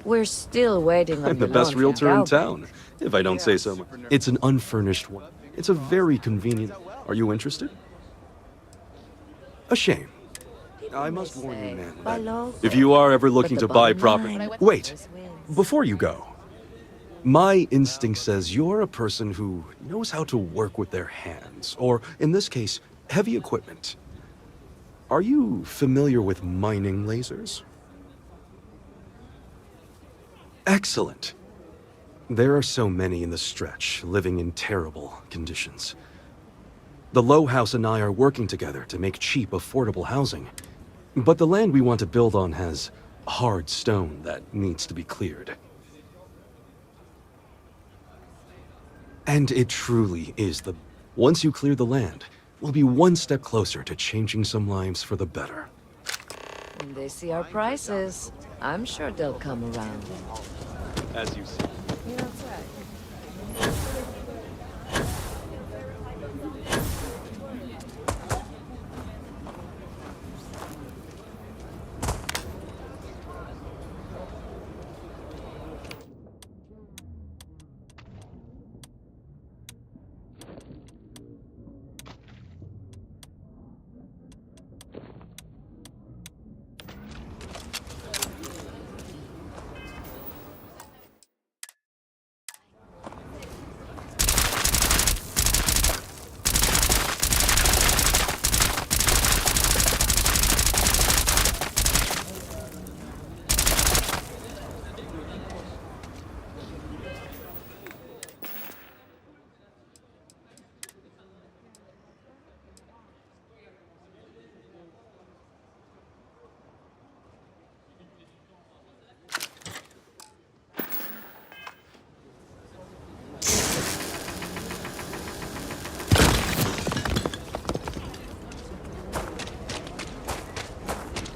We're still waiting on I'm the the best loan from realtor in Galbank. town, if I don't say so. It's an unfurnished one. It's a very convenient. Are you interested? A shame. People I may must warn you, say, man, buy that if local. you are ever But looking the to buy bottom property... line Wait, always wins. before you go, my instinct says you're a person who knows how to work with their hands, or in this case, heavy equipment. Are you familiar with mining lasers? Excellent. There are so many in the stretch, living in terrible conditions. The Low House and I are working together to make cheap, affordable housing. But the land we want to build on has hard stone that needs to be cleared. And it truly is the... Once you clear the land, we'll be one step closer to changing some lives for the better. When they see our prices, I'm sure they'll come around. As you see.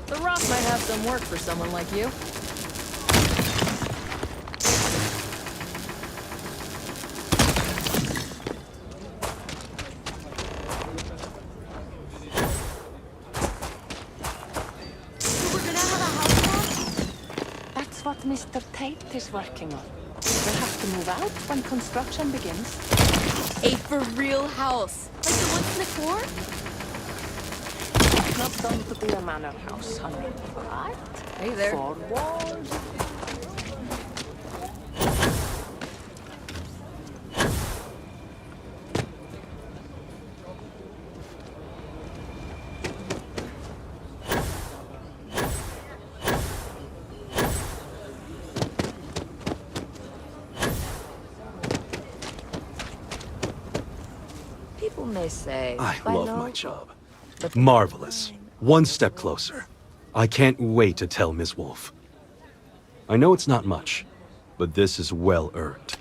The Roth might have some work for someone like you. So we're gonna have a house now? That's what Mr. Tate is working on. We'll have to move out when construction begins. A for real house, like the ones in the court? It's not going to be a manor house, honey. Right? Hey there. Four walls. People may say, I buy love my local. job. But Marvelous. One step closer. I can't wait to tell Ms. Wolf. I know it's not much, but this is well earned.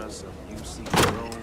us some UC drone.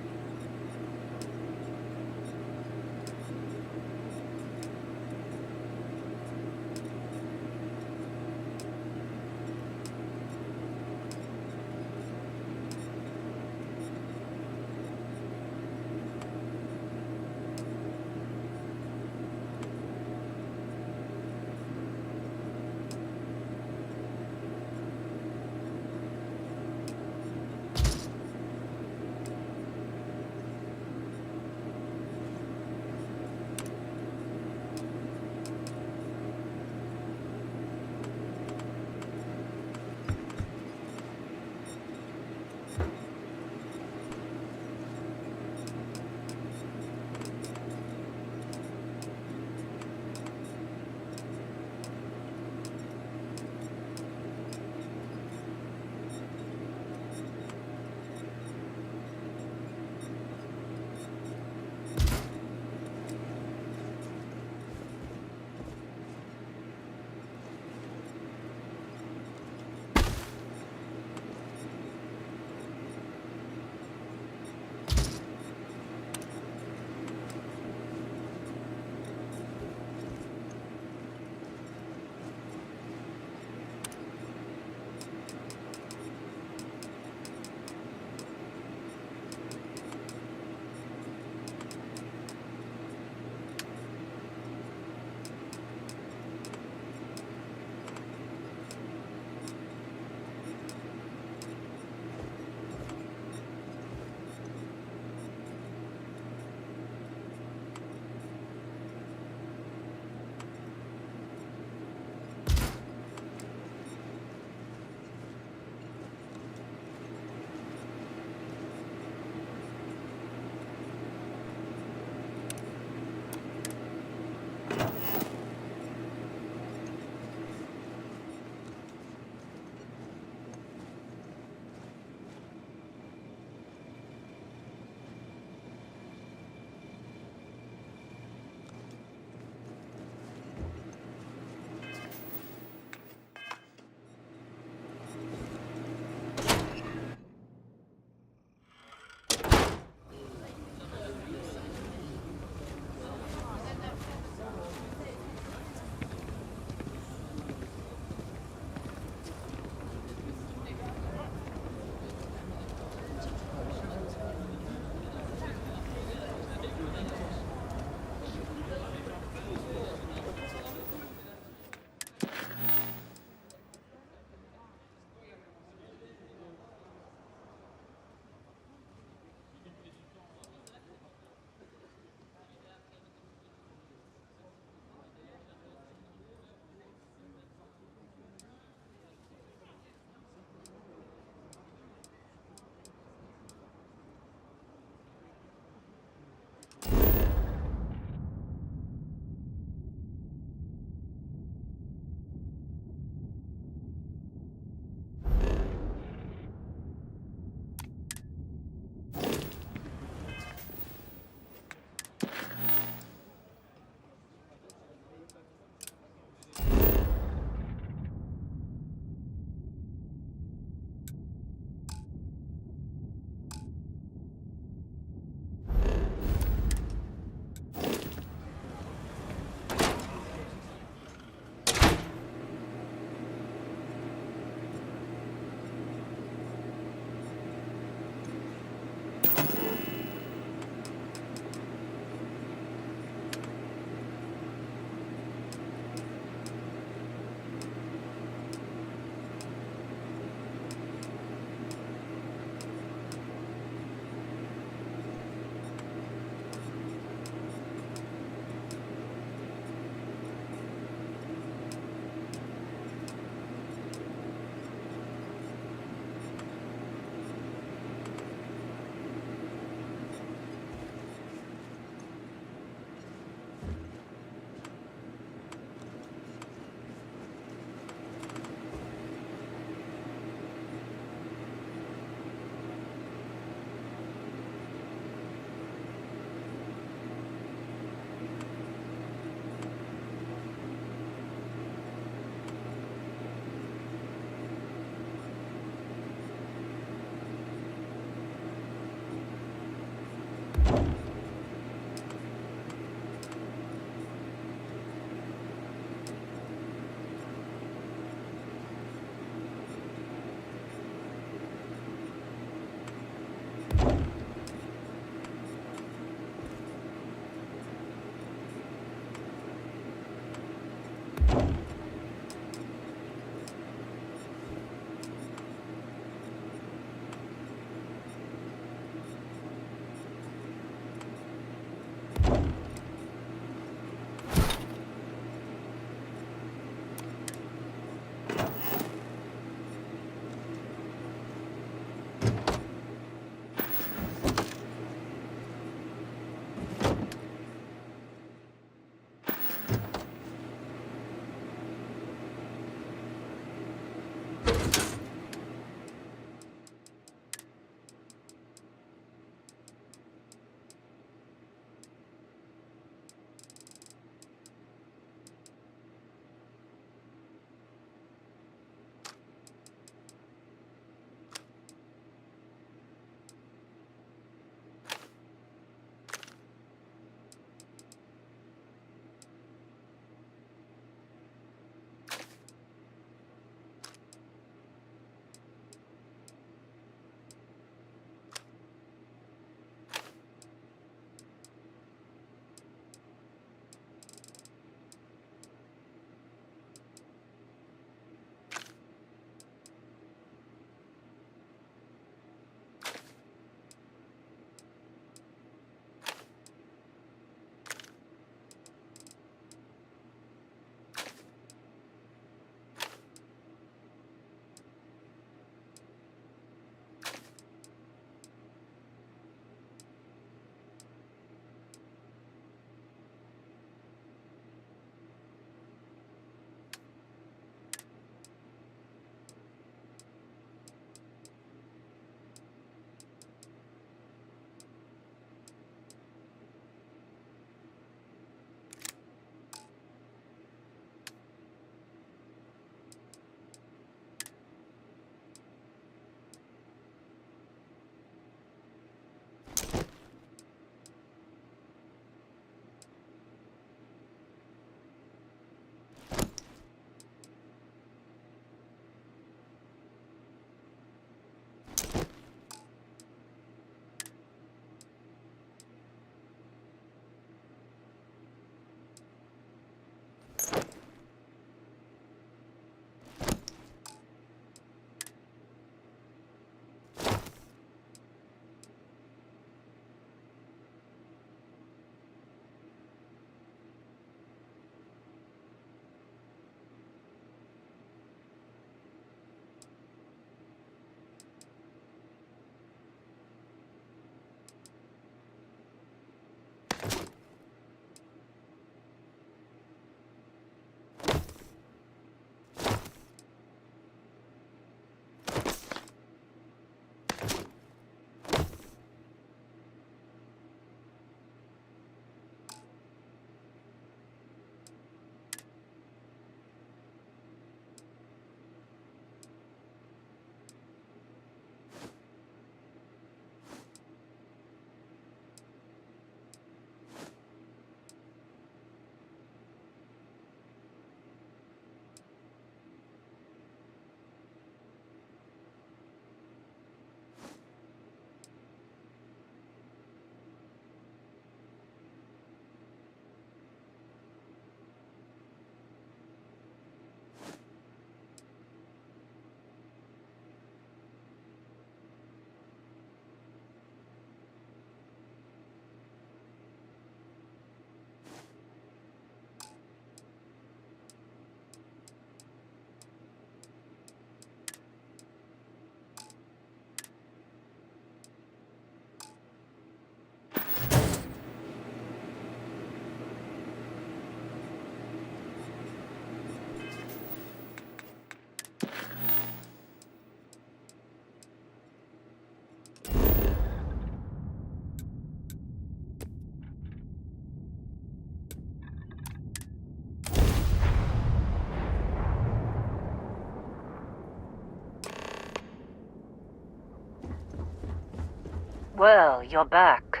Well, you're back.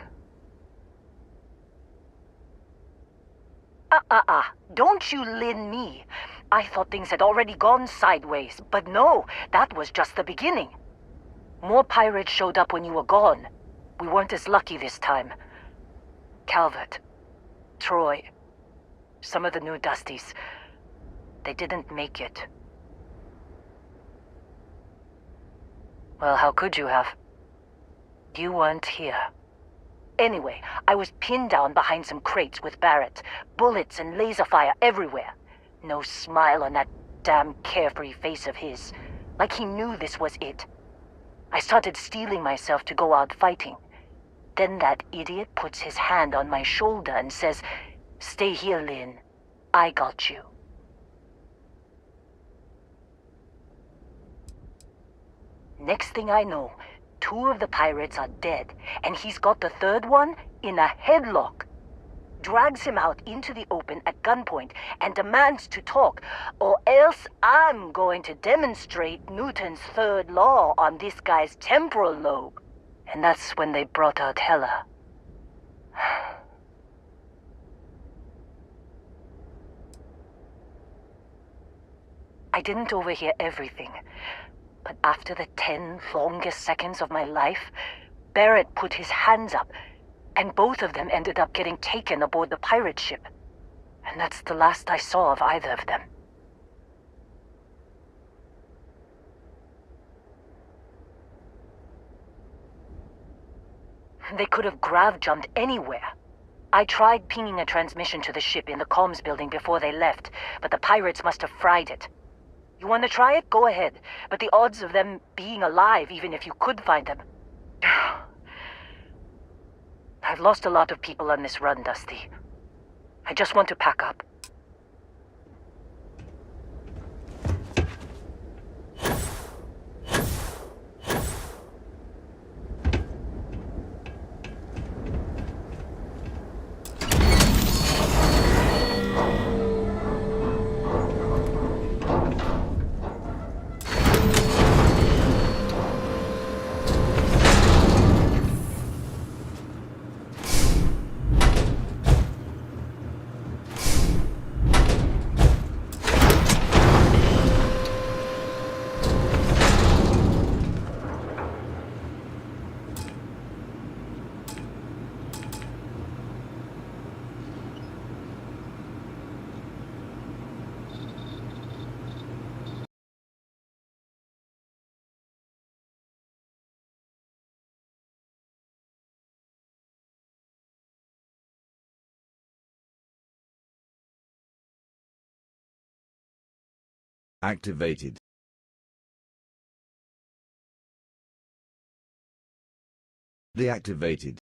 Don't you lin me. I thought things had already gone sideways, but no, that was just the beginning. More pirates showed up when you were gone. We weren't as lucky this time. Calvert, Troy, some of the new Dusties, they didn't make it. Well, how could you have? You weren't here. Anyway, I was pinned down behind some crates with Barrett. Bullets and laser fire everywhere. No smile on that damn carefree face of his, like he knew this was it. I started steeling myself to go out fighting. Then that idiot puts his hand on my shoulder and says, "Stay here, Lynn. I got you." Next thing I know, 2 of the pirates are dead, and he's got the 3rd one in a headlock. Drags him out into the open at gunpoint and demands to talk, or else I'm going to demonstrate Newton's 3rd law on this guy's temporal lobe. And that's when they brought out Hela. I didn't overhear everything, but after the 10 longest seconds of my life, Barrett put his hands up, and both of them ended up getting taken aboard the pirate ship. And that's the last I saw of either of them. They could have grav-jumped anywhere. I tried pinging a transmission to the ship in the comms building before they left, but the pirates must have fried it. You want to try it? Go ahead. But the odds of them being alive, even if you could find them... I've lost a lot of people on this run, Dusty. I just want to pack up. Activated. Deactivated.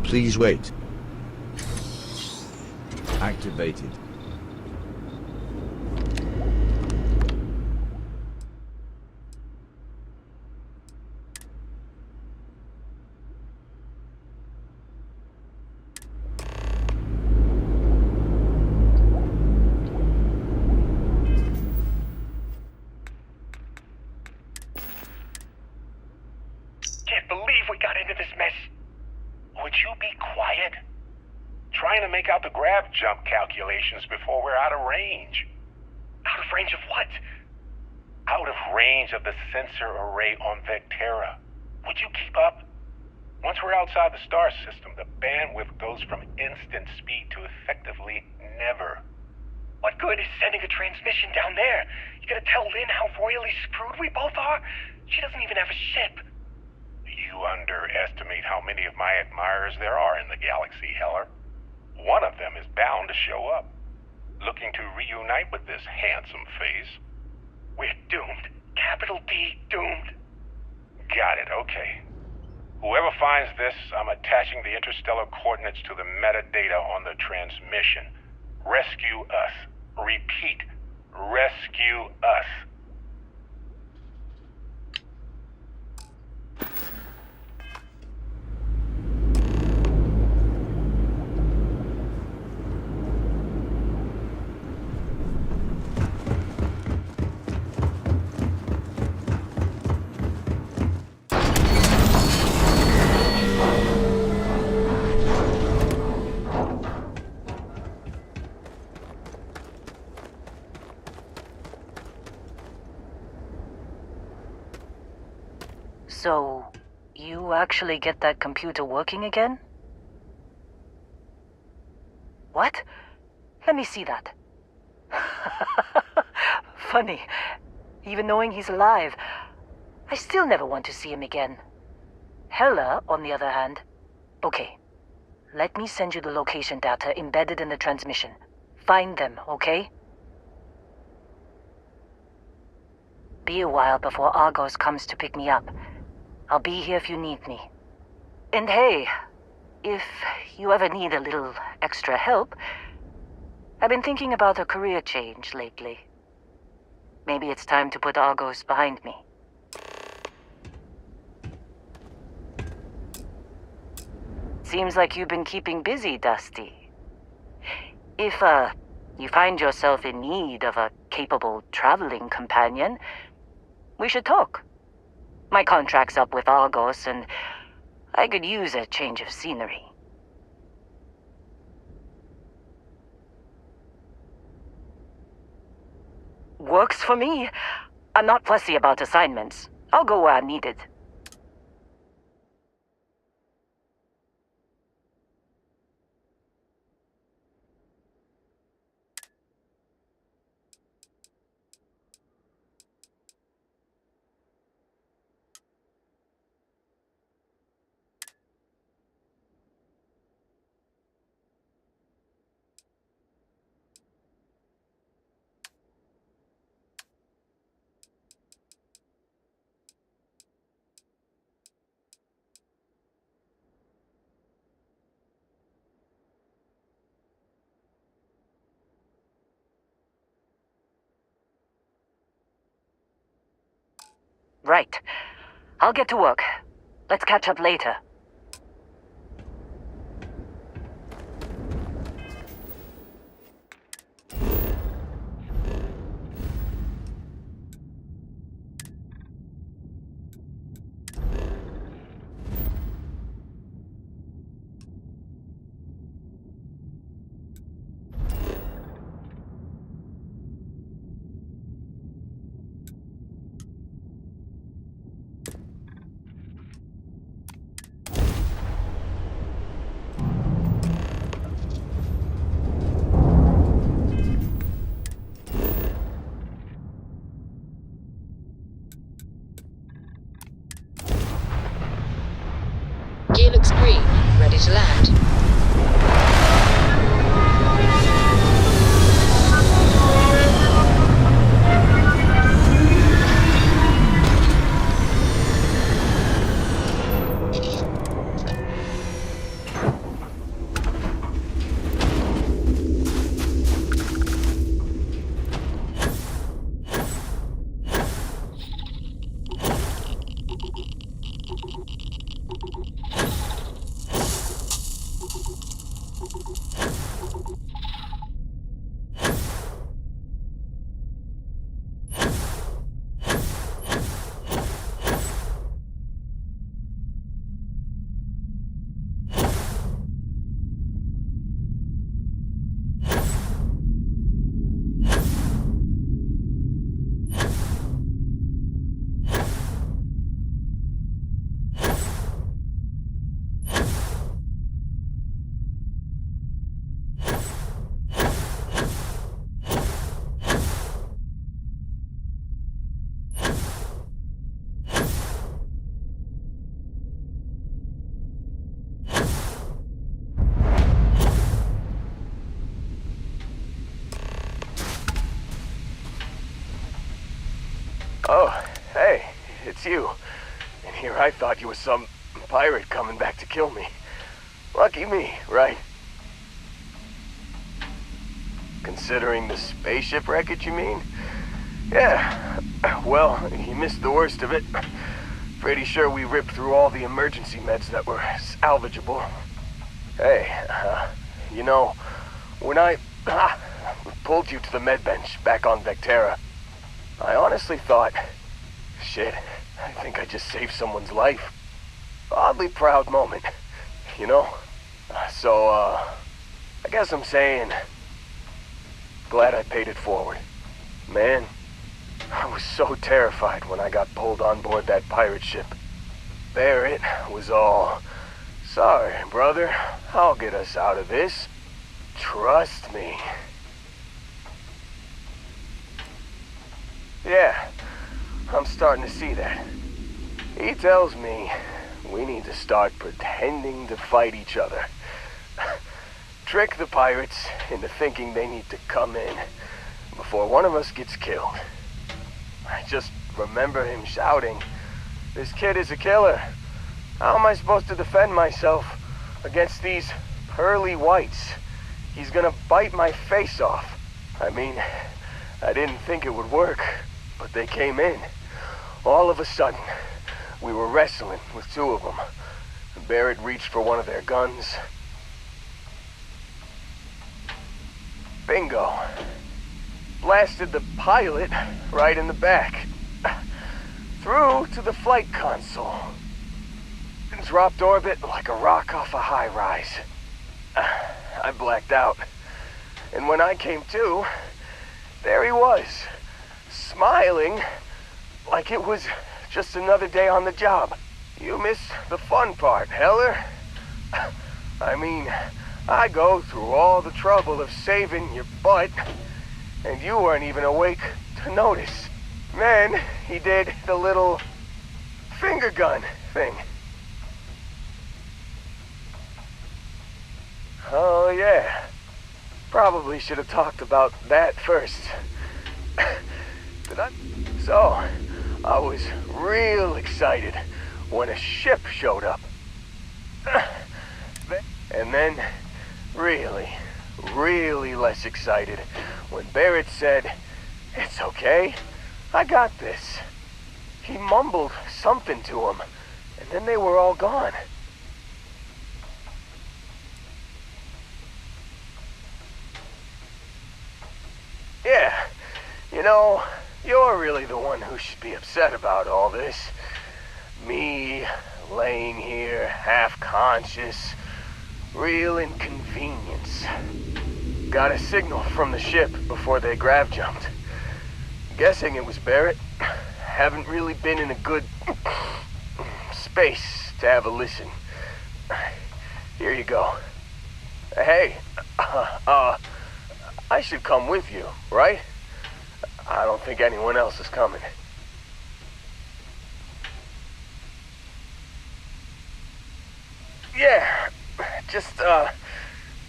Please wait. Activated. Can't believe we got into this mess. Would you be quiet? Trying to make out the grav jump calculations before we're out of range. Out of range of what? Out of range of the sensor array on Vectera. Would you keep up? Once we're outside the star system, the bandwidth goes from instant speed to effectively never. What good is sending a transmission down there? You gonna tell Lynn how royally screwed we both are? She doesn't even have a ship. You underestimate how many of my admirers there are in the galaxy, Heller. One of them is bound to show up, looking to reunite with this handsome face. We're doomed. Capital D, doomed. Got it, okay. Whoever finds this, I'm attaching the interstellar coordinates to the metadata on the transmission. Rescue us. Repeat, rescue us. So, you actually get that computer working again? What? Let me see that. Funny. Even knowing he's alive, I still never want to see him again. Hela, on the other hand... Okay. Let me send you the location data embedded in the transmission. Find them, okay? Be a while before Argos comes to pick me up. I'll be here if you need me. And hey, if you ever need a little extra help, I've been thinking about a career change lately. Maybe it's time to put Argos behind me. Seems like you've been keeping busy, Dusty. If, you find yourself in need of a capable traveling companion, we should talk. My contract's up with Argos, and I could use a change of scenery. Works for me. I'm not fussy about assignments. I'll go where I'm needed. Right. I'll get to work. Let's catch up later. Gear looks green. Ready to land. Oh, hey, it's you. And here I thought you was some pirate coming back to kill me. Lucky me, right? Considering the spaceship wreckage, you mean? Yeah, well, you missed the worst of it. Pretty sure we ripped through all the emergency meds that were salvageable. Hey, you know, when I pulled you to the med bench back on Vectera, I honestly thought, shit, I think I just saved someone's life. Oddly proud moment, you know? So, I guess I'm saying, glad I paid it forward. Man, I was so terrified when I got pulled on board that pirate ship. There it was all, sorry, brother, I'll get us out of this. Trust me. Yeah, I'm starting to see that. He tells me we need to start pretending to fight each other. Trick the pirates into thinking they need to come in before one of us gets killed. I just remember him shouting, "This kid is a killer. How am I supposed to defend myself against these pearly whites? He's gonna bite my face off." I mean, I didn't think it would work, but they came in. All of a sudden, we were wrestling with two of them. Barrett reached for one of their guns. Bingo. Blasted the pilot right in the back. Through to the flight console. And dropped orbit like a rock off a high rise. I blacked out. And when I came to, there he was, smiling like it was just another day on the job. You missed the fun part, Heller. I mean, I go through all the trouble of saving your butt, and you weren't even awake to notice. Then he did the little finger gun thing. Oh yeah, probably should have talked about that first. Did I? So, I was real excited when a ship showed up. And then, really less excited when Barrett said, "It's okay, I got this." He mumbled something to him, and then they were all gone. Yeah, you know, you're really the one who should be upset about all this. Me, laying here, half-conscious, real inconvenience. Got a signal from the ship before they grav jumped. Guessing it was Barrett. Haven't really been in a good space to have a listen. Here you go. Hey, I should come with you, right? I don't think anyone else is coming. Yeah, just,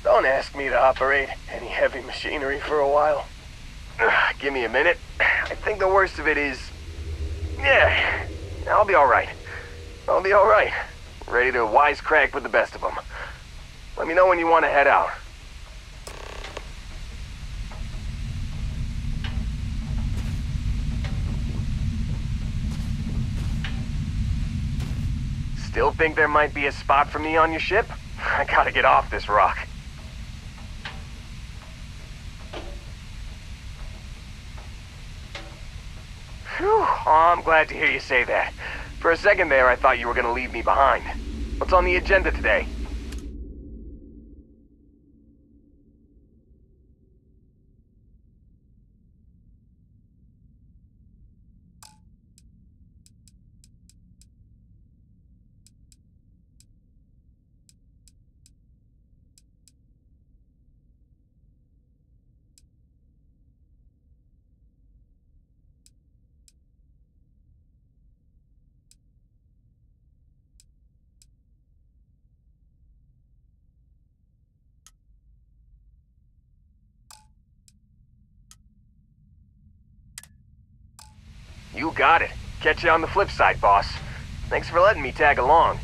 don't ask me to operate any heavy machinery for a while. Give me a minute. I think the worst of it is... Yeah, I'll be alright. I'll be alright. Ready to wisecrack with the best of them. Let me know when you want to head out. Still think there might be a spot for me on your ship? I gotta get off this rock. Whew, oh, I'm glad to hear you say that. For a second there, I thought you were gonna leave me behind. What's on the agenda today? You got it. Catch you on the flip side, boss. Thanks for letting me tag along.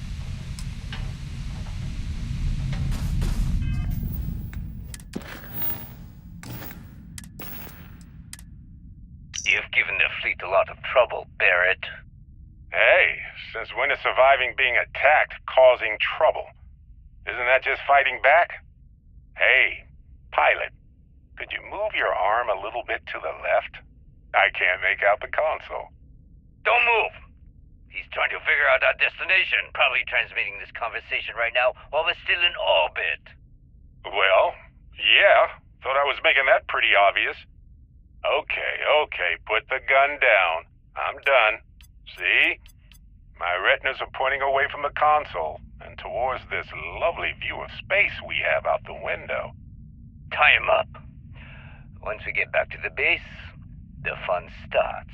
You've given the fleet a lot of trouble, Barrett. Hey, since when is surviving being attacked causing trouble? Isn't that just fighting back? Hey, pilot, could you move your arm a little bit to the left? I can't make out the console. Don't move! He's trying to figure out our destination, probably transmitting this conversation right now while we're still in orbit. Well, yeah, thought I was making that pretty obvious. Okay, put the gun down. I'm done. See? My retinas are pointing away from the console and towards this lovely view of space we have out the window. Tie him up. Once we get back to the base, the fun starts.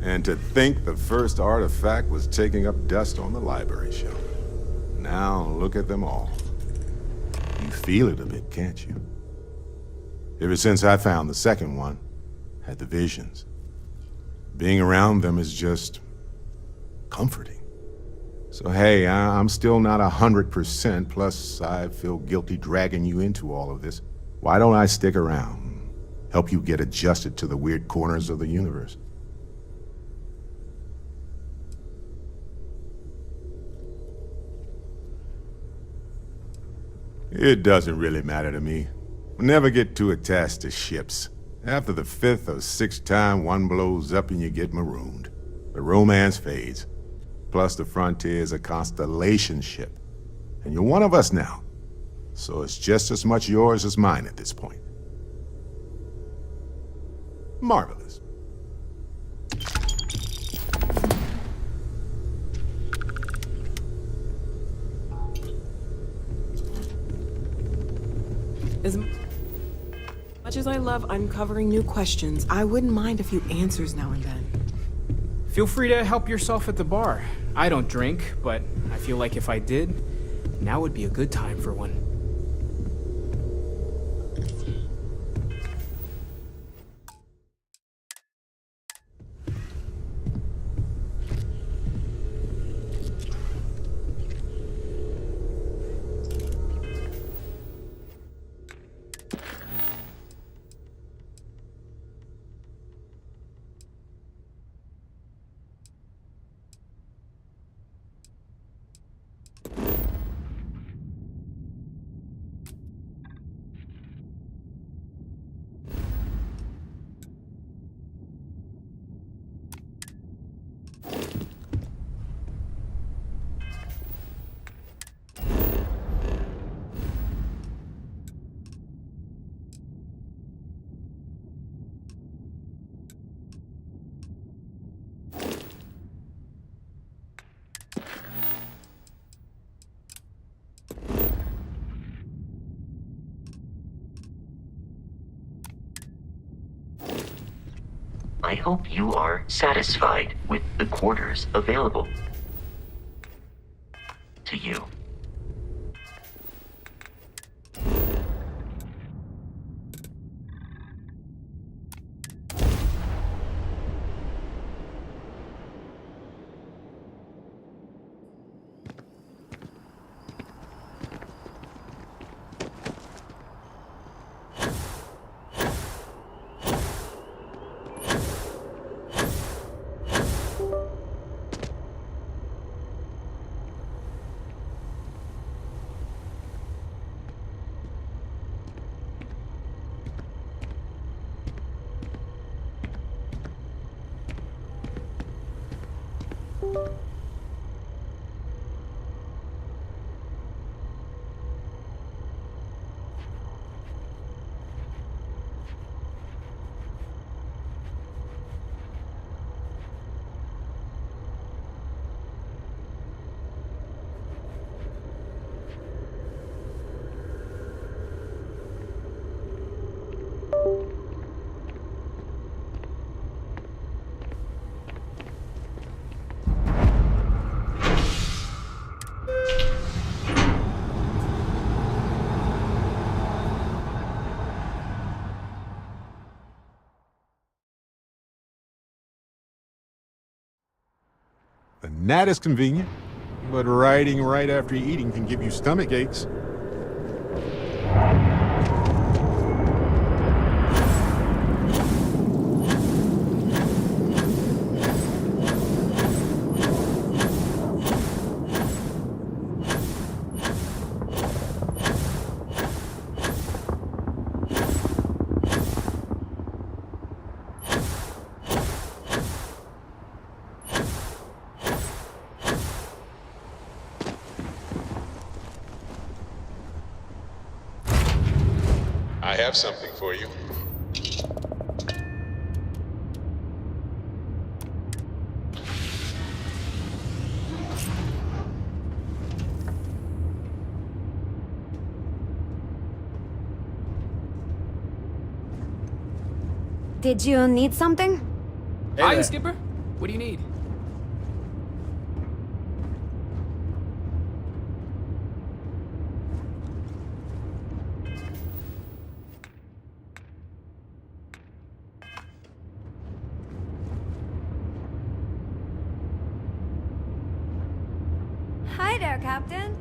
And to think the first artifact was taking up dust on the library shelf. Now look at them all. You feel it a bit, can't you? Ever since I found the second one, had the visions. Being around them is just comforting. So hey, I'm still not 100%, plus I feel guilty dragging you into all of this. Why don't I stick around? Help you get adjusted to the weird corners of the universe? It doesn't really matter to me. Never get too attached to ships. After the 5th or 6th time one blows up and you get marooned. The romance fades. Plus the Frontier's a constellation ship. And you're one of us now. So it's just as much yours as mine at this point. Marvelous. As much as I love uncovering new questions, I wouldn't mind a few answers now and then. Feel free to help yourself at the bar. I don't drink, but I feel like if I did, now would be a good time for one. I hope you are satisfied with the quarters available to you. The gnat is convenient, but riding right after eating can give you stomach aches. I have something for you. Did you need something? Hi, Skipper. What do you need? Hi there, Captain.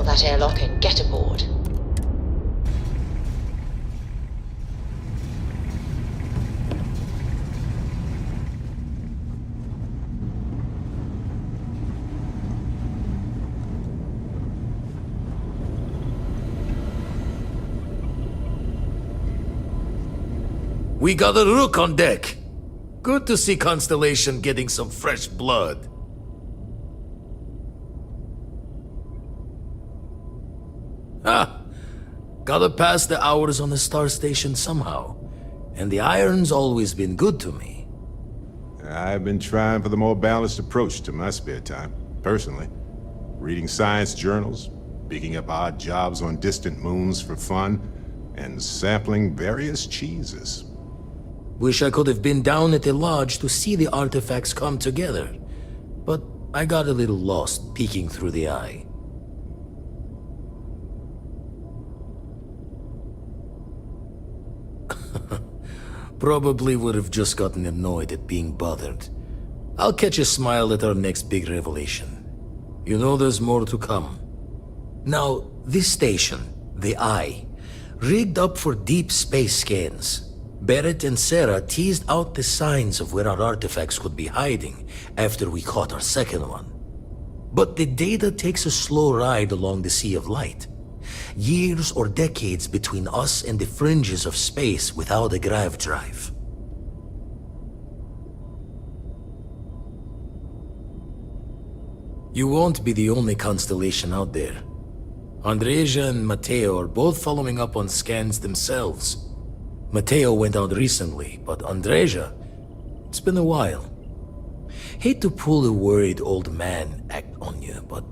That airlock and get aboard. We got a Rook on deck. Good to see Constellation getting some fresh blood. Gotta pass the hours on the Star Station somehow. And the Iron's always been good to me. I've been trying for the more balanced approach to my spare time, personally. Reading science journals, picking up odd jobs on distant moons for fun, and sampling various cheeses. Wish I could have been down at the lodge to see the artifacts come together. But I got a little lost peeking through the eye. Probably would have just gotten annoyed at being bothered. I'll catch a smile at our next big revelation. You know there's more to come. Now, this station, the Eye, rigged up for deep space scans. Barrett and Sarah teased out the signs of where our artifacts could be hiding after we caught our second one. But the data takes a slow ride along the Sea of Light. Years or decades between us and the fringes of space without a grav drive. You won't be the only constellation out there. Andreja and Mateo are both following up on scans themselves. Mateo went out recently, but Andreja, it's been a while. Hate to pull a worried old man act on you, but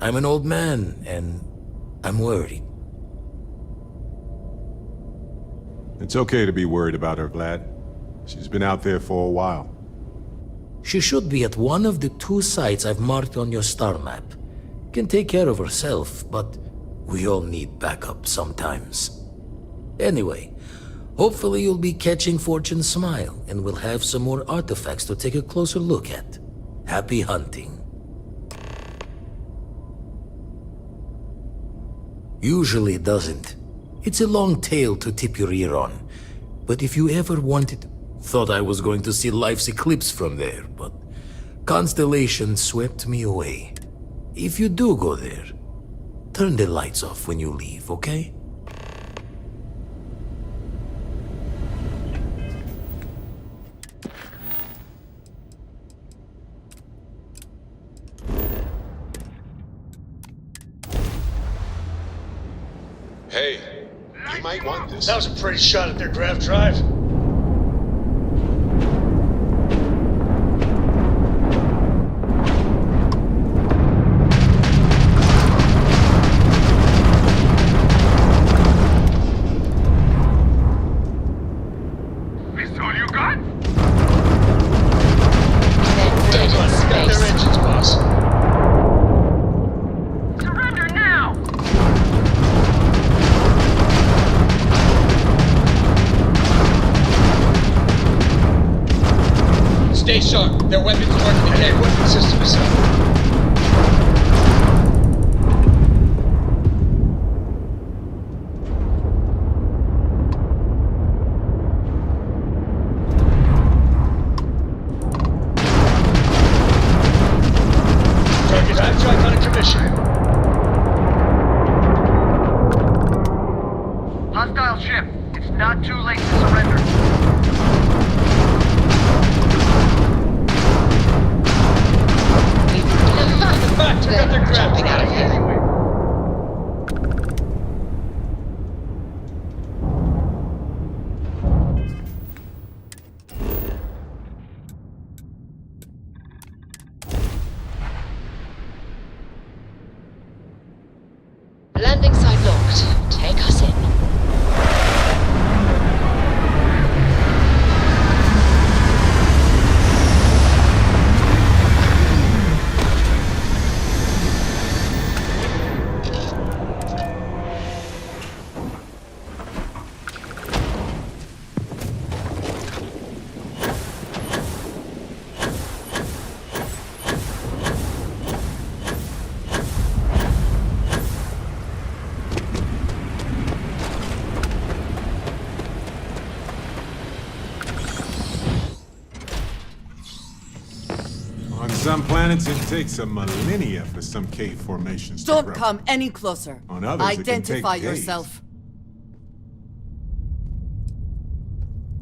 I'm an old man and I'm worried. It's okay to be worried about her, Vlad. She's been out there for a while. She should be at one of the 2 sites I've marked on your star map. Can take care of herself, but we all need backup sometimes. Anyway, hopefully you'll be catching Fortune's smile and we'll have some more artifacts to take a closer look at. Happy hunting. Usually it doesn't. It's a long tale to tip your ear on. But if you ever wanted... Thought I was going to see life's eclipse from there, but Constellation swept me away. If you do go there, turn the lights off when you leave, okay? Hey, you might want this. That was a pretty shot at their grav drive. This all you got? They're dead in space. Their engines, boss. Stay sharp. Their weapons working again. Weapon systems. Drive on a commission. Hostile ship. It's not too late to surrender. They're jumping out of here. Landing site locked. Take us in. On some planets, it takes a millennia for some cave formations to Don't grow. come any closer. On others, it can Identify take days. yourself.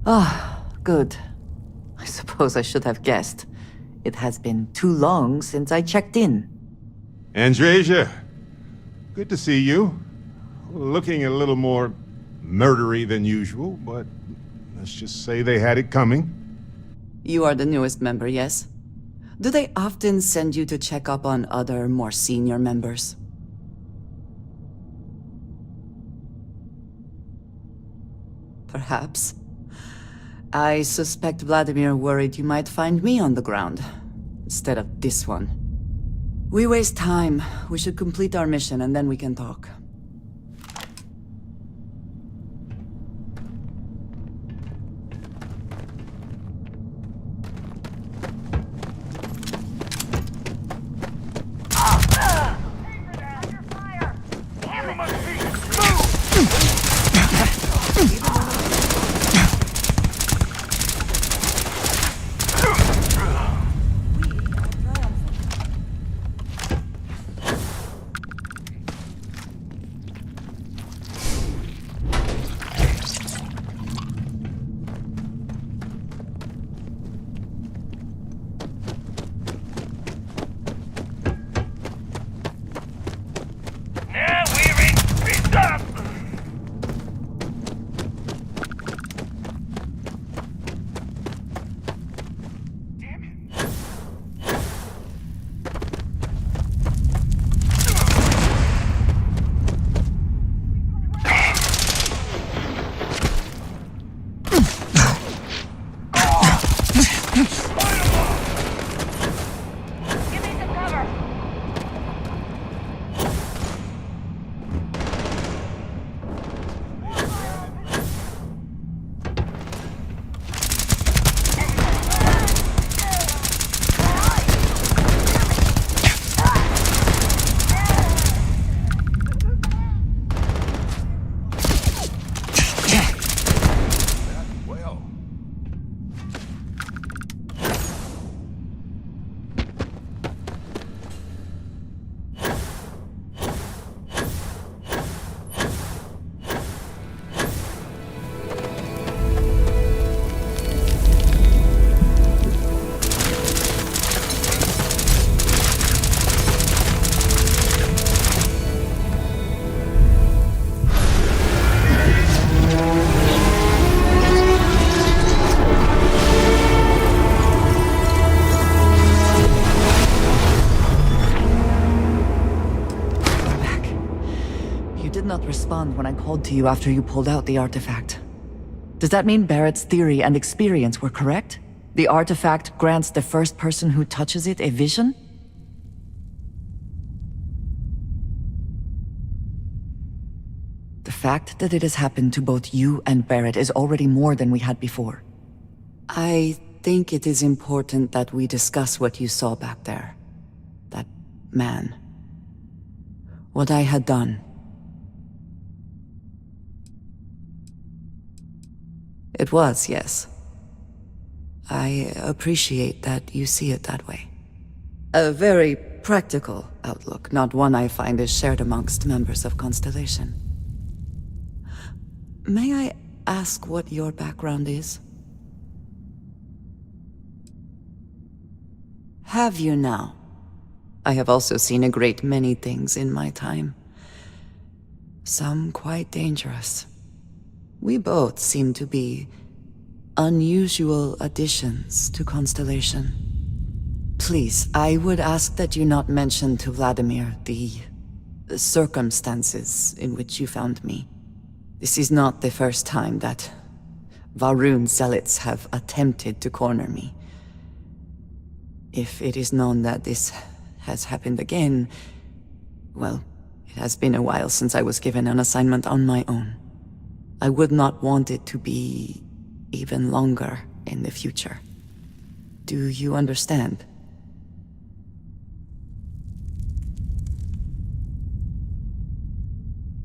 Ah, good. I suppose I should have guessed. It has been too long since I checked in. Andresia, good to see you. Looking a little more murdery than usual, but let's just say they had it coming. You are the newest member, yes? Do they often send you to check up on other, more senior members? Perhaps. I suspect Vladimir worried you might find me on the ground, instead of this one. We waste time. We should complete our mission and then we can talk. Respond when I called to you after you pulled out the artifact. Does that mean Barrett's theory and experience were correct? The artifact grants the first person who touches it a vision? The fact that it has happened to both you and Barrett is already more than we had before. I think it is important that we discuss what you saw back there. That man. What I had done. It was, yes. I appreciate that you see it that way. A very practical outlook, not one I find is shared amongst members of Constellation. May I ask what your background is? Have you now? I have also seen a great many things in my time. Some quite dangerous. We both seem to be unusual additions to Constellation. Please, I would ask that you not mention to Vladimir the circumstances in which you found me. This is not the first time that Va'ruun zealots have attempted to corner me. If it is known that this has happened again, well, it has been a while since I was given an assignment on my own. I would not want it to be even longer in the future. Do you understand?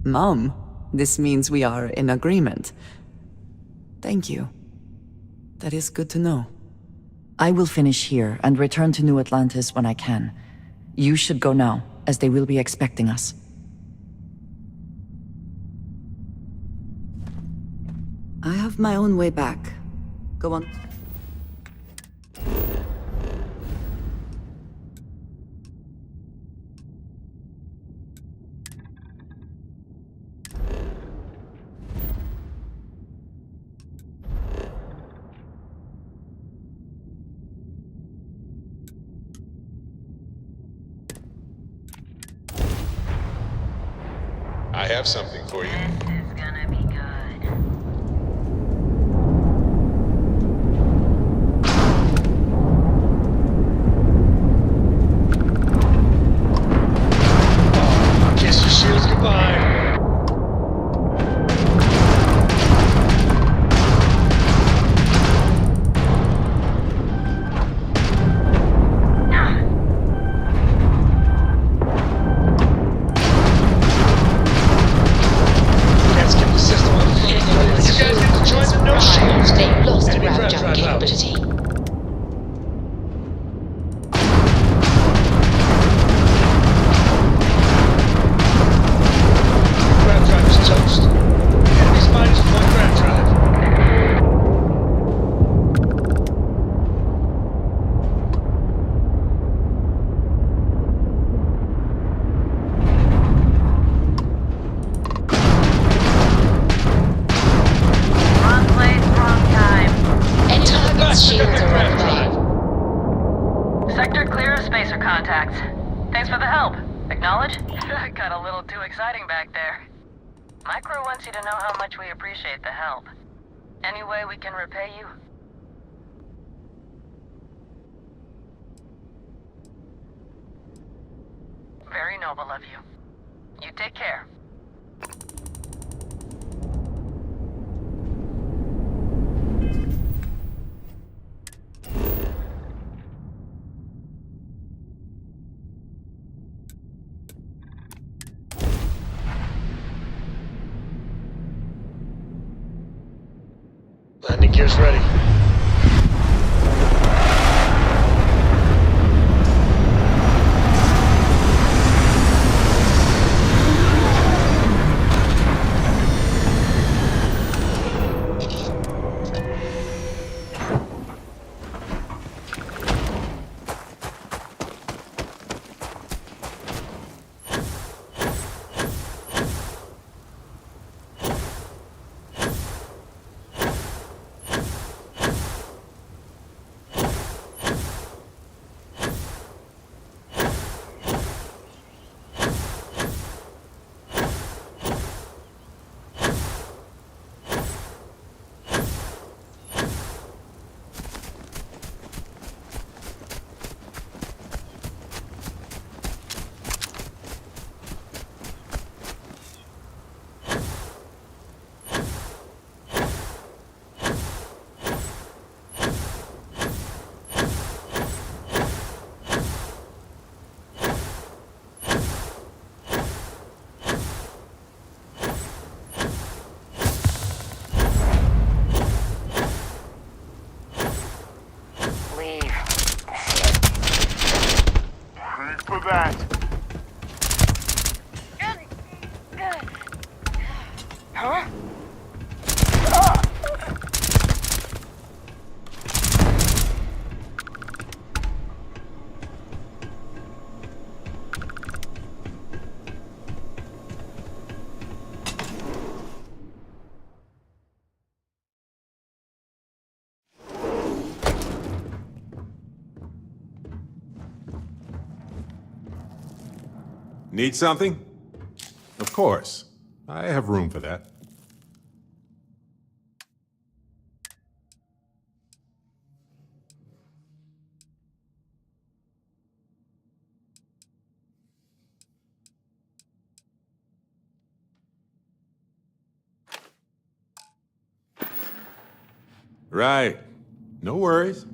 Mom, this means we are in agreement. Thank you. That is good to know. I will finish here and return to New Atlantis when I can. You should go now, as they will be expecting us. I have my own way back. Go on. I have something for you. Kiss your shields goodbye. Let's get the system on. You guys get to join the no shields. They've lost Enemy grav craft jump drive out. capability. Grav drive is toast. Enemy's minus one grav drive. Wrong place, wrong time. Entangle's shields are Grav online. drive. Sector clear of spacer contacts. Thanks for the help. Acknowledge? Got a little too exciting back there. Micro wants you to know how much we appreciate the help. Any way we can repay you? Very noble of you. You take care. Landing gear's ready. Huh? Need something? Of course. I have room for that. Right. No worries.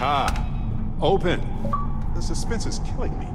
Ah, open. The suspense is killing me.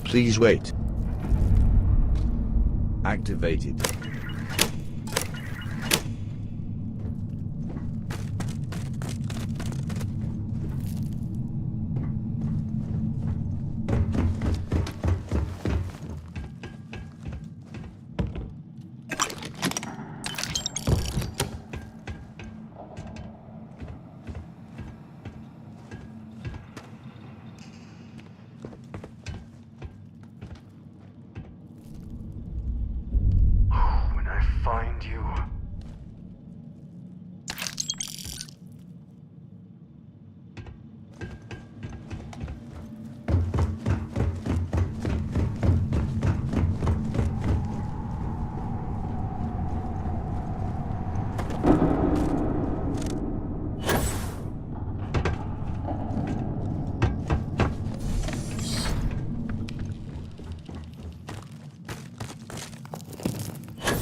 Please wait. Activated. find you.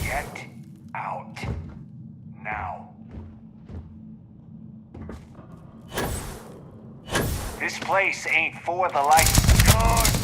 Get out. Now. This place ain't for the licensed guard.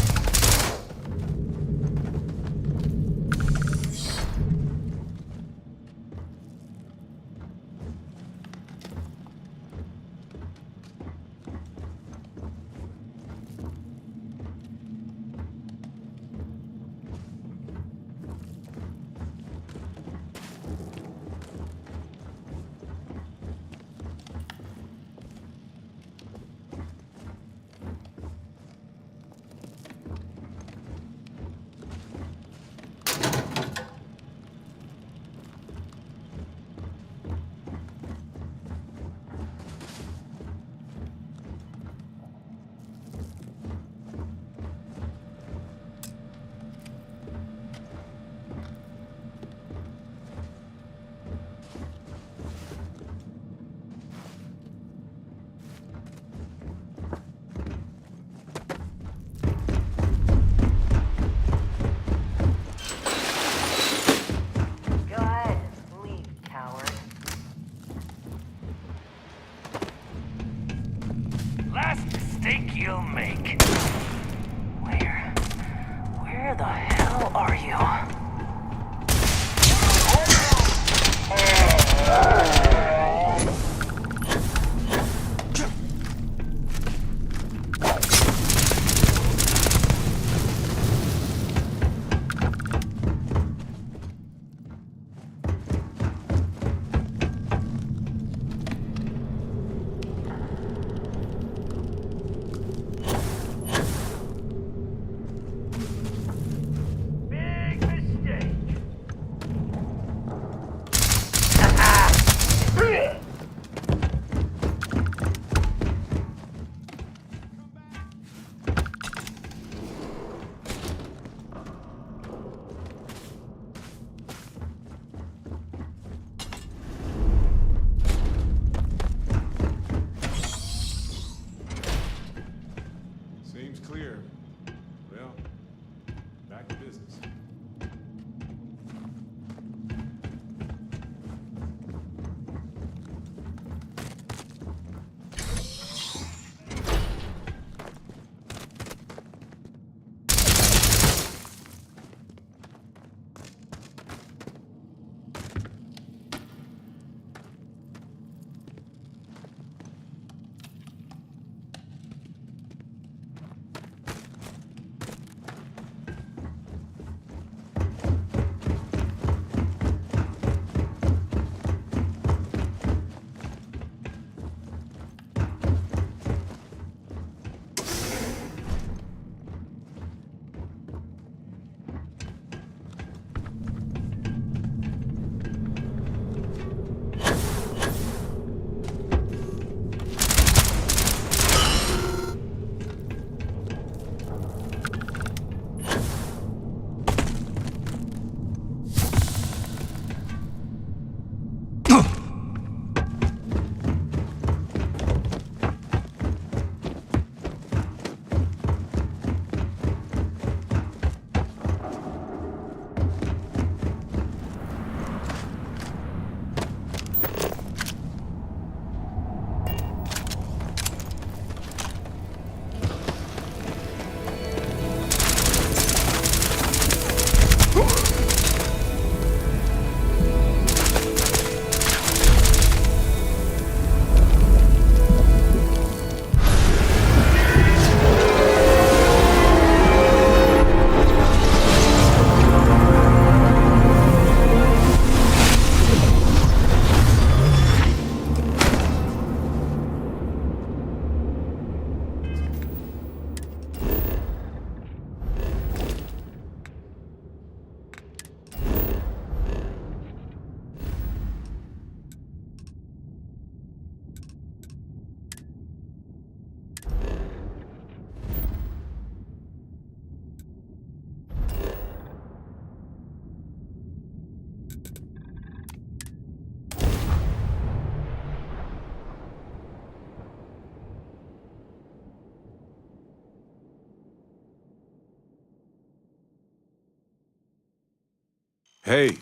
Hey,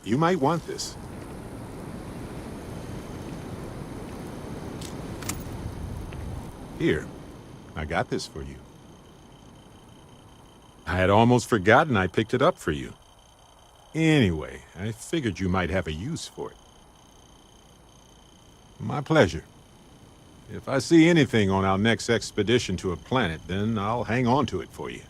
you might want this. Here, I got this for you. I had almost forgotten I picked it up for you. Anyway, I figured you might have a use for it. My pleasure. If I see anything on our next expedition to a planet, then I'll hang on to it for you.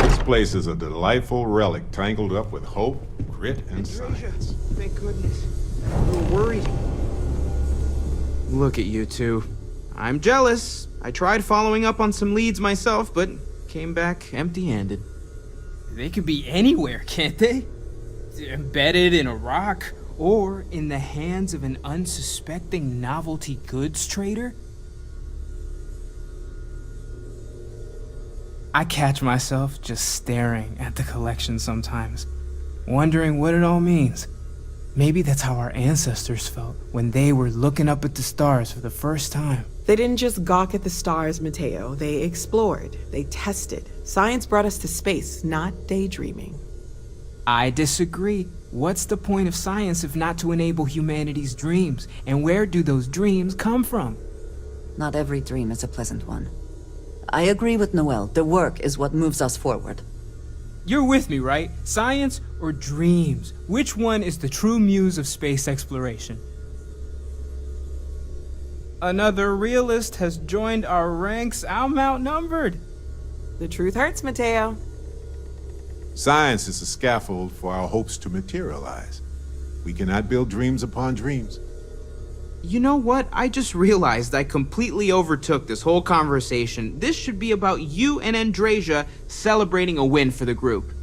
This place is a delightful relic tangled up with hope, grit, and science. Thank goodness. We were worried. Look at you two. I'm jealous. I tried following up on some leads myself, but came back empty-handed. They could be anywhere, can't they? Embedded in a rock, or in the hands of an unsuspecting novelty goods trader? I catch myself just staring at the collection sometimes, wondering what it all means. Maybe that's how our ancestors felt when they were looking up at the stars for the first time. They didn't just gawk at the stars, Mateo. They explored. They tested. Science brought us to space, not daydreaming. I disagree. What's the point of science if not to enable humanity's dreams? And where do those dreams come from? Not every dream is a pleasant one. I agree with Noel. The work is what moves us forward. You're with me, right? Science or dreams? Which one is the true muse of space exploration? Another realist has joined our ranks. I'm outnumbered. The truth hurts, Mateo. Science is a scaffold for our hopes to materialize. We cannot build dreams upon dreams. You know what? I just realized I completely overtook this whole conversation. This should be about you and Andreja celebrating a win for the group.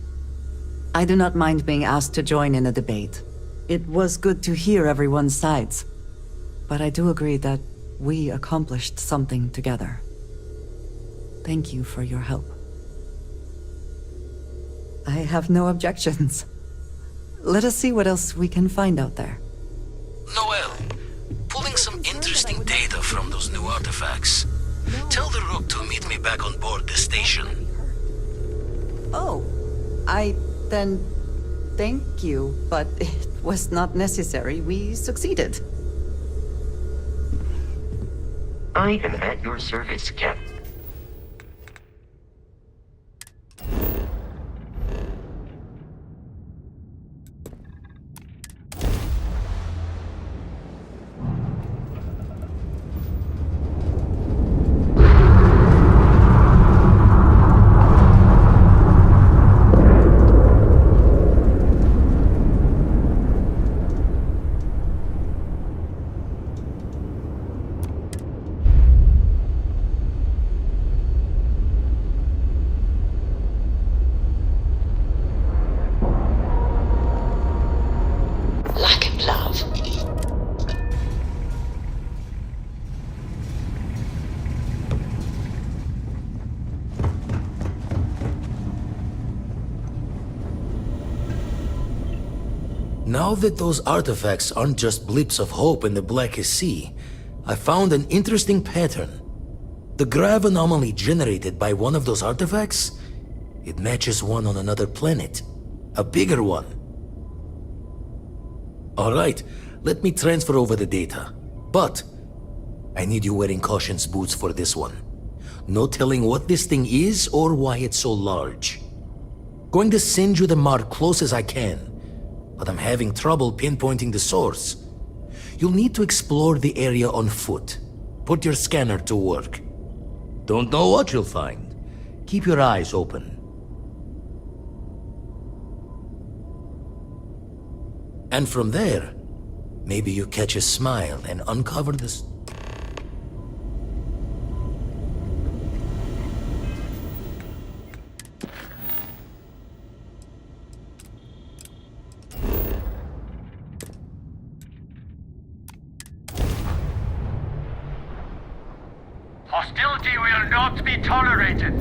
I do not mind being asked to join in a debate. It was good to hear everyone's sides. But I do agree that we accomplished something together. Thank you for your help. I have no objections. Let us see what else we can find out there. Noel, pulling some interesting data from those new artifacts. Tell the Rook to meet me back on board the station. Oh, then thank you, but it was not necessary. We succeeded. I am at your service, Captain. Now that those artifacts aren't just blips of hope in the Blackest Sea, I found an interesting pattern. The grav anomaly generated by one of those artifacts, it matches one on another planet. A bigger one. Alright, let me transfer over the data. But I need you wearing Caution's boots for this one. No telling what this thing is or why it's so large. Going to send you the mark close as I can, but I'm having trouble pinpointing the source. You'll need to explore the area on foot. Put your scanner to work. Don't know what you'll find. Keep your eyes open. And from there, maybe you catch a smile and uncover this. Hostility will not be tolerated.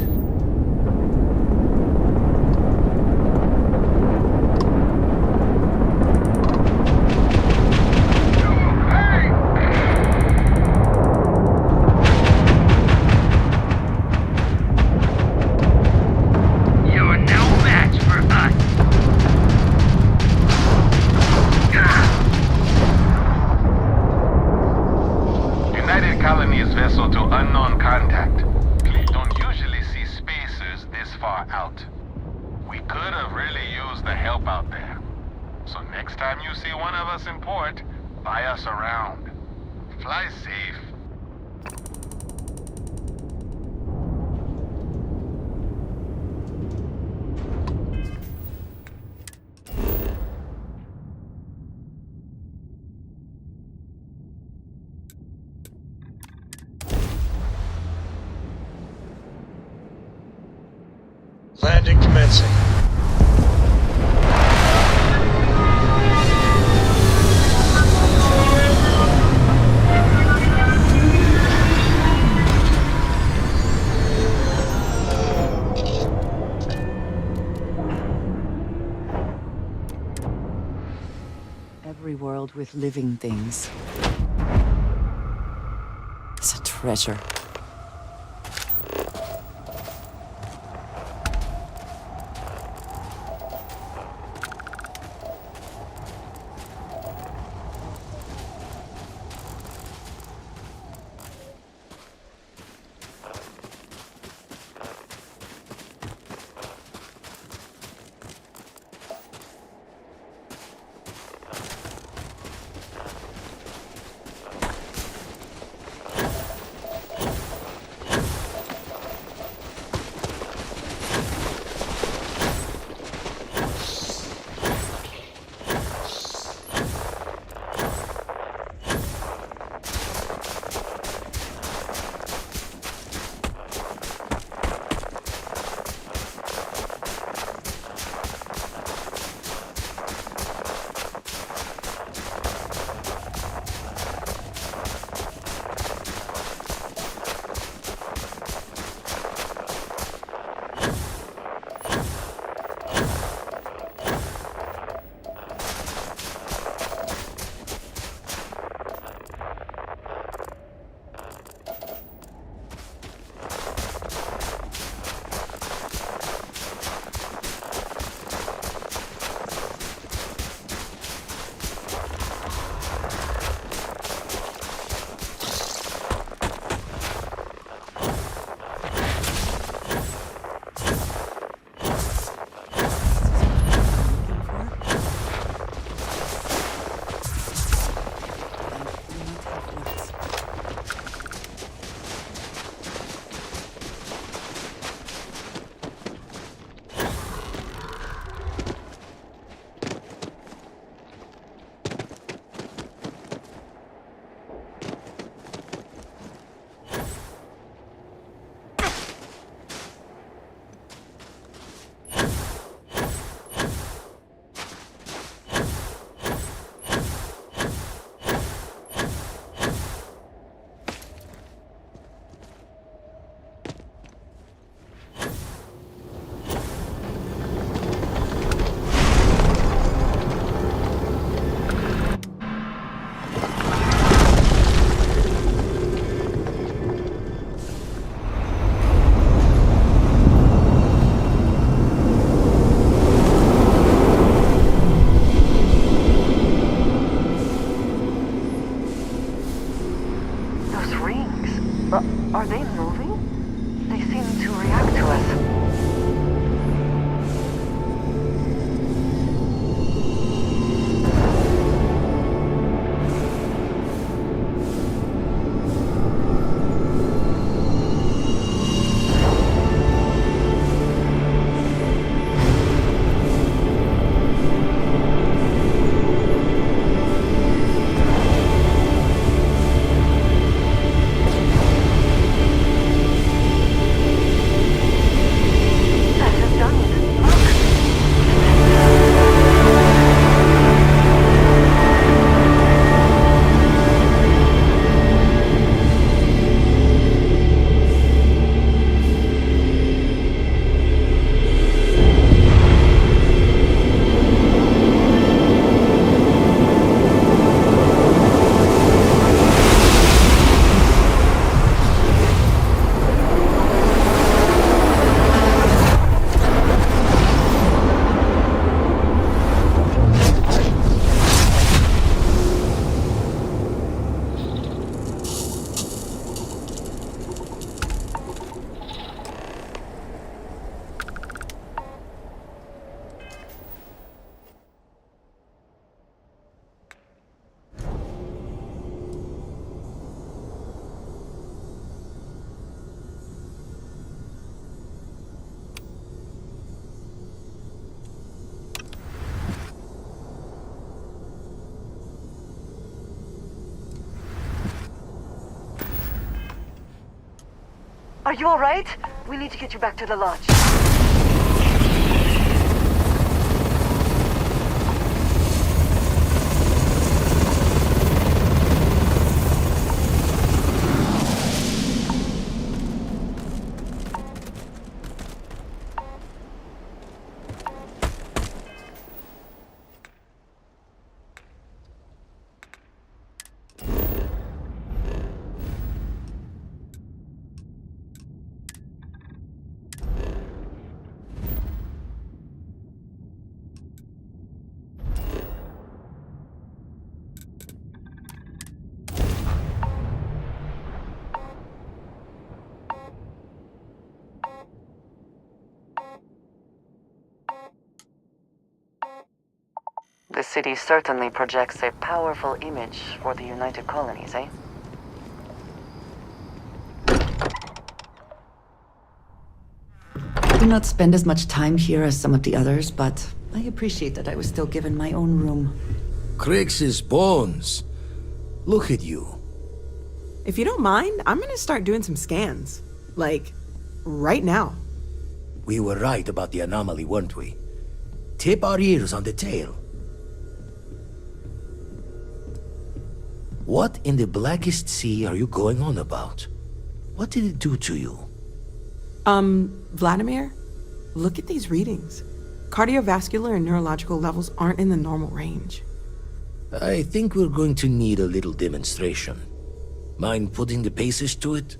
really use the help out there. So next time you see one of us in port, buy us around. Fly safe. Landing commencing. Every world with living things is a treasure. Are you alright? We need to get you back to the lodge. The city certainly projects a powerful image for the United Colonies, eh? I do not spend as much time here as some of the others, but I appreciate that I was still given my own room. Crix's bones. Look at you. If you don't mind, I'm gonna start doing some scans. Like, right now. We were right about the anomaly, weren't we? Tip our ears on the tail. What in the blackest sea are you going on about? What did it do to you? Vladimir, look at these readings. Cardiovascular and neurological levels aren't in the normal range. I think we're going to need a little demonstration. Mind putting the paces to it?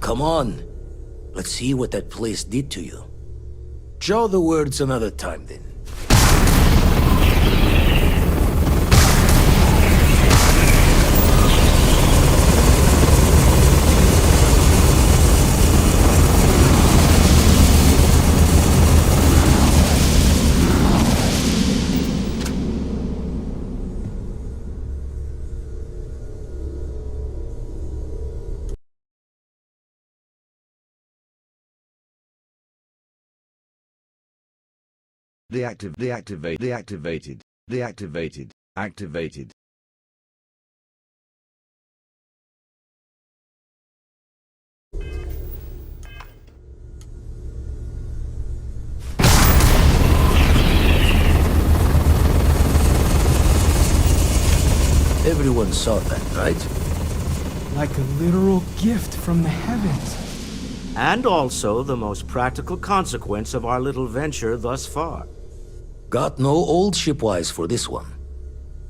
Come on. Let's see what that place did to you. Draw the words another time, then. Deactivated. Activated. Everyone saw that, right? Like a literal gift from the heavens. And also the most practical consequence of our little venture thus far. Got no old shipwise for this one.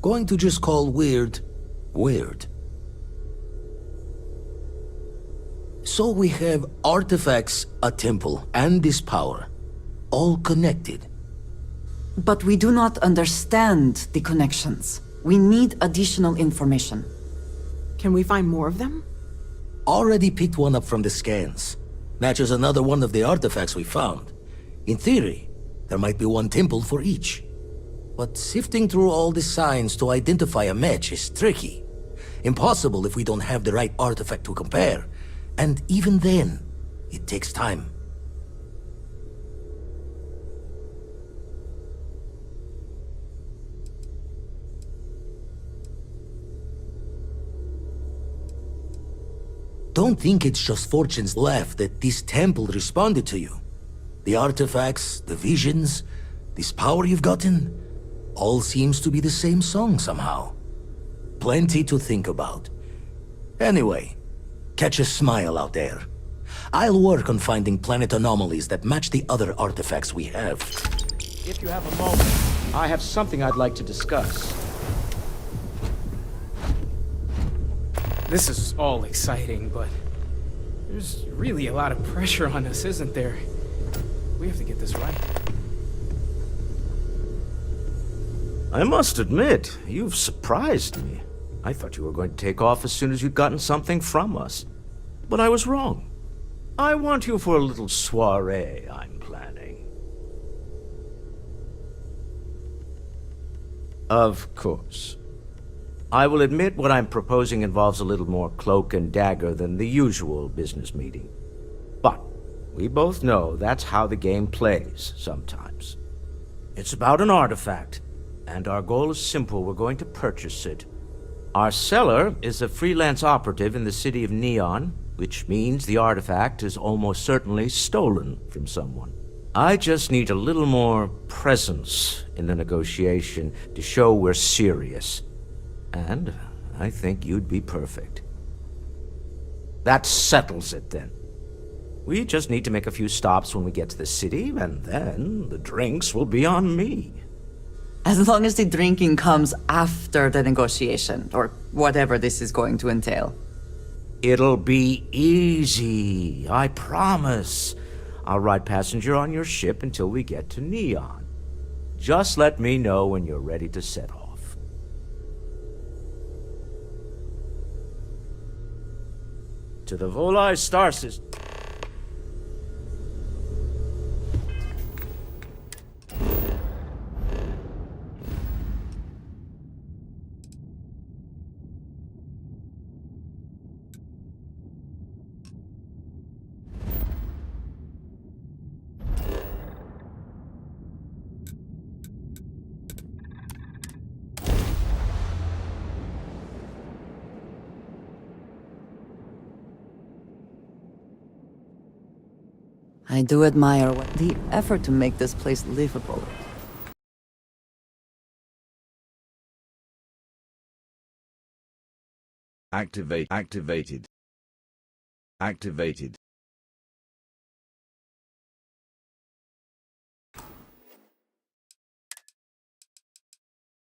Going to just call weird, weird. So we have artifacts, a temple, and this power. All connected. But we do not understand the connections. We need additional information. Can we find more of them? Already picked one up from the scans. Matches another one of the artifacts we found. In theory, there might be one temple for each. But sifting through all the signs to identify a match is tricky. Impossible if we don't have the right artifact to compare. And even then, it takes time. Don't think it's just fortunes left that this temple responded to you. The artifacts, the visions, this power you've gotten, all seems to be the same song somehow. Plenty to think about. Anyway, catch a smile out there. I'll work on finding planet anomalies that match the other artifacts we have. If you have a moment, I have something I'd like to discuss. This is all exciting, but there's really a lot of pressure on us, isn't there? We have to get this right. I must admit, you've surprised me. I thought you were going to take off as soon as you'd gotten something from us. But I was wrong. I want you for a little soiree I'm planning. Of course. I will admit what I'm proposing involves a little more cloak and dagger than the usual business meeting. But we both know that's how the game plays sometimes. It's about an artifact, and our goal is simple. We're going to purchase it. Our seller is a freelance operative in the city of Neon, which means the artifact is almost certainly stolen from someone. I just need a little more presence in the negotiation to show we're serious. And I think you'd be perfect. That settles it, then. We just need to make a few stops when we get to the city, and then the drinks will be on me. As long as the drinking comes after the negotiation, or whatever this is going to entail. It'll be easy, I promise. I'll ride passenger on your ship until we get to Neon. Just let me know when you're ready to set off. To the Volai Star System. I do admire the effort to make this place livable. Activated.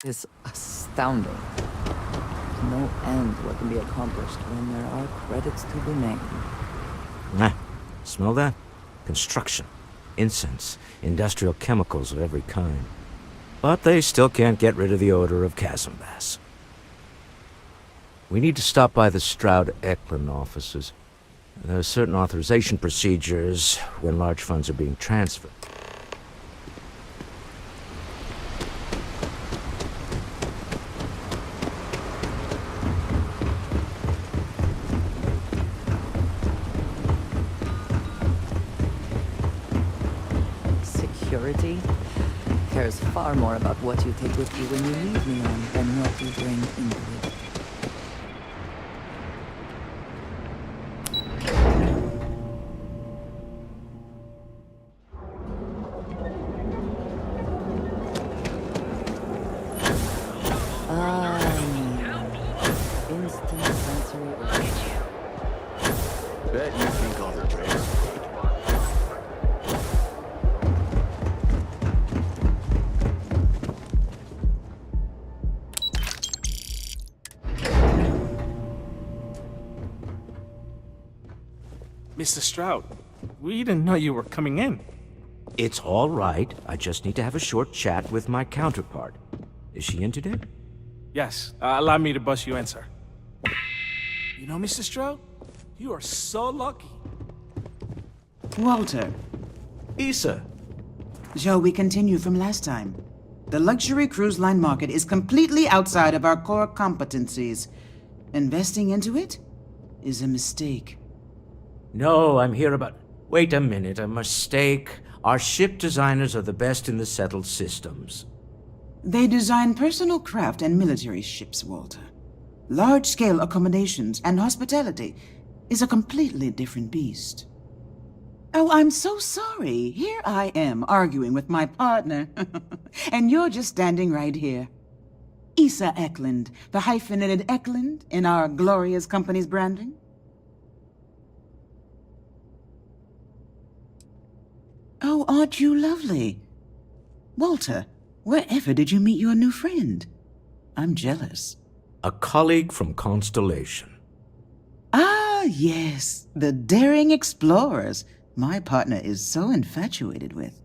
Is astounding. There's no end what can be accomplished when there are credits to be made. Nah, smell that? Construction, incense, industrial chemicals of every kind. But they still can't get rid of the odor of Chasmbass. We need to stop by the Stroud-Eklund offices. There are certain authorization procedures when large funds are being transferred. Security cares far more about what you take with you when you leave Neon than what you bring into it. Instant sensory overload. Bet you think all the trades. Mr. Stroud, we didn't know you were coming in. It's all right. I just need to have a short chat with my counterpart. Is she in today? Yes, allow me to bust you in, sir. You know, Mr. Stroud, you are so lucky. Walter. Issa. Shall we continue from last time? The luxury cruise line market is completely outside of our core competencies. Investing into it is a mistake. No, I'm here about... Wait a minute, a mistake. Our ship designers are the best in the settled systems. They design personal craft and military ships, Walter. Large-scale accommodations and hospitality is a completely different beast. Oh, I'm so sorry. Here I am arguing with my partner. And you're just standing right here. Issa Eklund, the hyphenated Eklund in our glorious company's branding. Oh, aren't you lovely? Walter, wherever did you meet your new friend? I'm jealous. A colleague from Constellation. Ah, yes, the daring explorers my partner is so infatuated with.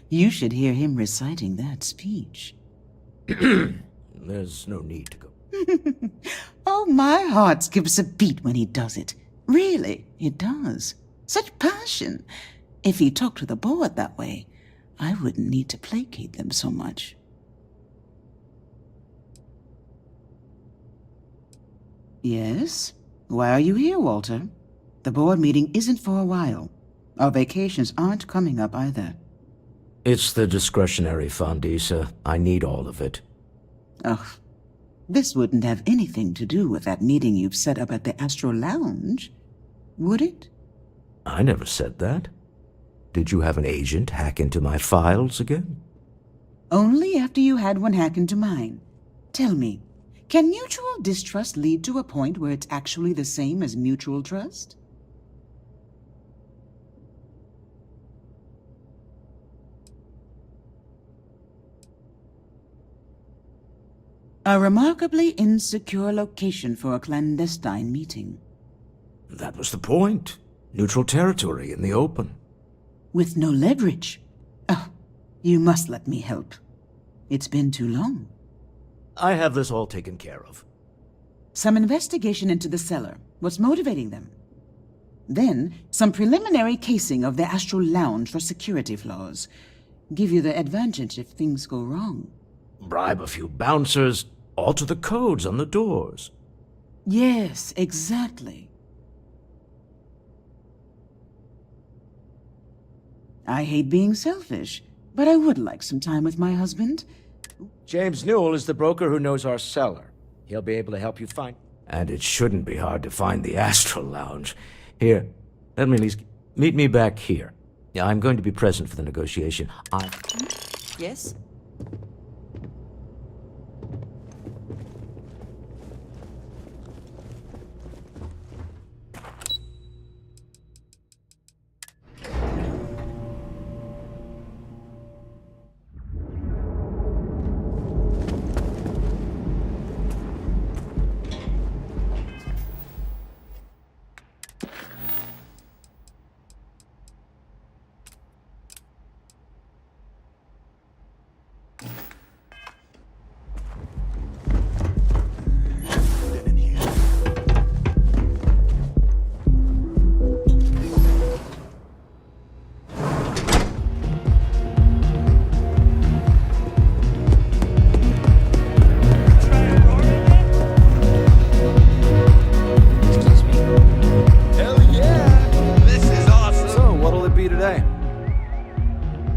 You should hear him reciting that speech. There's no need to go. Oh, my heart skips a beat when he does it. Really, it does. Such passion. If he talked to the board that way, I wouldn't need to placate them so much. Yes? Why are you here, Walter? The board meeting isn't for a while. Our vacations aren't coming up either. It's the discretionary fund, Issa. I need all of it. Ugh. This wouldn't have anything to do with that meeting you've set up at the Astro Lounge, would it? I never said that. Did you have an agent hack into my files again? Only after you had one hack into mine. Tell me, can mutual distrust lead to a point where it's actually the same as mutual trust? A remarkably insecure location for a clandestine meeting. That was the point. Neutral territory in the open. With no leverage. Oh, you must let me help. It's been too long. I have this all taken care of. Some investigation into the cellar. What's motivating them? Then, some preliminary casing of the Astral Lounge for security flaws. Give you the advantage if things go wrong. Bribe a few bouncers, alter the codes on the doors. Yes, exactly. I hate being selfish, but I would like some time with my husband. James Newell is the broker who knows our cellar. He'll be able to help you find... And it shouldn't be hard to find the Astral Lounge. Here, let me at least... Meet me back here. Yeah, I'm going to be present for the negotiation. Yes?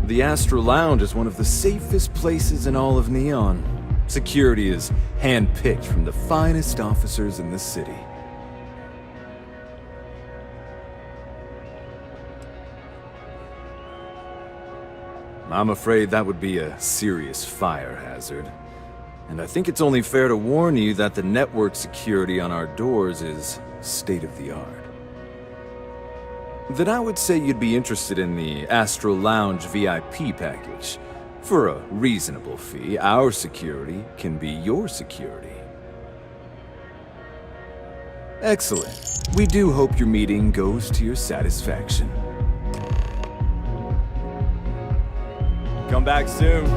The Astral Lounge is one of the safest places in all of Neon. Security is hand-picked from the finest officers in the city. I'm afraid that would be a serious fire hazard. And I think it's only fair to warn you that the network security on our doors is state-of-the-art. Then I would say you'd be interested in the Astral Lounge VIP package. For a reasonable fee, our security can be your security. Excellent. We do hope your meeting goes to your satisfaction. Come back soon.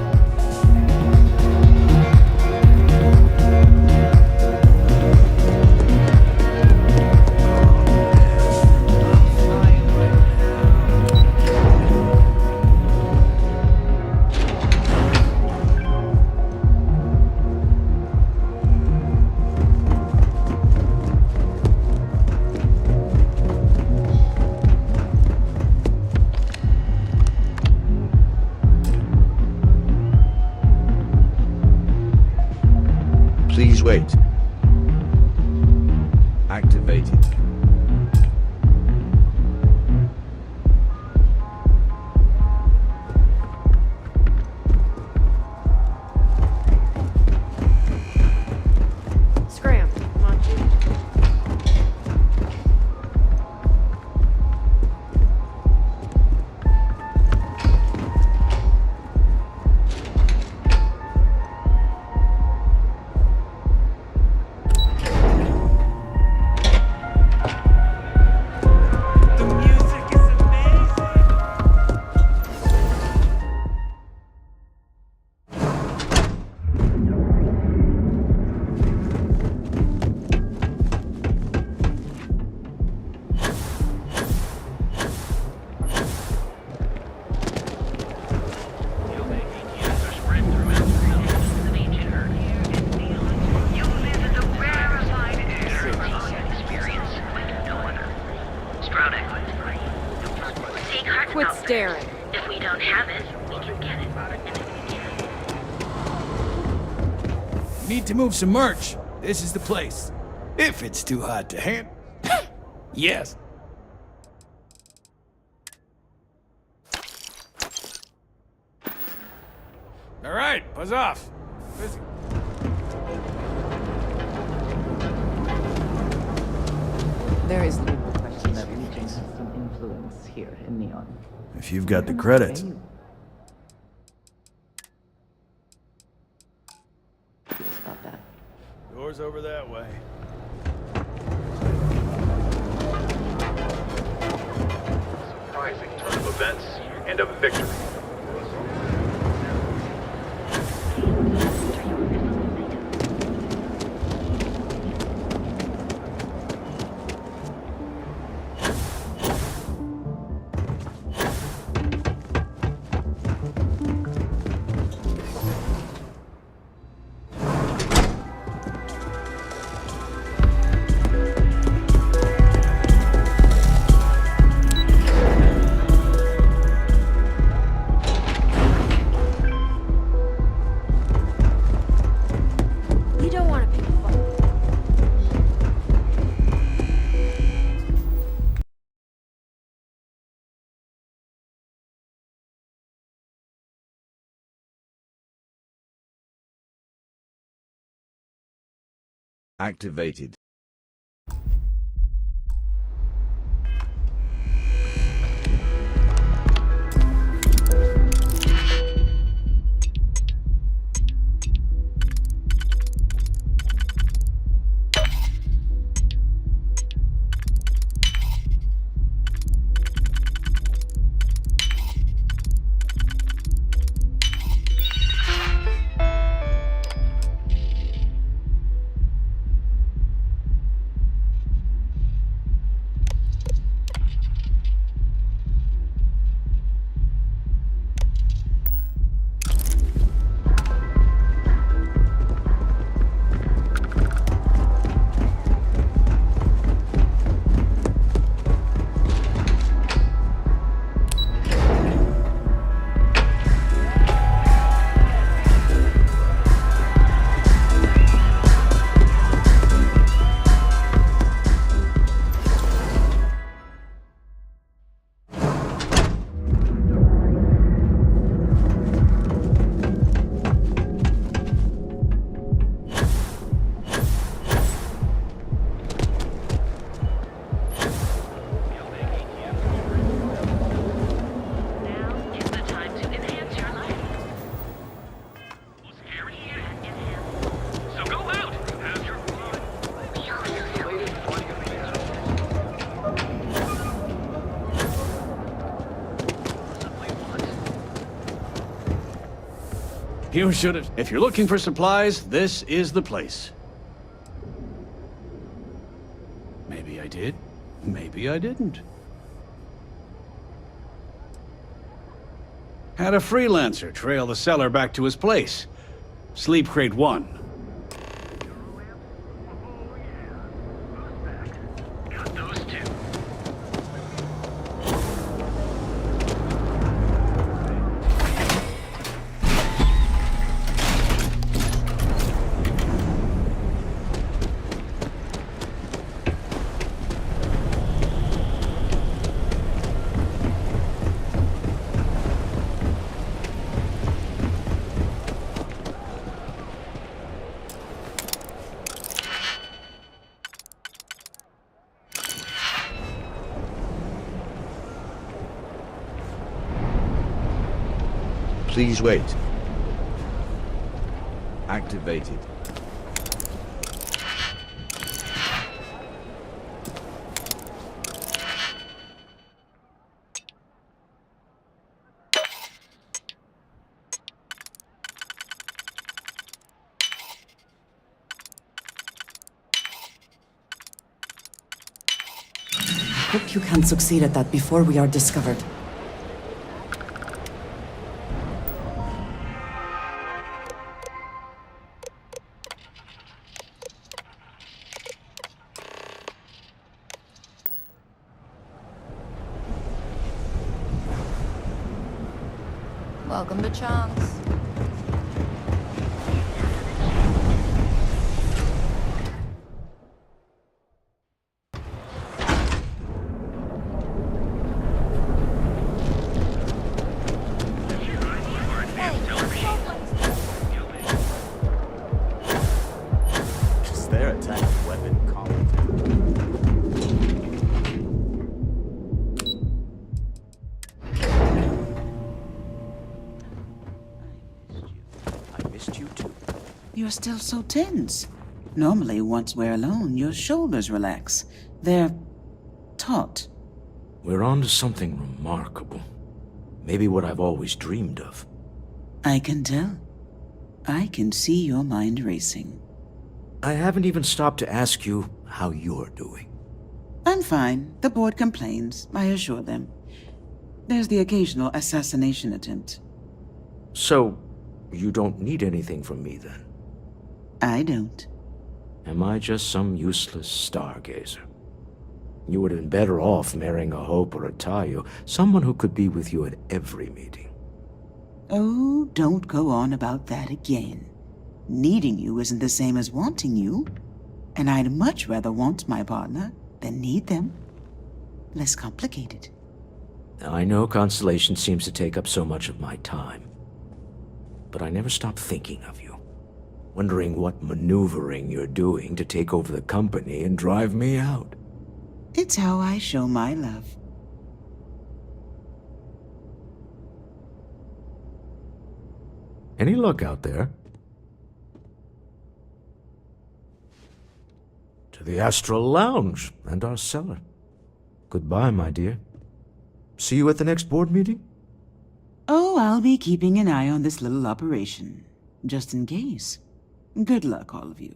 Please wait. Activated. Scram, come on, Jude. staring. If we don't have it, we can get it. Need to move some merch. This is the place. If it's too hot to handle. Yes. All right, buzz off. Busy. There is little question that Legion has some influence here in Neon. If you've got the credits. About that. Doors over that way. Surprising turn of events and a victory. You don't want to pick a fight. Activated. You should have. If you're looking for supplies, this is the place. Maybe I did. Maybe I didn't. Had a freelancer trail the seller back to his place. Sleep Crate 1. Got those two. Please wait. Activated. Hope you can succeed at that before we are discovered. Welcome to Chunks. Just their attack weapon calling. I missed you too. You're still so tense. Normally, once we're alone, your shoulders relax. They're taut. We're on to something remarkable. Maybe what I've always dreamed of. I can tell. I can see your mind racing. I haven't even stopped to ask you how you're doing. I'm fine. The board complains, I assure them. There's the occasional assassination attempt. So, you don't need anything from me then? I don't. Am I just some useless stargazer? You would have been better off marrying a Hope or a Tayo, someone who could be with you at every meeting. Oh, don't go on about that again. Needing you isn't the same as wanting you. And I'd much rather want my partner than need them. Less complicated. I know Constellation seems to take up so much of my time. But I never stop thinking of you. Wondering what maneuvering you're doing to take over the company and drive me out. It's how I show my love. Any luck out there? To the Astral Lounge and our cellar. Goodbye, my dear. See you at the next board meeting? Oh, I'll be keeping an eye on this little operation. Just in case. Good luck, all of you.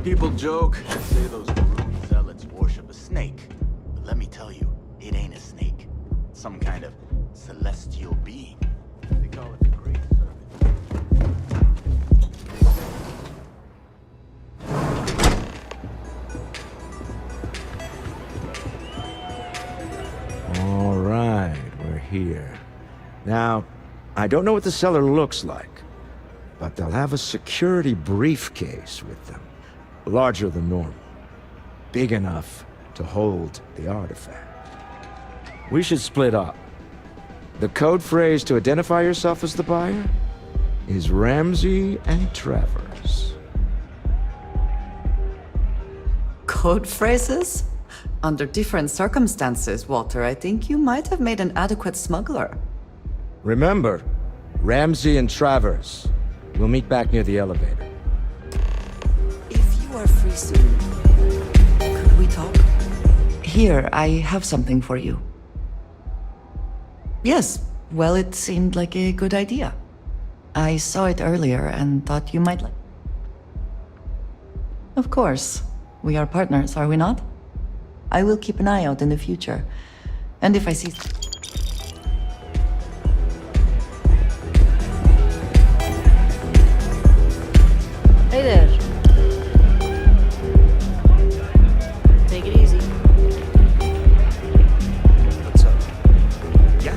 People joke, say those maroon zealots worship a snake. But let me tell you, it ain't a snake. It's some kind of celestial being. They call it the Great All right, we're here. Now, I don't know what the cellar looks like, but they'll have a security briefcase with them. Larger than normal. Big enough to hold the artifact. We should split up. The code phrase to identify yourself as the buyer is Ramsey and Travers. Code phrases? Under different circumstances, Walter, I think you might have made an adequate smuggler. Remember, Ramsey and Travers. We'll meet back near the elevator. If you are free soon, could we talk? Here, I have something for you. Yes, well, it seemed like a good idea. I saw it earlier and thought you might like. Of course. We are partners, are we not? I will keep an eye out in the future. And if I see... Hey there. Take it easy. What's up? Yeah.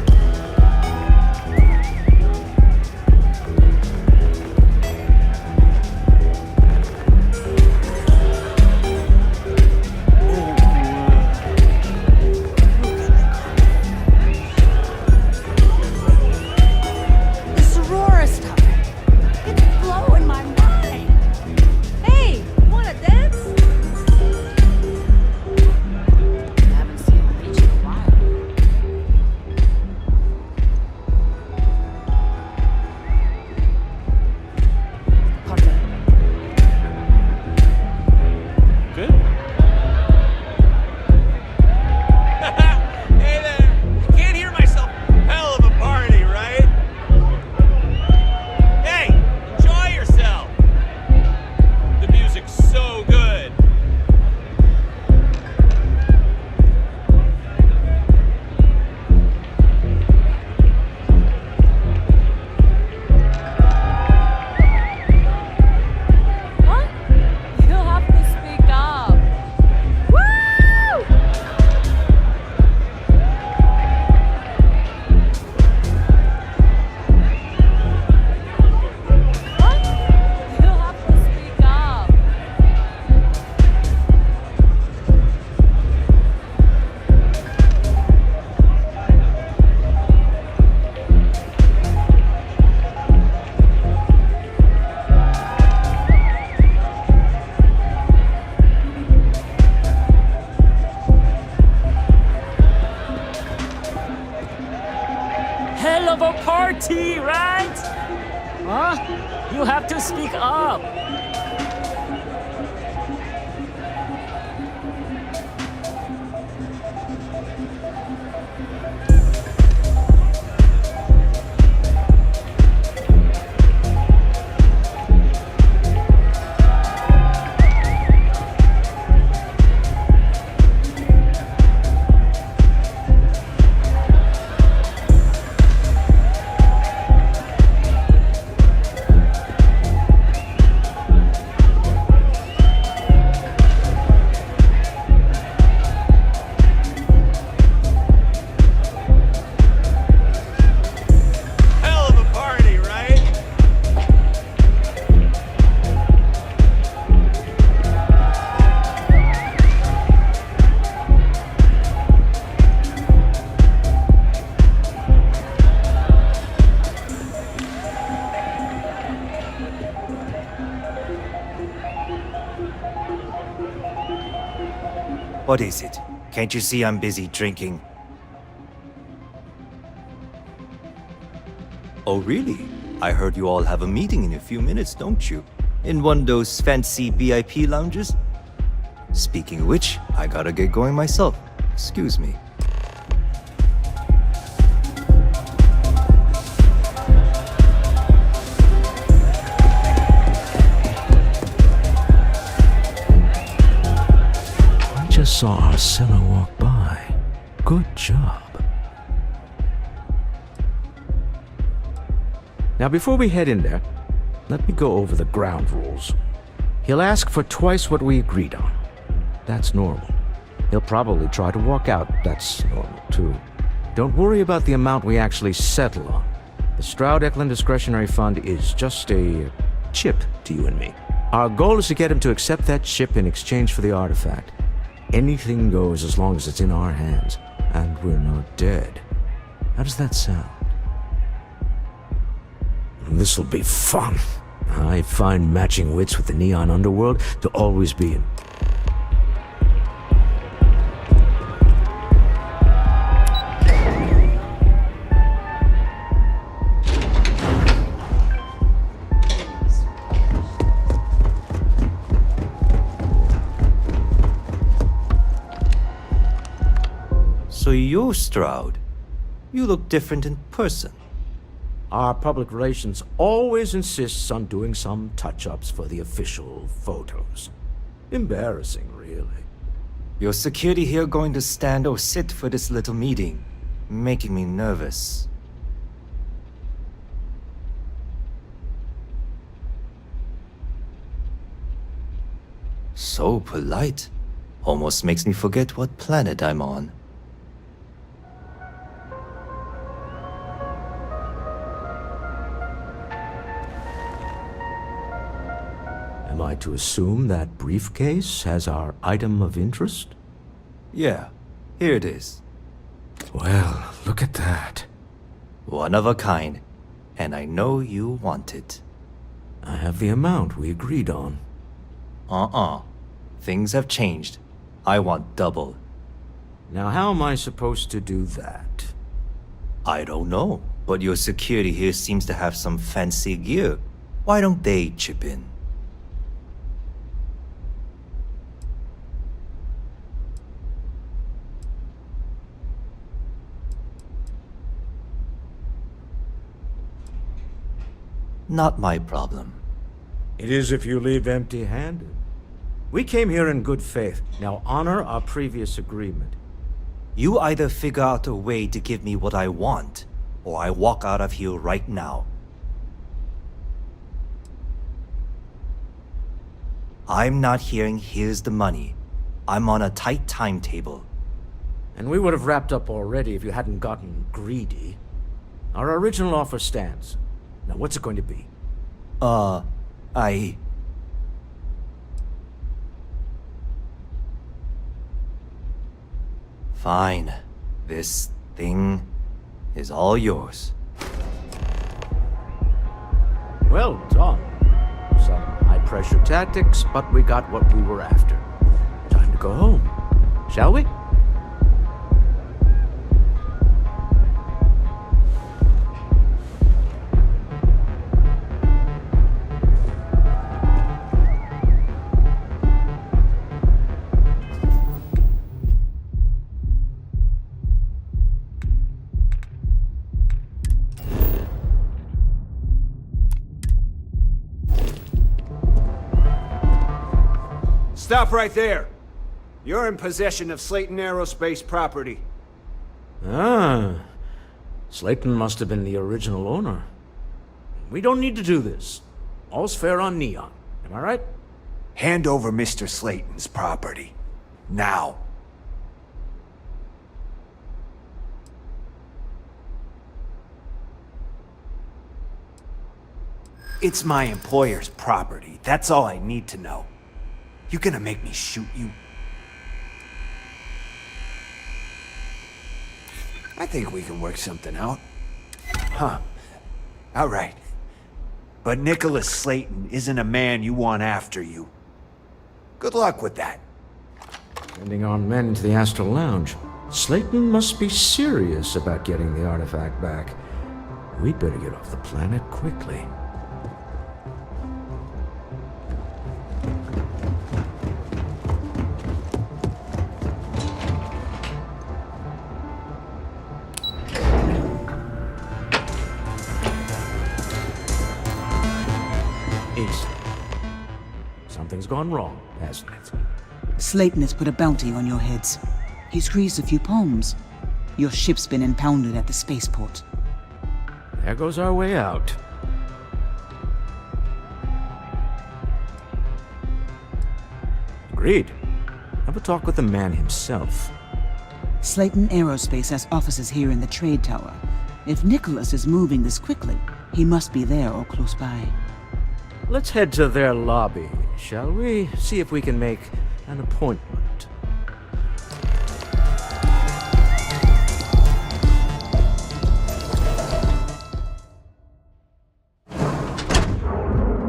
hell of a party, right? Huh? You have to speak up. What is it? Can't you see I'm busy drinking? Oh, really? I heard you all have a meeting in a few minutes, don't you? In one of those fancy VIP lounges? Speaking of which, I gotta get going myself. Excuse me. Just saw Arcella walk by. Good job. Now, before we head in there, let me go over the ground rules. He'll ask for twice what we agreed on. That's normal. He'll probably try to walk out. That's normal, too. Don't worry about the amount we actually settle on. The Stroud-Eklund Discretionary Fund is just a chip to you and me. Our goal is to get him to accept that chip in exchange for the artifact. Anything goes as long as it's in our hands, and we're not dead. How does that sound? This'll be fun. I find matching wits with the Neon Underworld to always be in. So you're Stroud. You look different in person. Our public relations always insists on doing some touch-ups for the official photos. Embarrassing, really. Your security here going to stand or sit for this little meeting, making me nervous. So polite. Almost makes me forget what planet I'm on. Am I to assume that briefcase has our item of interest? Yeah, here it is. Well, look at that. One of a kind, and I know you want it. I have the amount we agreed on. Things have changed. I want double. Now, how am I supposed to do that? I don't know, but your security here seems to have some fancy gear. Why don't they chip in? Not my problem. It is if you leave empty-handed. We came here in good faith. Now honor our previous agreement. You either figure out a way to give me what I want, or I walk out of here right now. I'm not hearing here's the money. I'm on a tight timetable. And we would have wrapped up already if you hadn't gotten greedy. Our original offer stands. Now, what's it going to be? Fine. This thing is all yours. Well done. Some high-pressure tactics, but we got what we were after. Time to go home. Shall we? Stop right there. You're in possession of Slayton Aerospace property. Ah. Slayton must have been the original owner. We don't need to do this. All's fair on Neon. Am I right? Hand over Mr. Slayton's property. Now. It's my employer's property. That's all I need to know. You gonna make me shoot you? I think we can work something out. Huh. All right. But Nicholas Slayton isn't a man you want after you. Good luck with that. Sending our men to the Astral Lounge. Slayton must be serious about getting the artifact back. We'd better get off the planet quickly. Something's gone wrong, hasn't it? Slayton has put a bounty on your heads. He's greased a few palms. Your ship's been impounded at the spaceport. There goes our way out. Agreed. Have a talk with the man himself. Slayton Aerospace has offices here in the trade tower. If Nicholas is moving this quickly, he must be there or close by. Let's head to their lobby, shall we? See if we can make an appointment.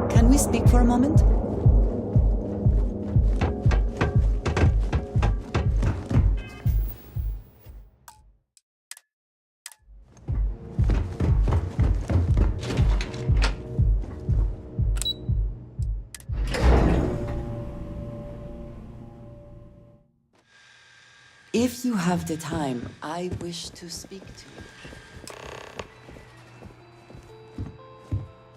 Can we speak for a moment? If you have the time, I wish to speak to you.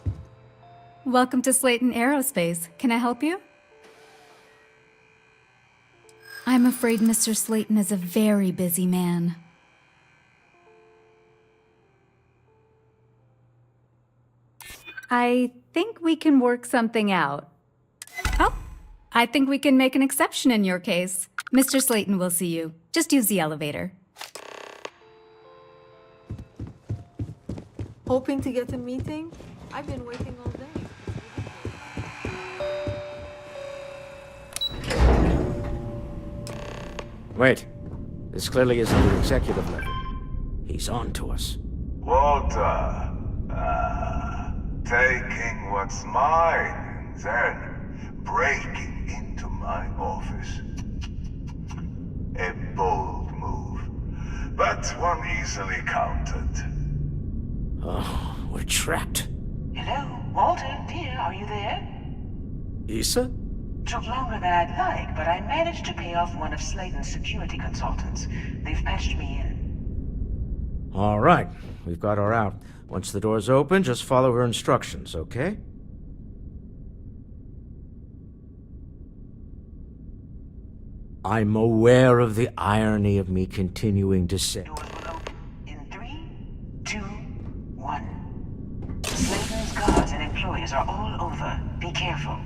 Welcome to Slayton Aerospace. Can I help you? I'm afraid Mr. Slayton is a very busy man. I think we can work something out. Oh, I think we can make an exception in your case. Mr. Slayton will see you. Just use the elevator. Hoping to get a meeting? I've been waiting all day. Wait. This clearly isn't the executive level. He's on to us. Walter. Taking what's mine and then breaking into my office. A bold move, but one easily countered. Oh, we're trapped. Hello, Walter, dear, are you there? Issa? Took longer than I'd like, but I managed to pay off one of Slayton's security consultants. They've patched me in. All right, we've got her out. Once the door's open, just follow her instructions, okay? I'm aware of the irony of me continuing to say. In 3, 2, 1. Slayton's guards and employees are all over. Be careful.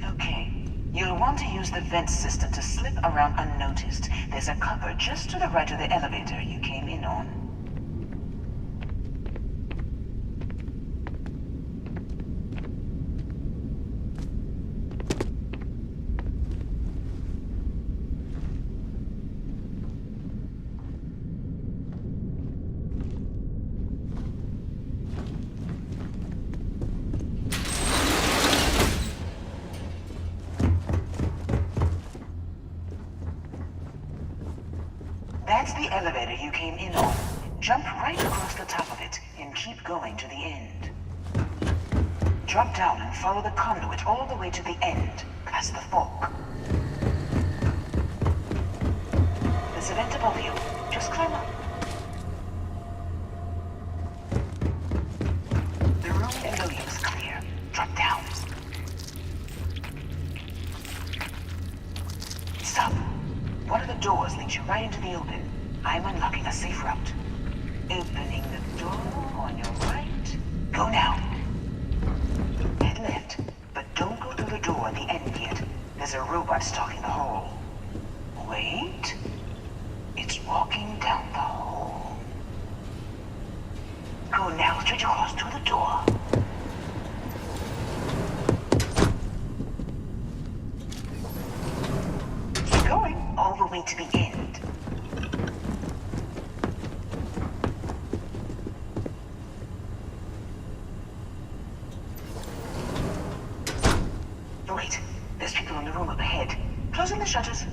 Okay. You'll want to use the vent system to slip around unnoticed. There's a cupboard just to the right of the elevator you came in on. That's the elevator you came in on. Jump right across the top of it and keep going to the end. Drop down and follow the conduit all the way to the end, past the fork. There's a vent above you. Just climb up. The room below you is clear. Drop down. get you right into the open. I'm unlocking a safe route. Opening the door on your right. Go now. Head left, but don't go through the door at the end yet. There's a robot stalking the hall. Wait. It's walking down the hall. Go now, straight across to the door. Keep going all the way to the end. Wait, there's people in the room up ahead. Closing the shutters.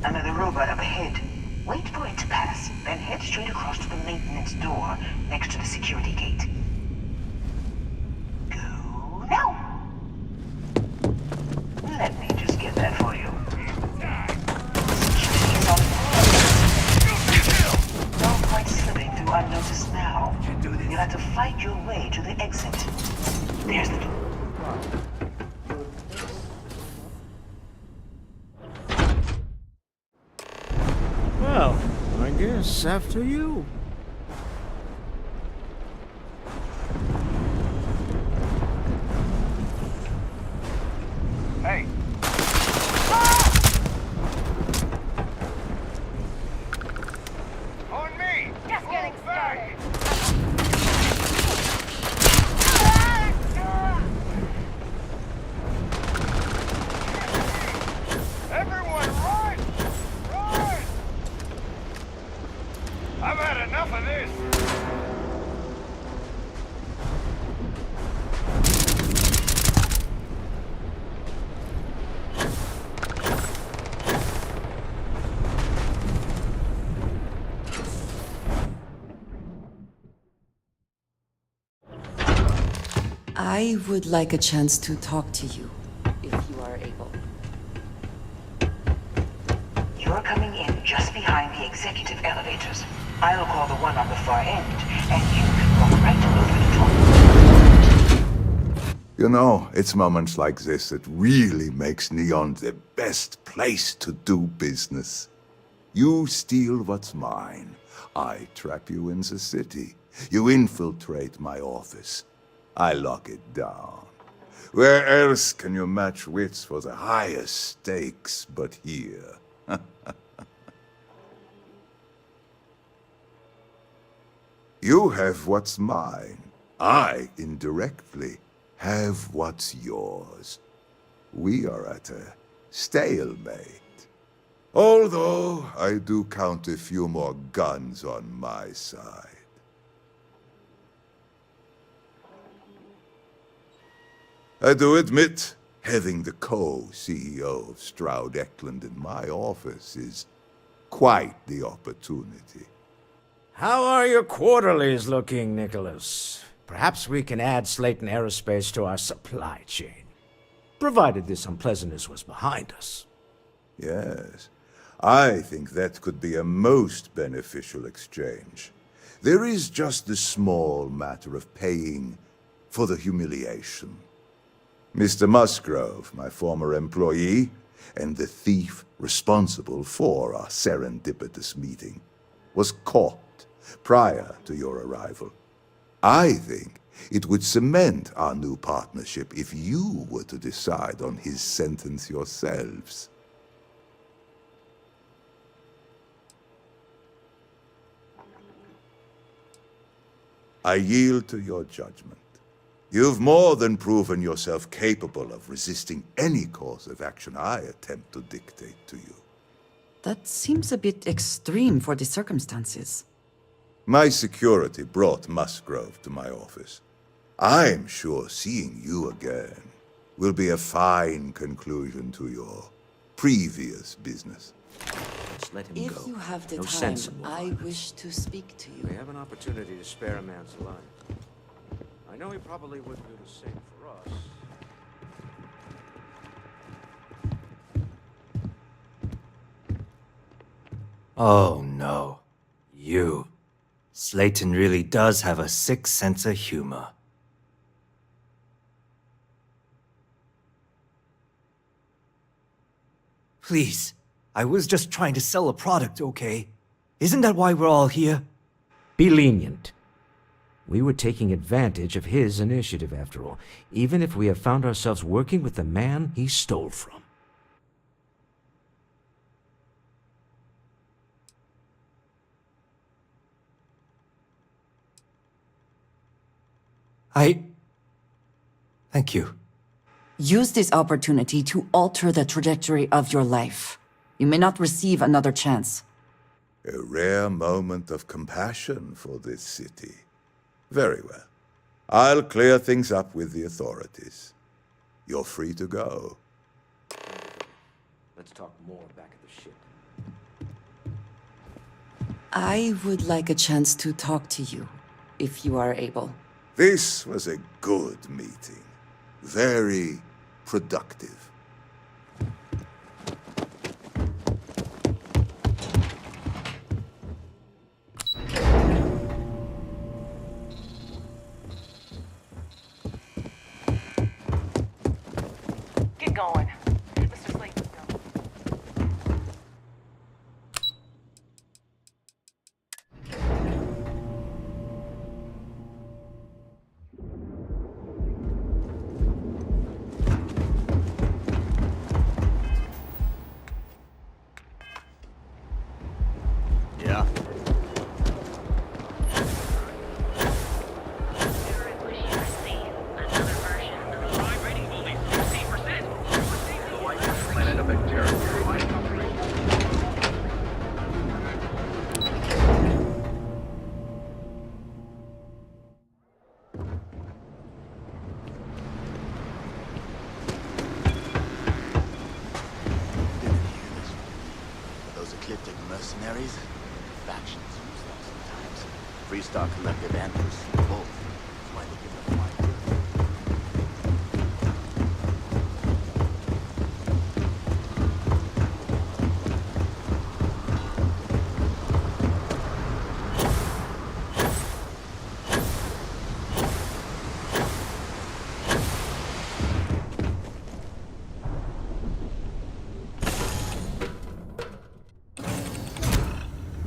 Another robot up ahead. Wait for it to pass, then head straight across to the maintenance door next to the security gate. Go now! Let me just get that for you. Security is on board. Don't quite slipping through unnoticed now. You'll have to fight your way to the exit. There's the door. Well, I guess after you. Hey. On me! Just getting started. Everyone run! Run! I've had enough of this. I would like a chance to talk to you, if you are able. You're coming in just behind the executive elevators. I'll call the one on the far end, and you can walk right over the door. You know, it's moments like this that really makes Neon the best place to do business. You steal what's mine. I trap you in the city. You infiltrate my office. I lock it down. Where else can you match wits for the highest stakes but here? You have what's mine. I, indirectly, have what's yours. We are at a stalemate. Although I do count a few more guns on my side. I do admit, having the co-CEO of Stroud Eklund in my office is quite the opportunity. How are your quarterlies looking, Nicholas? Perhaps we can add Slayton Aerospace to our supply chain, provided this unpleasantness was behind us. Yes, I think that could be a most beneficial exchange. There is just the small matter of paying for the humiliation. Mr. Musgrove, my former employee, and the thief responsible for our serendipitous meeting, was caught prior to your arrival. I think it would cement our new partnership if you were to decide on his sentence yourselves. I yield to your judgment. You've more than proven yourself capable of resisting any course of action I attempt to dictate to you. That seems a bit extreme for the circumstances. My security brought Musgrove to my office. I'm sure seeing you again will be a fine conclusion to your previous business. Just let him go. If you have the No time, sense in I wish to speak to you. We have an opportunity to spare a man's life. I know he probably wouldn't do the same for us. Oh no. You. Slayton really does have a sick sense of humor. Please, I was just trying to sell a product, okay? Isn't that why we're all here? Be lenient. We were taking advantage of his initiative, after all, even if we have found ourselves working with the man he stole from. Thank you. Use this opportunity to alter the trajectory of your life. You may not receive another chance. A rare moment of compassion for this city. Very well. I'll clear things up with the authorities. You're free to go. Let's talk more back at the ship. I would like a chance to talk to you, if you are able. This was a good meeting. Very productive. Get going. Mr. Slayton, go. Yeah. Those ecliptic mercenaries? Factions use them sometimes. Freestar Collective and Pursuit both. That's why they give them wide berth.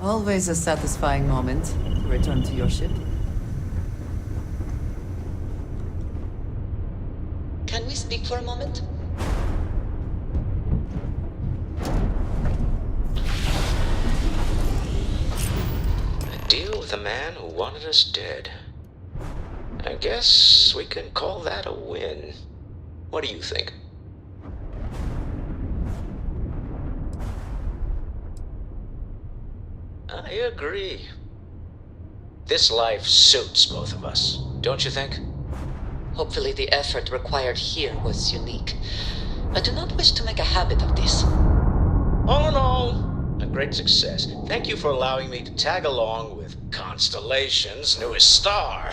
Always a satisfying moment to return to your ship. Can we speak for a moment? A deal with a man who wanted us dead. I guess we can call that a win. What do you think? I agree. This life suits both of us, don't you think? Hopefully the effort required here was unique. I do not wish to make a habit of this. All in all, a great success. Thank you for allowing me to tag along with Constellation's newest star.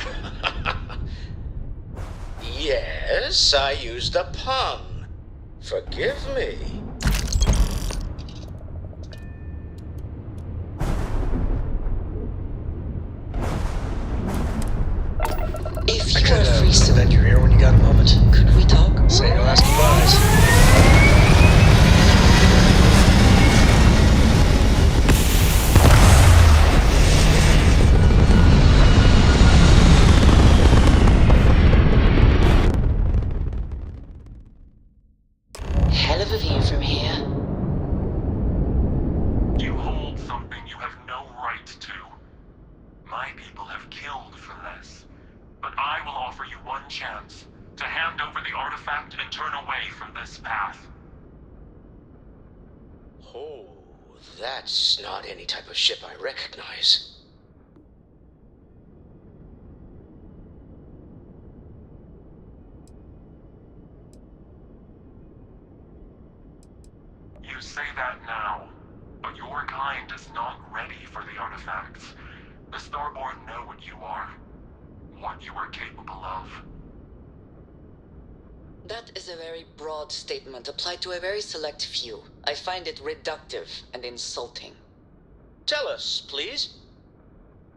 Yes, I used a pun. Forgive me. If you are free soon, that you're here when you got a moment. could we talk? Say no last goodbyes. Hell of a view from here. You hold something you have no right to. My people have killed for less. But I will offer you one chance to hand over the artifact and turn away from this path. Oh, that's not any type of ship I recognize. You say that now, but your kind is not ready for the artifacts. The Starborn know what you are, what you are capable of. That is a very broad statement applied to a very select few. I find it reductive and insulting. Tell us, please.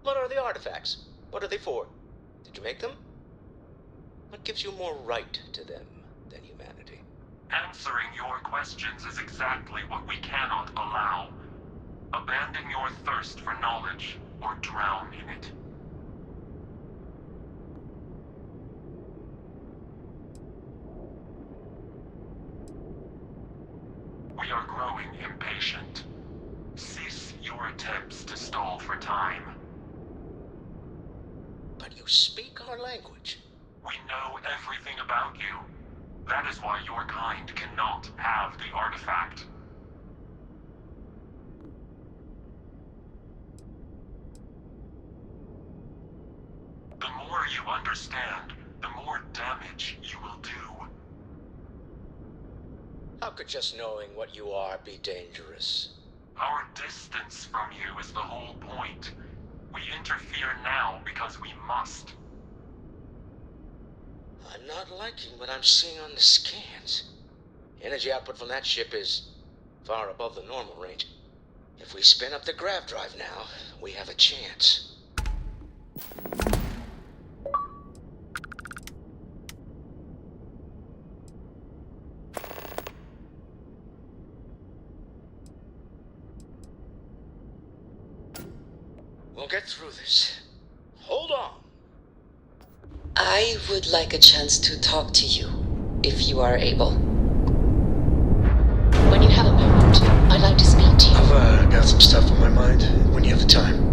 What are the artifacts? What are they for? Did you make them? What gives you more right to them than humanity? Answering your questions is exactly what we cannot allow. Abandon your thirst for knowledge, or drown in it. We are growing impatient. Cease your attempts to stall for time. But you speak our language. We know everything about you. That is why your kind cannot have the artifact. The more you understand, the more damage you will do. How could just knowing what you are be dangerous? Our distance from you is the whole point. We interfere now because we must. I'm not liking what I'm seeing on the scans. Energy output from that ship is far above the normal range. If we spin up the grav drive now, we have a chance. We'll get through this. Hold on. I would like a chance to talk to you, if you are able. When you have a moment, I'd like to speak to you. I've got some stuff on my mind when you have the time.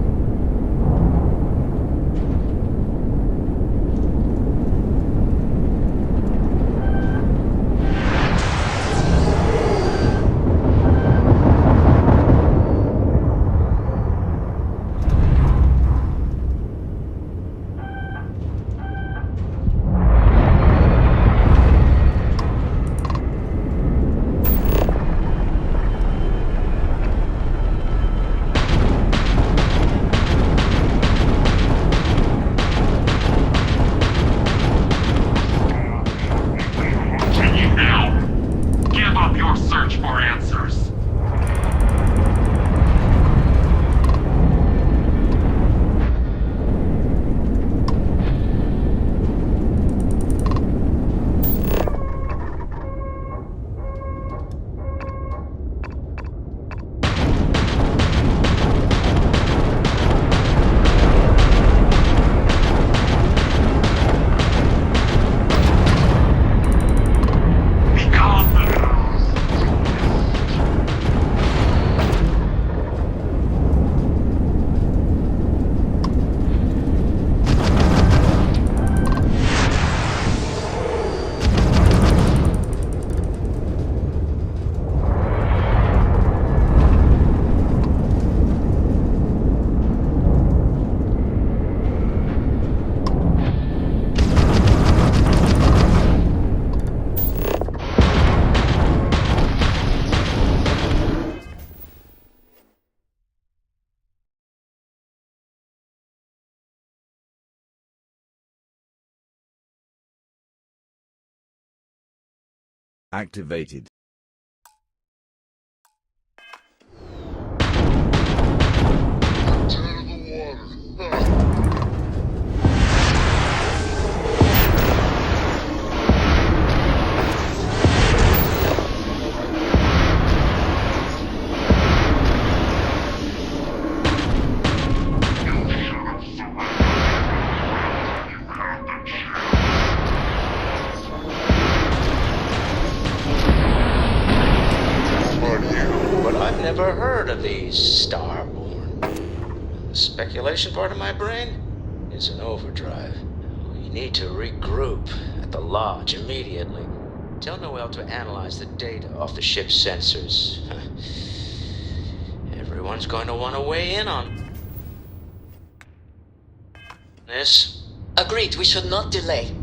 Activated. Never heard of these Starborn. The speculation part of my brain is in overdrive. We need to regroup at the lodge immediately. Tell Noel to analyze the data off the ship's sensors. Everyone's going to want to weigh in on this. Agreed, we should not delay.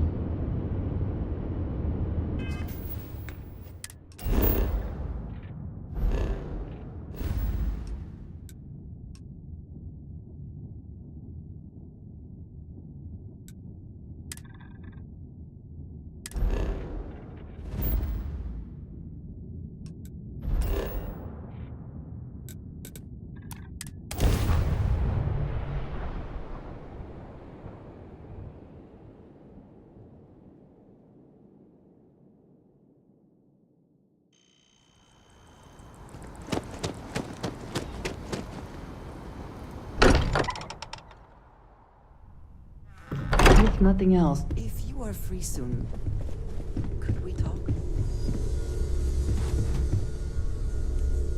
If nothing else. If you are free soon, could we talk?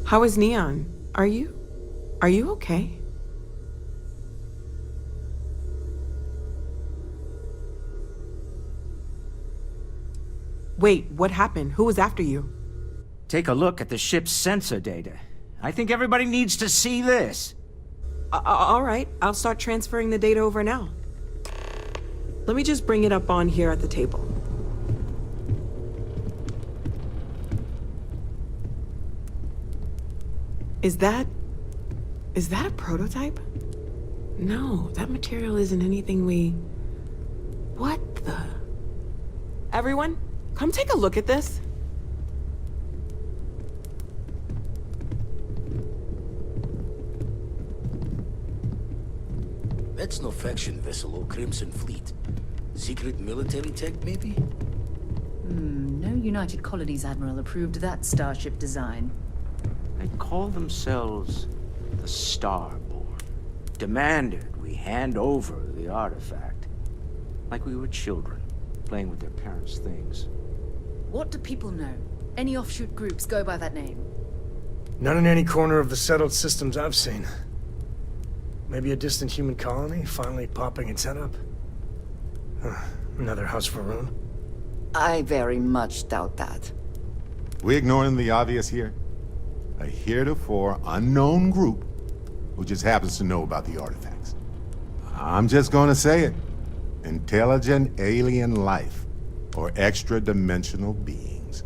How is Neon? Are you okay? Wait, what happened? Who was after you? Take a look at the ship's sensor data. I think everybody needs to see this. All right, I'll start transferring the data over now. Let me just bring it up on here at the table. Is that a prototype? No, that material isn't anything we... What the... Everyone, come take a look at this. That's no faction vessel or Crimson Fleet. Secret military tech, maybe? No United Colonies Admiral approved that starship design. They call themselves the Starborn. Demanded we hand over the artifact. Like we were children, playing with their parents' things. What do people know? Any offshoot groups go by that name? Not in any corner of the settled systems I've seen. Maybe a distant human colony finally popping its head up? Another house for Rune? I very much doubt that. We ignoring the obvious here? A heretofore unknown group who just happens to know about the artifacts. I'm just gonna say it. Intelligent alien life, or extra-dimensional beings.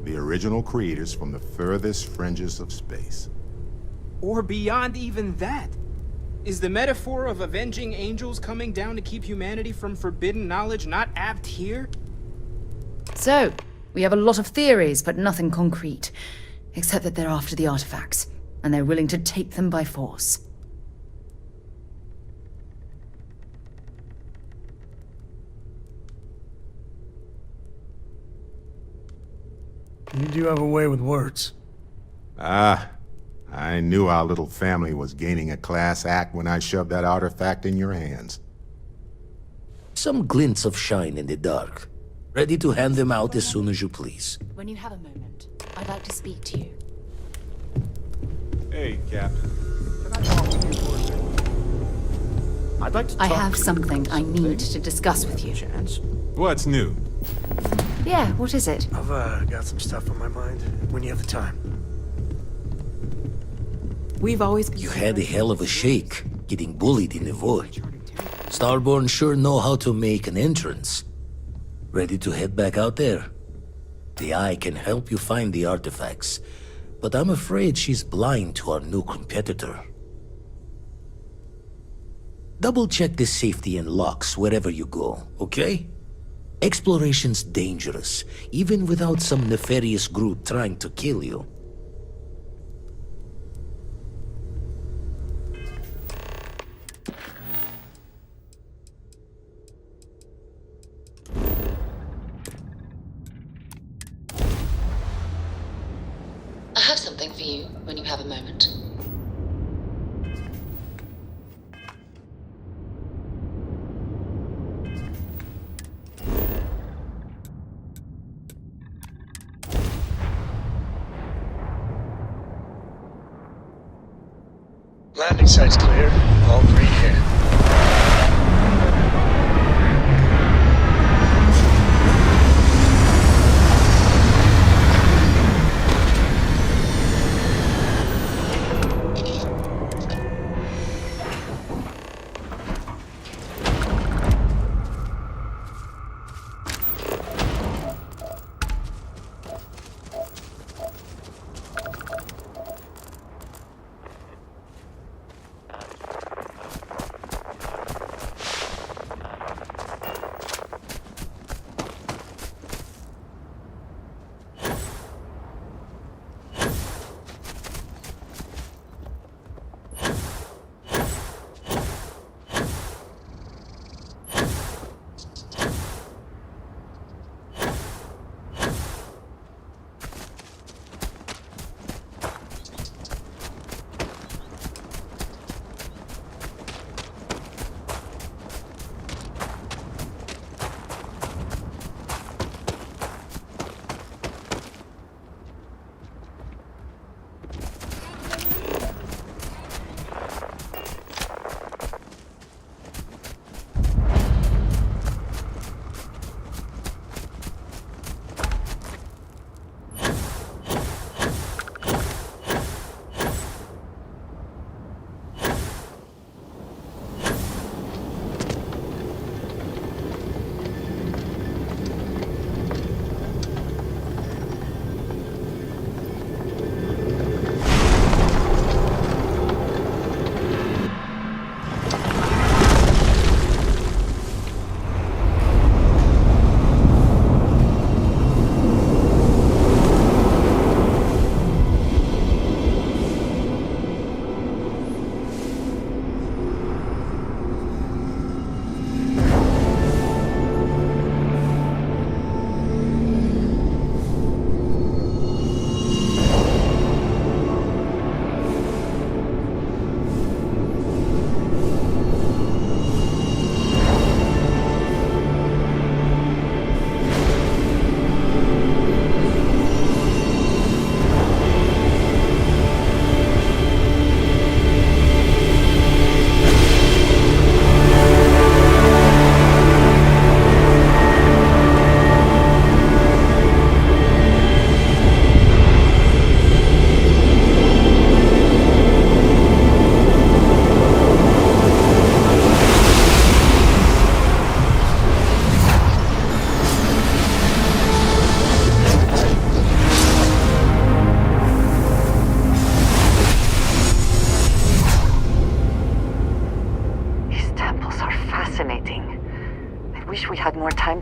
The original creators from the furthest fringes of space. Or beyond even that. Is the metaphor of avenging angels coming down to keep humanity from forbidden knowledge not apt here? So, we have a lot of theories, but nothing concrete. Except that they're after the artifacts, and they're willing to take them by force. You do have a way with words. I knew our little family was gaining a class act when I shoved that artifact in your hands. Some glints of shine in the dark. Ready to hand them out as soon as you please. When you have a moment, I'd like to speak to you. Hey, Captain. I'd like to I talk have to you. something I need to discuss with you. What's new? Yeah, what is it? I've got some stuff on my mind. When you have the time. We've always... You had a hell of a shake, getting bullied in the void. Starborn sure know how to make an entrance. Ready to head back out there? The Eye can help you find the artifacts, but I'm afraid she's blind to our new competitor. Double-check the safety and locks wherever you go, okay? Exploration's dangerous, even without some nefarious group trying to kill you. I have something for you when you have a moment. Landing site's clear. All green here.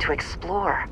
to explore.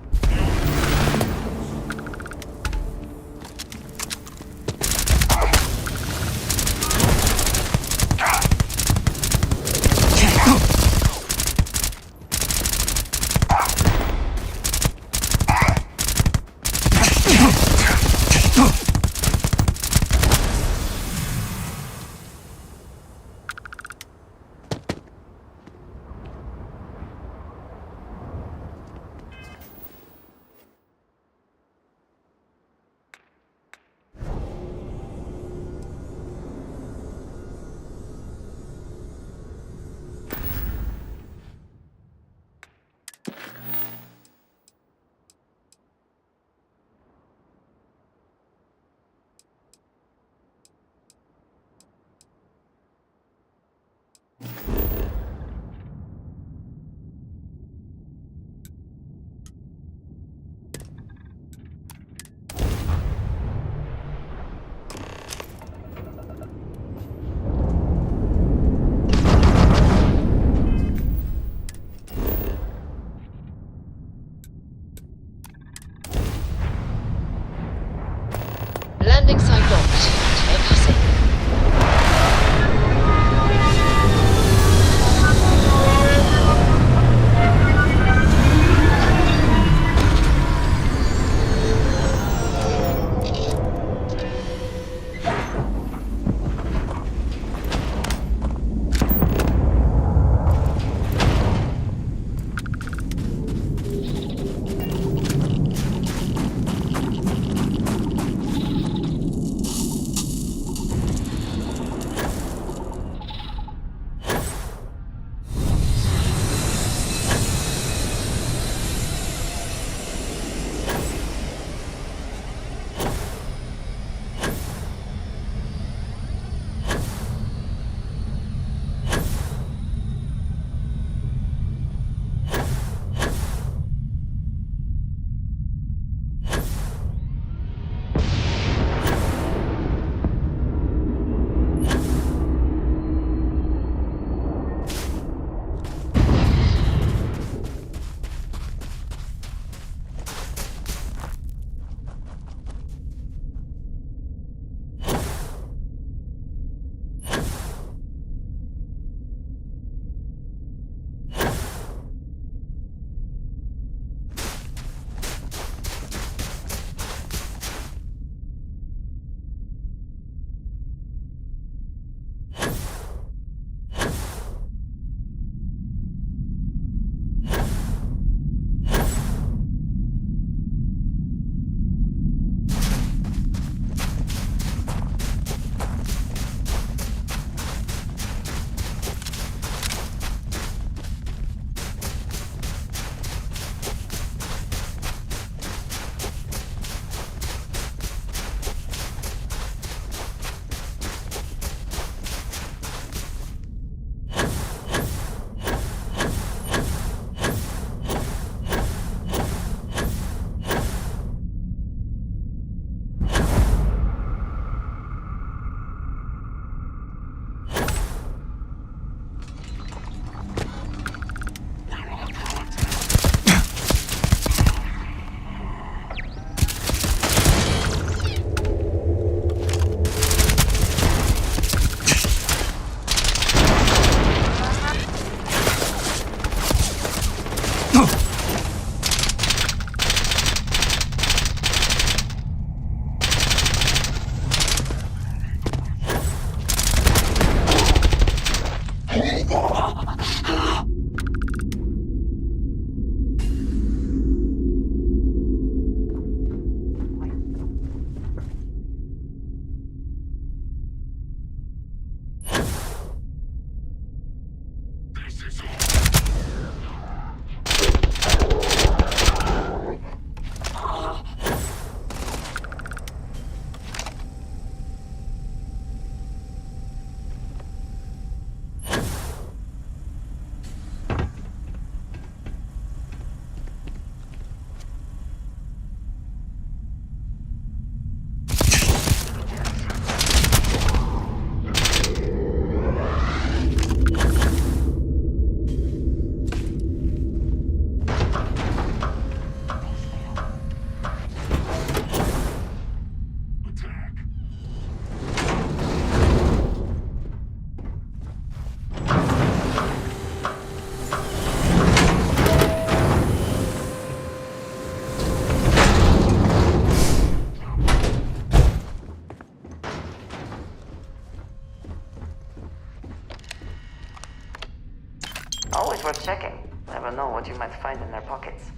always worth checking. Never know what you might find in their pockets.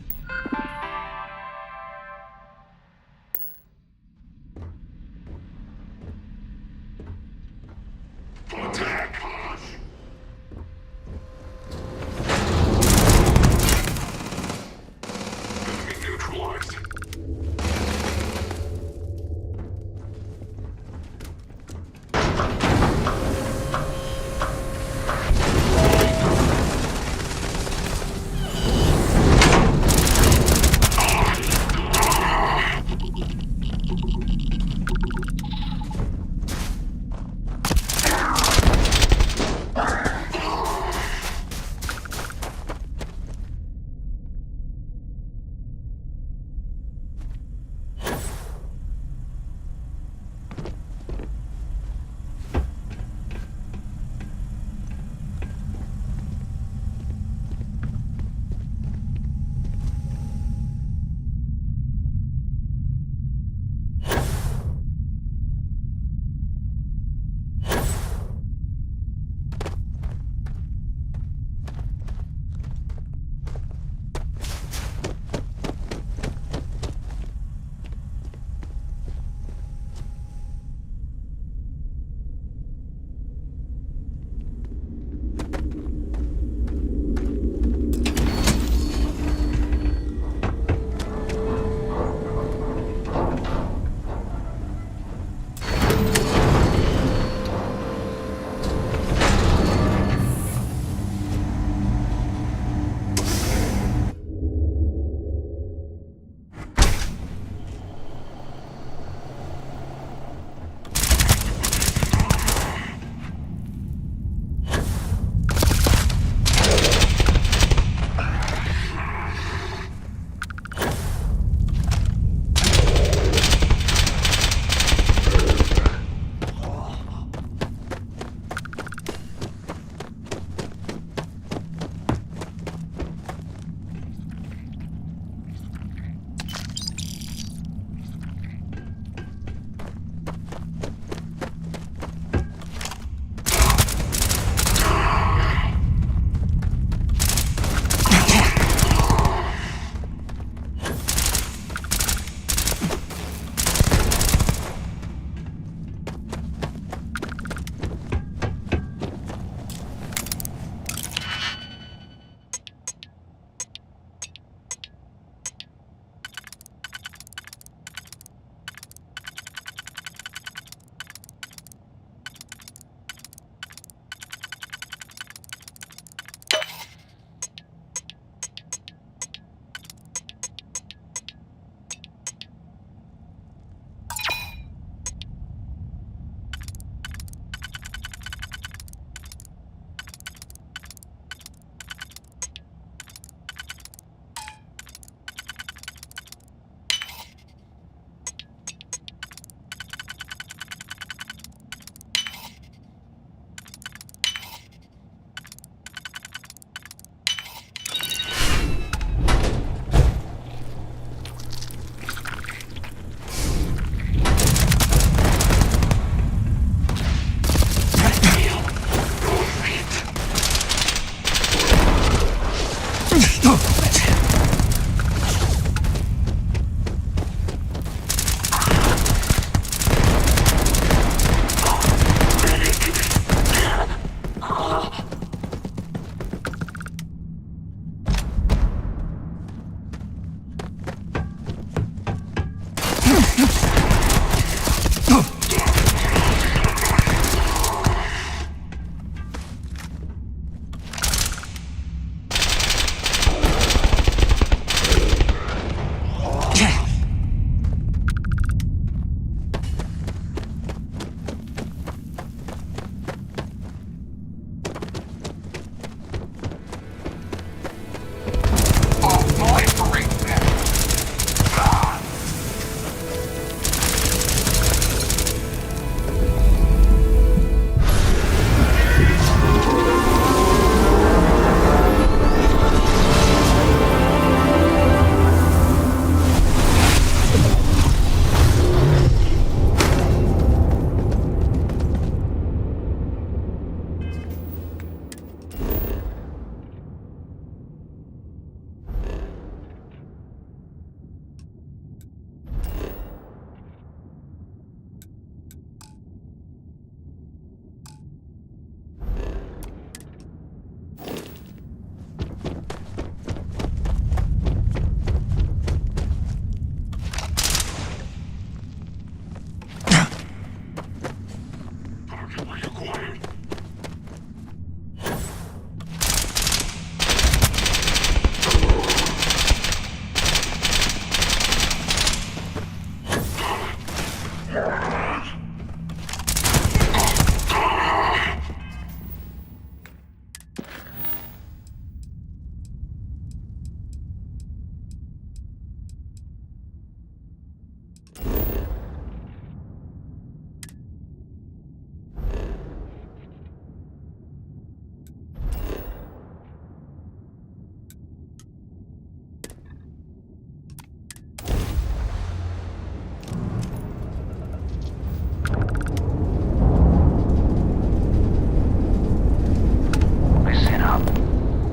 Listen up.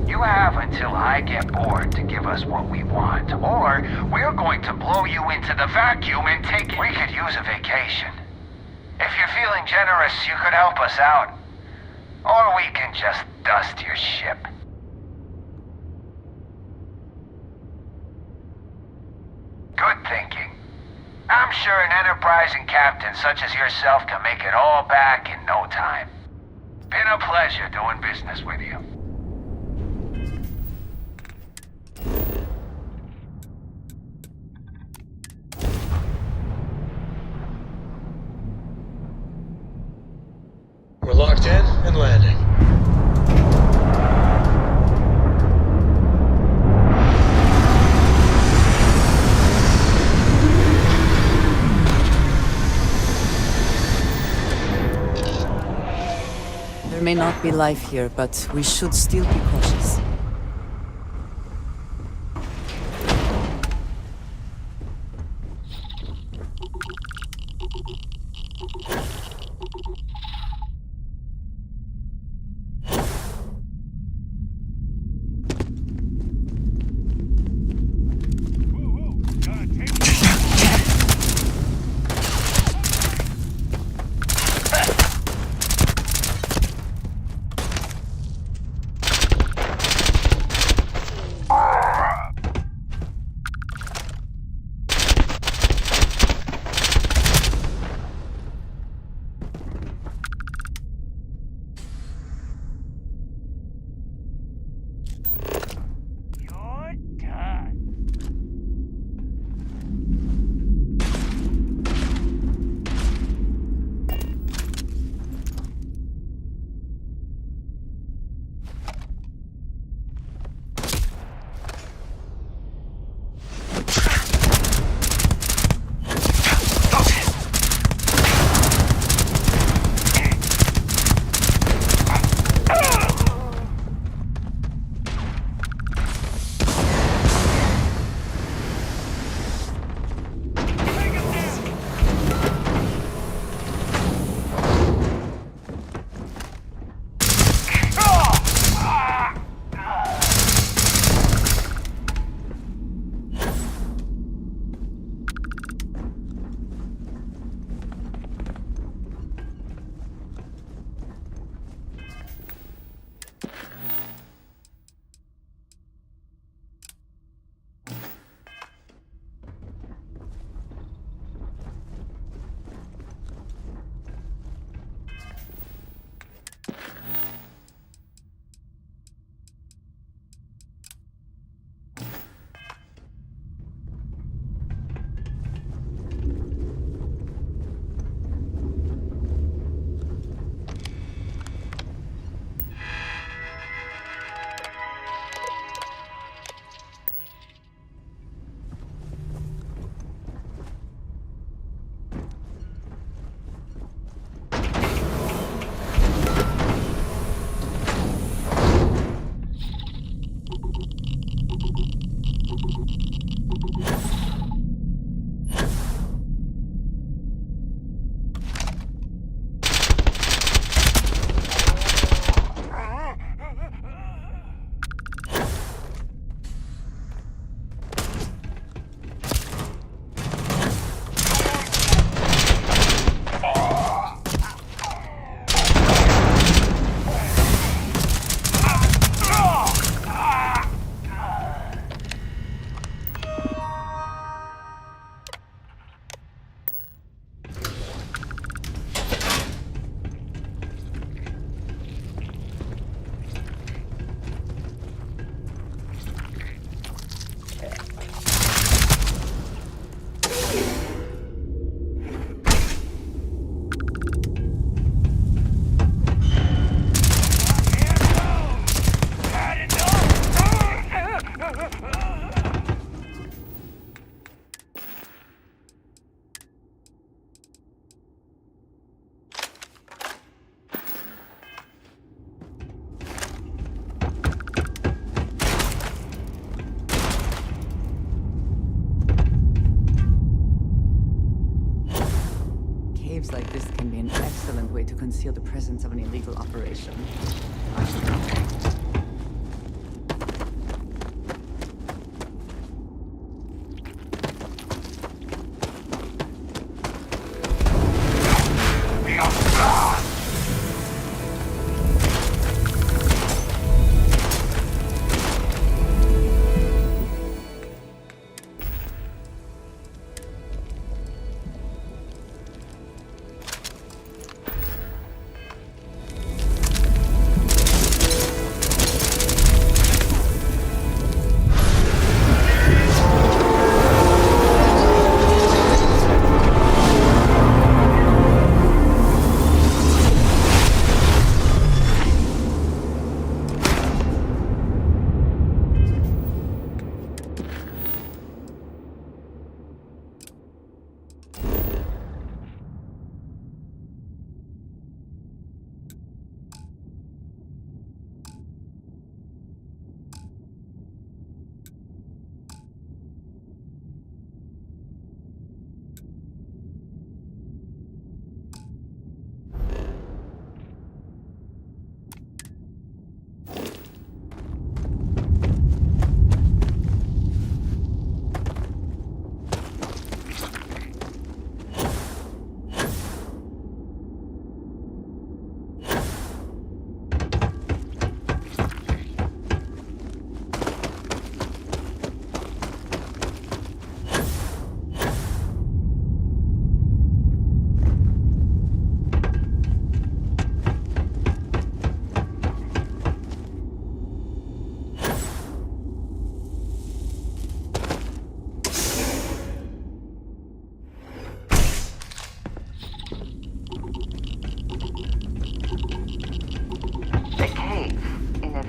You have until I get bored to give us what we want, or we're going to blow you into the vacuum and take it. We could use a vacation. If you're feeling generous, you could help us out. Or we can just dust your ship. Good thinking. I'm sure an enterprising captain such as yourself can make it all back in no time. Been a pleasure doing business with you. We're locked in and landing. There may not be life here, but we should still be cautious. Caves like this can be an excellent way to conceal the presence of an illegal operation.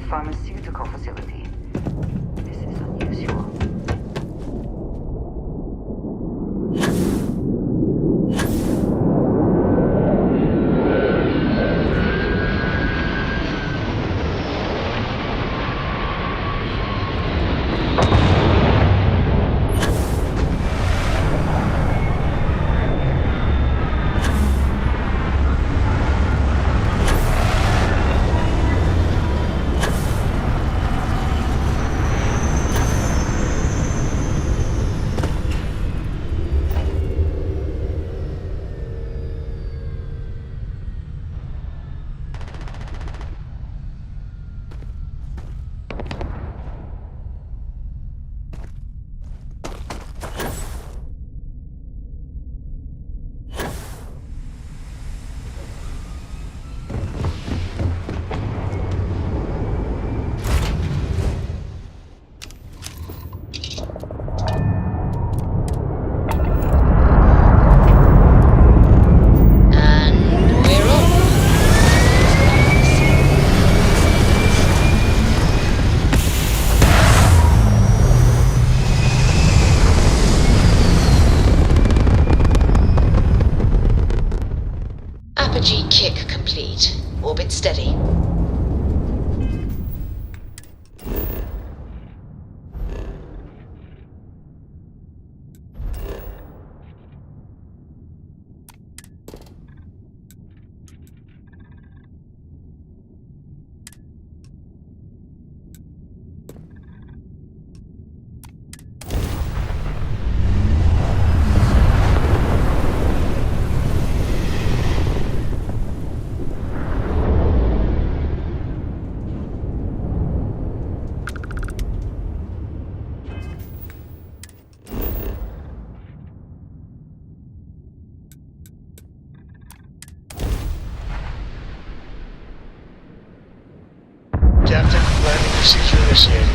Pharmaceutical facility. This is unusual. Apogee kick complete. Orbit steady. Captain, landing procedure initiated.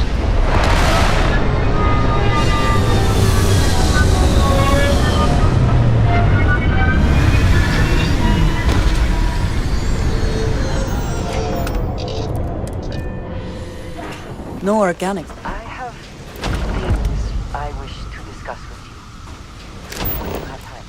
No organic. I have things I wish to discuss with you. When you have time.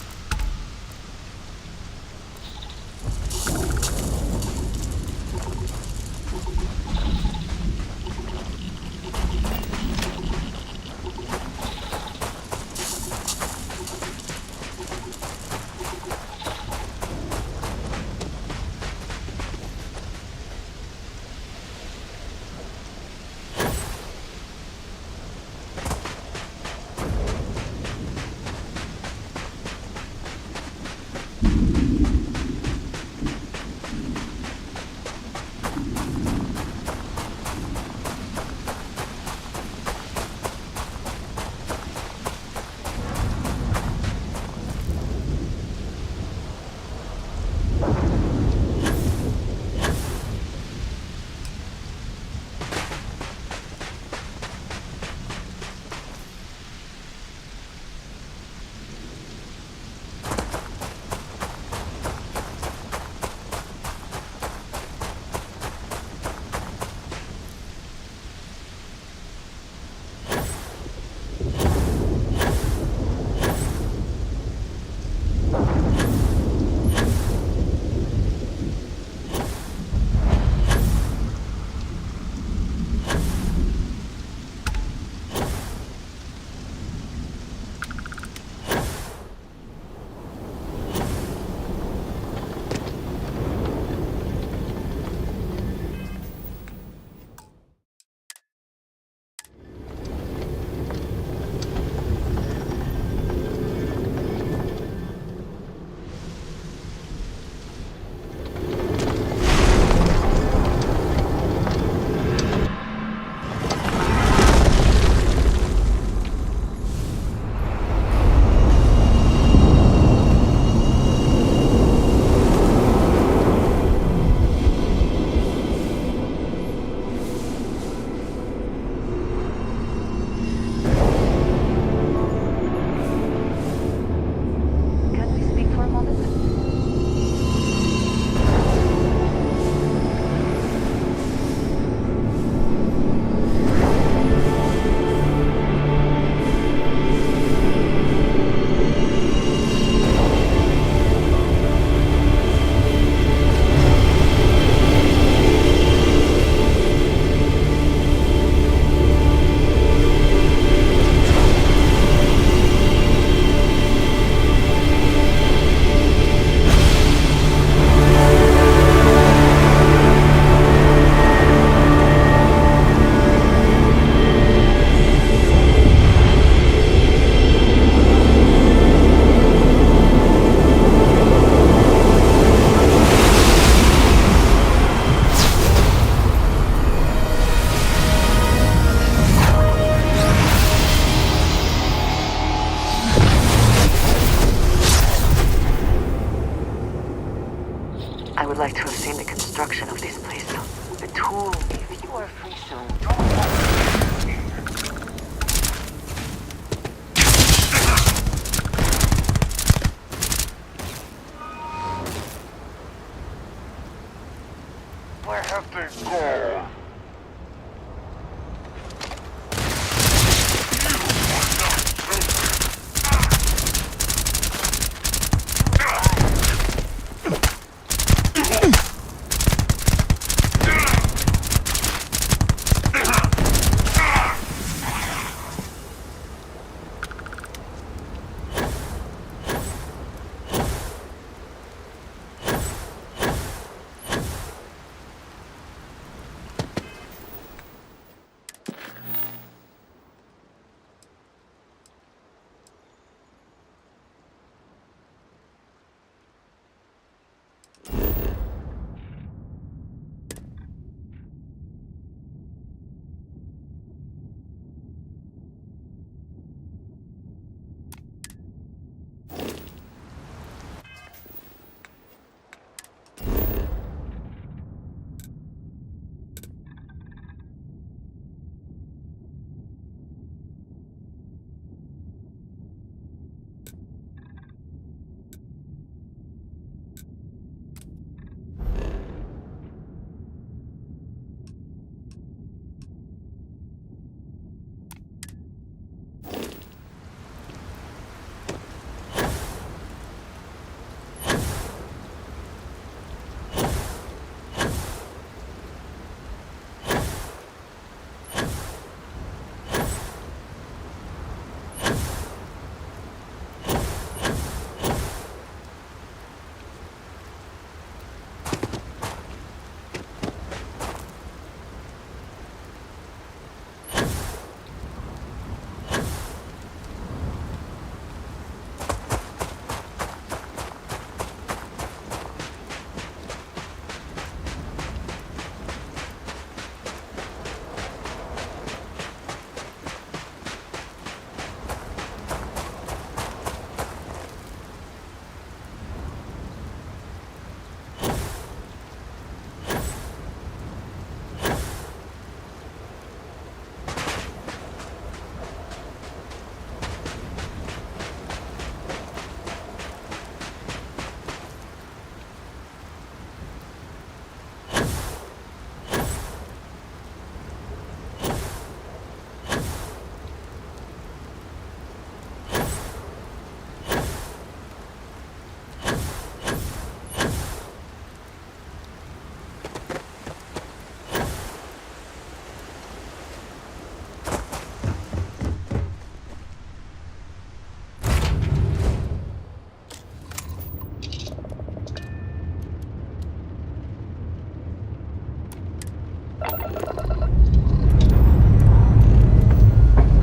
I would like to have seen the construction of this place. The tool. If you are free soon, Where have they gone?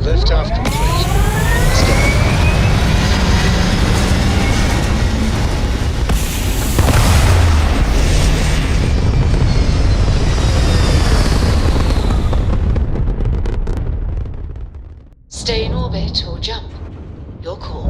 Liftoff complete. Stay in orbit or jump. Your call.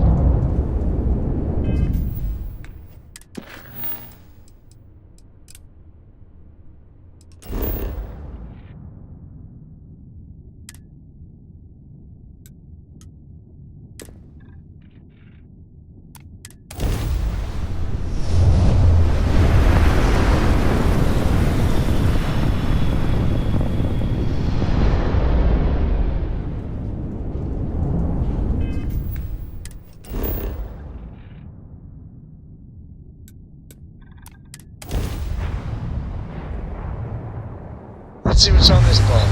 Let's see what's on this ball.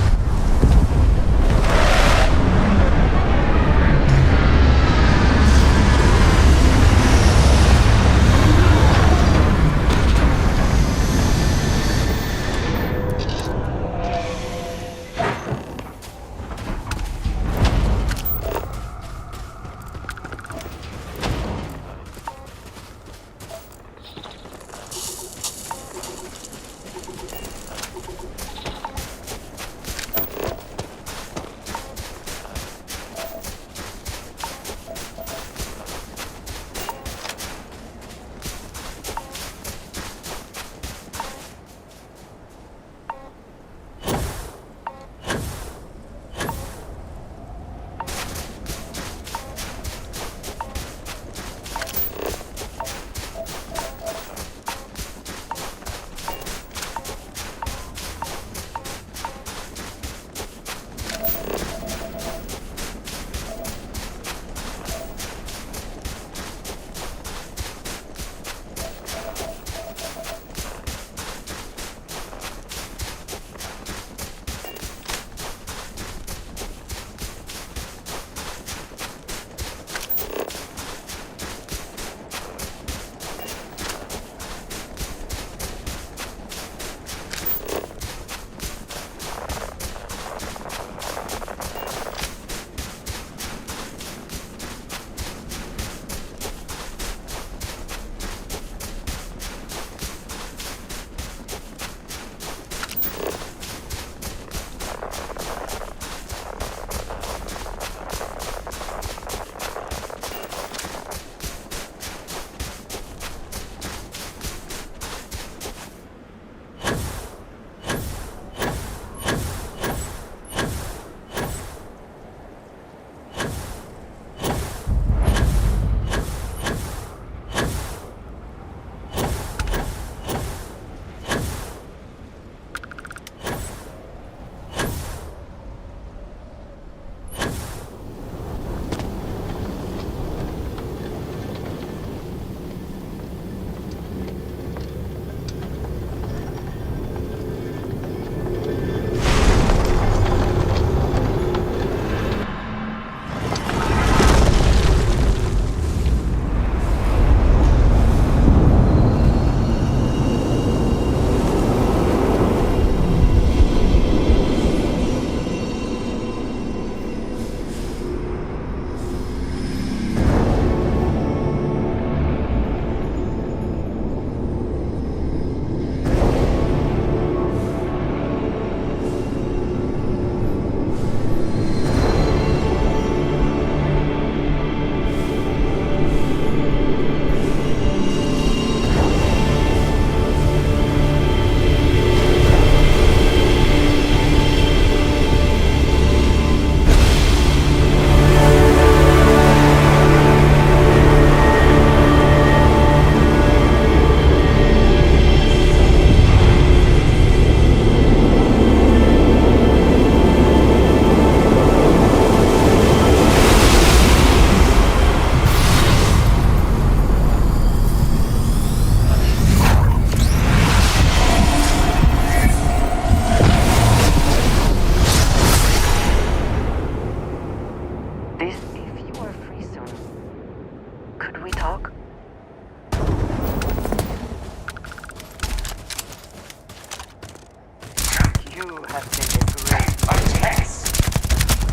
have been a great test.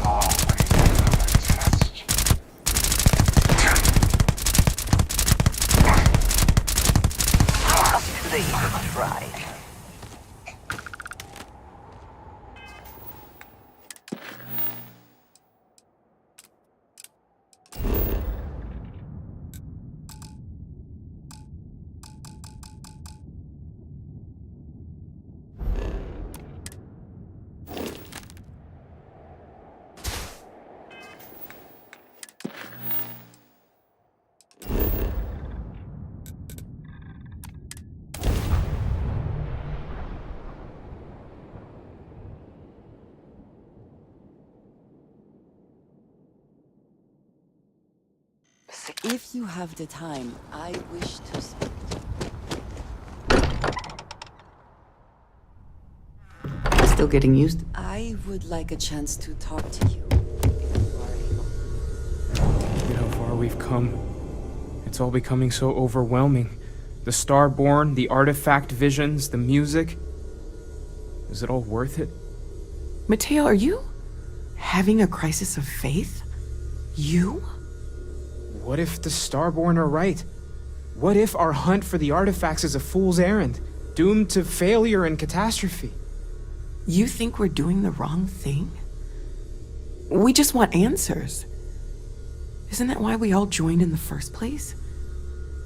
Always a test. How up to the even tried. If you have the time, I wish to speak. Still getting used? I would like a chance to talk to you. Look at how far we've come. It's all becoming so overwhelming. The Starborn, the artifact visions, the music. Is it all worth it? Mateo, are you having a crisis of faith? You? What if the Starborn are right? What if our hunt for the artifacts is a fool's errand, doomed to failure and catastrophe? You think we're doing the wrong thing? We just want answers. Isn't that why we all joined in the first place?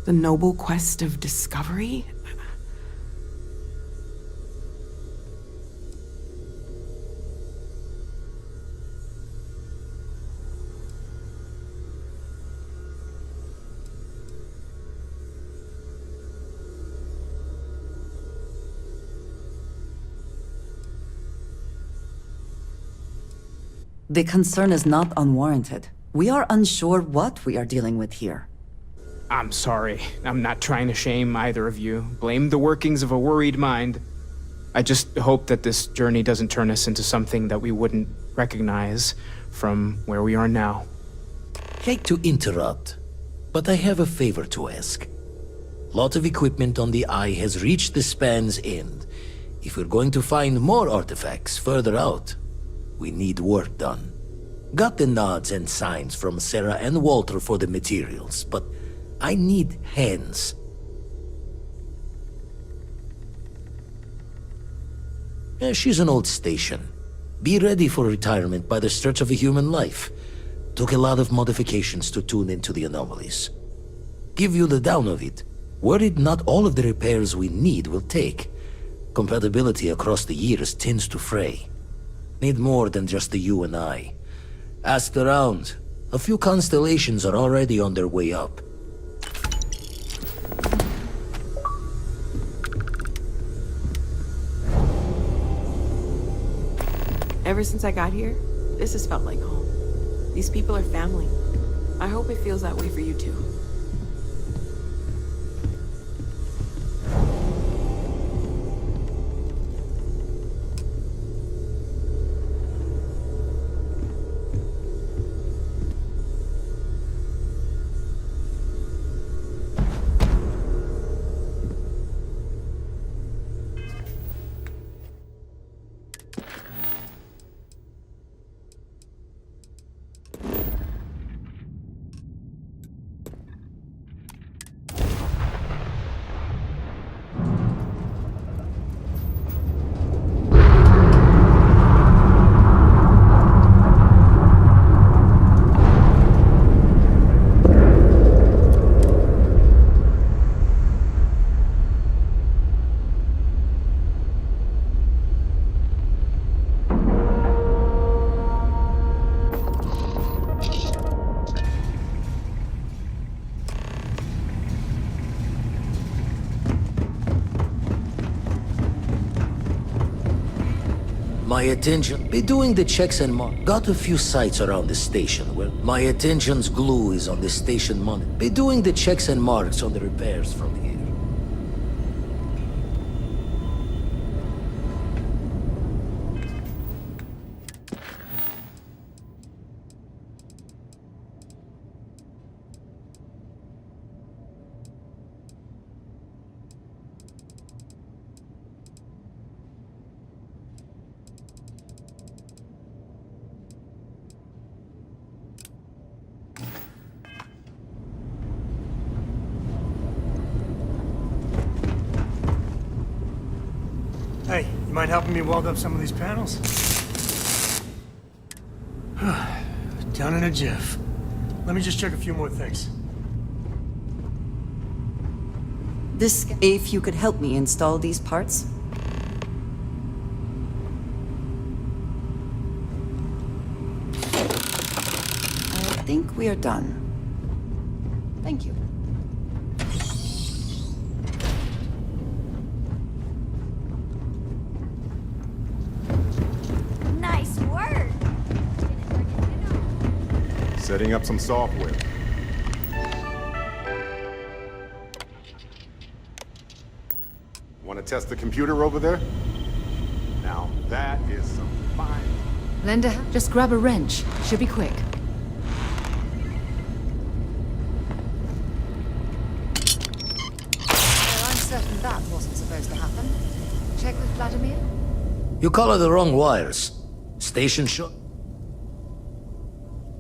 The noble quest of discovery? The concern is not unwarranted. We are unsure what we are dealing with here. I'm sorry. I'm not trying to shame either of you. Blame the workings of a worried mind. I just hope that this journey doesn't turn us into something that we wouldn't recognize from where we are now. Hate to interrupt, but I have a favor to ask. Lot of equipment on the Eye has reached the span's end. If we're going to find more artifacts further out, we need work done. Got the nods and signs from Sarah and Walter for the materials, but I need hands. She's an old station. Be ready for retirement by the stretch of a human life. Took a lot of modifications to tune into the anomalies. Give you the down of it. Worried not all of the repairs we need will take. Compatibility across the years tends to fray. Need more than just the you and I. Asked around. A few constellations are already on their way up. Ever since I got here, this has felt like home. These people are family. I hope it feels that way for you too. My attention, be doing the checks and marks. Got a few sites around the station where my attention's glue is on the station monitor. Be doing the checks and marks on the repairs from here. Mind helping me weld up some of these panels? Done in a jiff. Let me just check a few more things. If you could help me install these parts? I think we are done. Thank you. Nice work! Setting up some software. Want to test the computer over there? Now, that is some fine... Lender, just grab a wrench. Should be quick. I'm certain that wasn't supposed to happen. Check with Vladimir? You color the wrong wires. Station shot.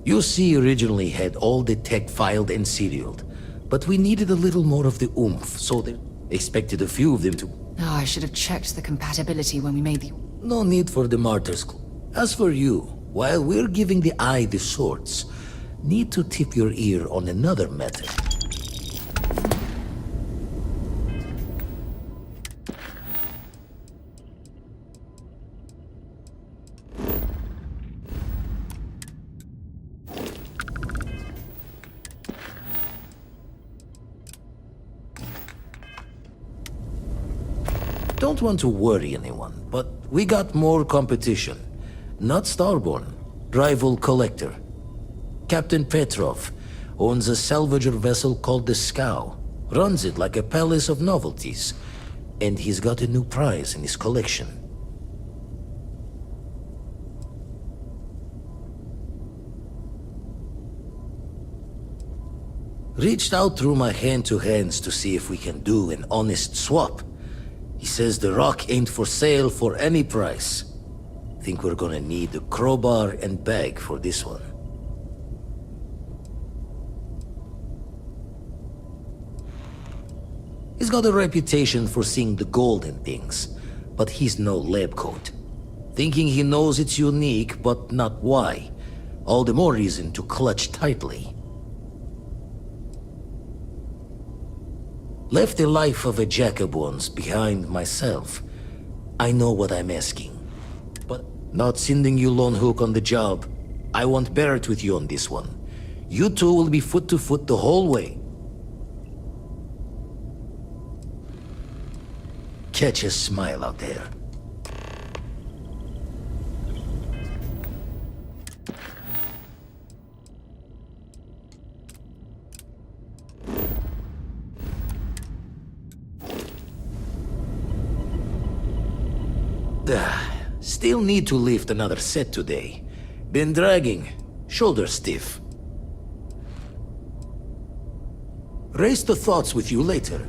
You see, originally had all the tech filed and serialed, but we needed a little more of the oomph, so they expected a few of them to... Oh, I should have checked the compatibility when we made the... No need for the martyr's clue. As for you, while we're giving the eye the swords, need to tip your ear on another matter. Don't want to worry anyone, but we got more competition. Not Starborn, rival collector. Captain Petrov owns a salvager vessel called the Scow. Runs it like a palace of novelties. And he's got a new prize in his collection. Reached out through my hand-to-hands to see if we can do an honest swap. He says the rock ain't for sale for any price. Think we're gonna need a crowbar and bag for this one. He's got a reputation for seeing the gold in things, but he's no lab coat. Thinking he knows it's unique, but not why. All the more reason to clutch tightly. Left the life of a jacob once behind myself. I know what I'm asking. But not sending you lone hook on the job. I want Barrett with you on this one. You two will be foot to foot the whole way. Catch a smile out there. Still need to lift another set today. Been dragging. Shoulder stiff. Raise the thoughts with you later.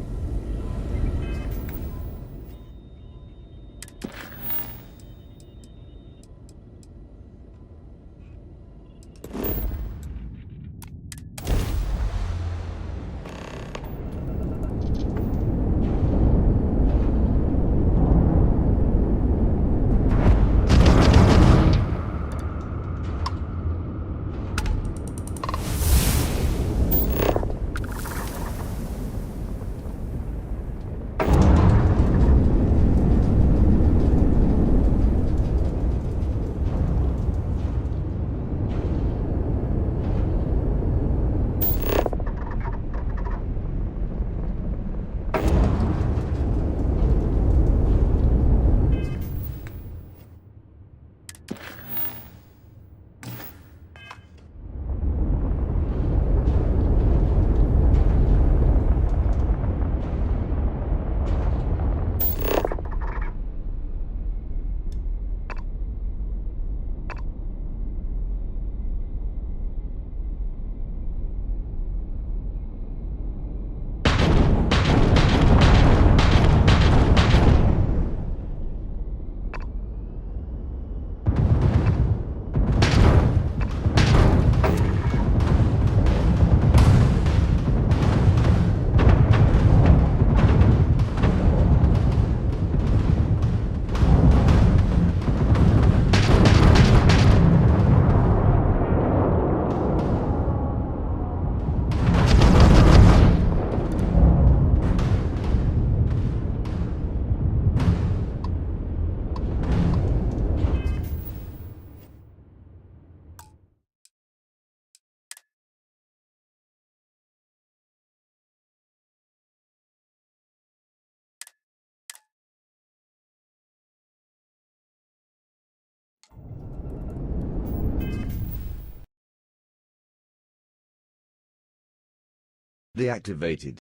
Deactivated.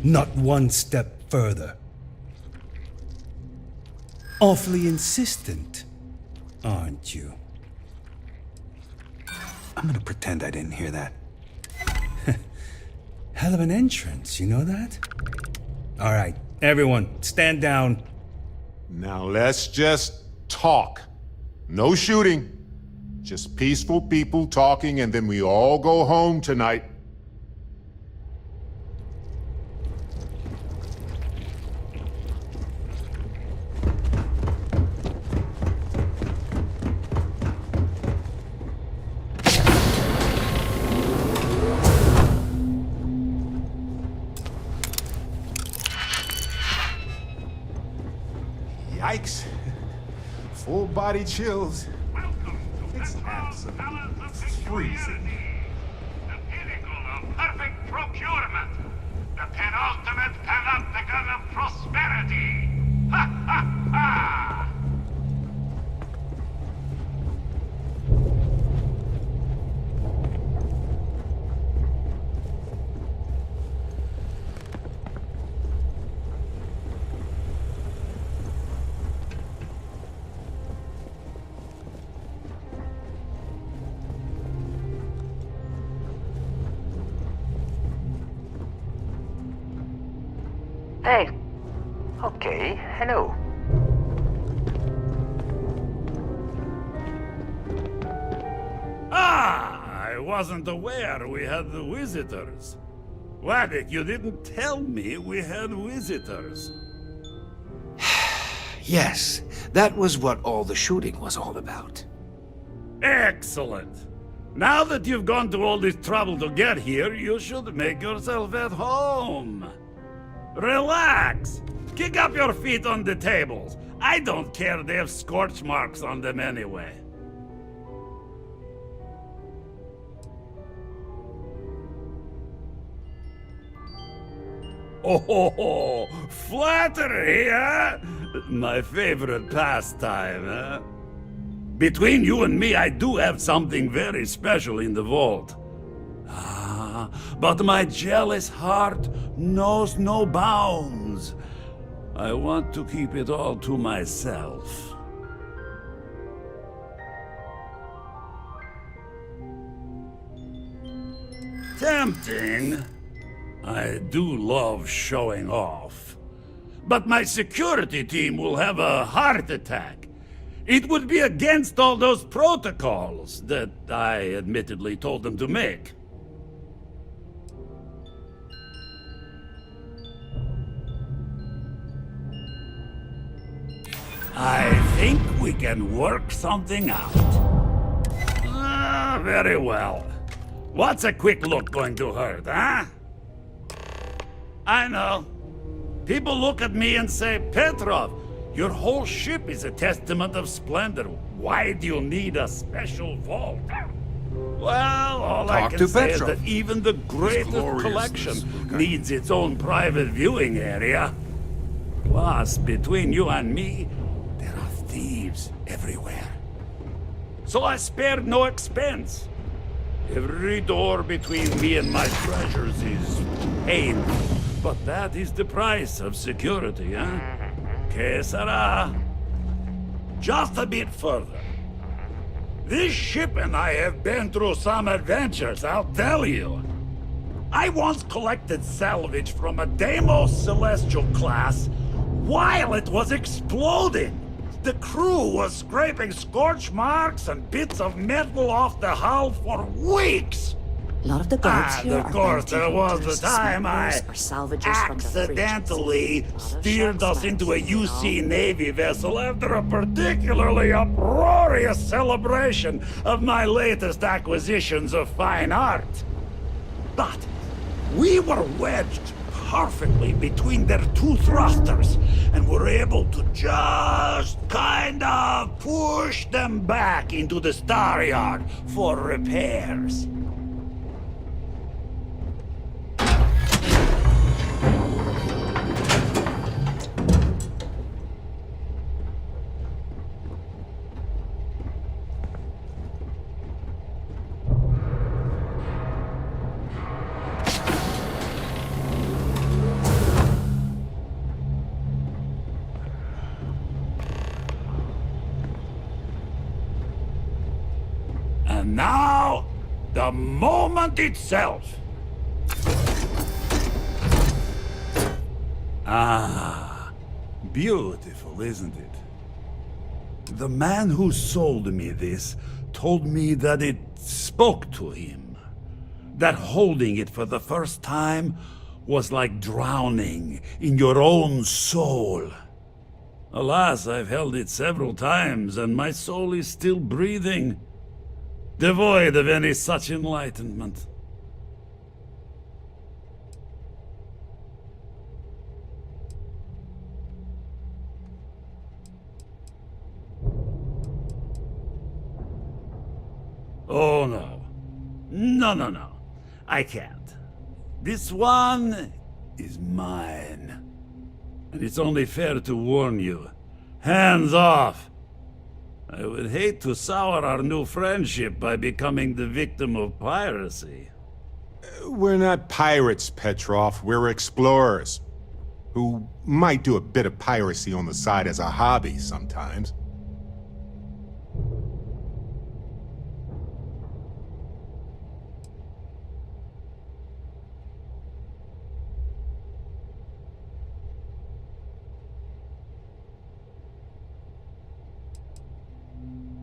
Not one step further. Awfully insistent, aren't you? I'm gonna pretend I didn't hear that. Hell of an entrance, you know that? All right, everyone, stand down. Now let's just talk. No shooting. Just peaceful people talking, and then we all go home tonight. Yikes. Full body chills. It's absolutely freezing. The pinnacle of perfect procurement. The penultimate panopticon of prosperity. Ha ha ha! Hey. Okay, hello. Ah, I wasn't aware we had visitors. Waddick, you didn't tell me we had visitors. Yes, that was what all the shooting was all about. Excellent. Now that you've gone to all this trouble to get here, you should make yourself at home. Relax. Kick up your feet on the tables. I don't care, they have scorch marks on them anyway. Oh, flattery, huh? My favorite pastime, huh? Between you and me, I do have something very special in the vault. Ah, but my jealous heart knows no bounds. I want to keep it all to myself. Tempting. I do love showing off. But my security team will have a heart attack. It would be against all those protocols that I admittedly told them to make. I think we can work something out. Very well. What's a quick look going to hurt, huh? I know. People look at me and say, Petrov, your whole ship is a testament of splendor. Why do you need a special vault? Well, all I Talk can to say Petrov. is that even the greatest collection needs its own private viewing area. Plus, between you and me, there are thieves everywhere. So I spared no expense. Every door between me and my treasures is painful. But that is the price of security, huh? Que sera? Just a bit further. This ship and I have been through some adventures, I'll tell you. I once collected salvage from a Deimos Celestial class while it was exploding. The crew was scraping scorch marks and bits of metal off the hull for weeks. A lot of the guards here Of are course, bounty there was the hunters, time I smugglers, or salvagers from the fringes. accidentally steered us into a UC Navy vessel after a particularly uproarious celebration of my latest acquisitions of fine art. But we were wedged perfectly between their two thrusters and were able to just kind of push them back into the Star Yard for repairs. And now, the moment itself. Ah, beautiful, isn't it? The man who sold me this told me that it spoke to him. That holding it for the first time was like drowning in your own soul. Alas, I've held it several times, and my soul is still breathing, devoid of any such enlightenment. Oh no. No. I can't. This one is mine. And it's only fair to warn you. Hands off! I would hate to sour our new friendship by becoming the victim of piracy. We're not pirates, Petrov. We're explorers. Who might do a bit of piracy on the side as a hobby sometimes.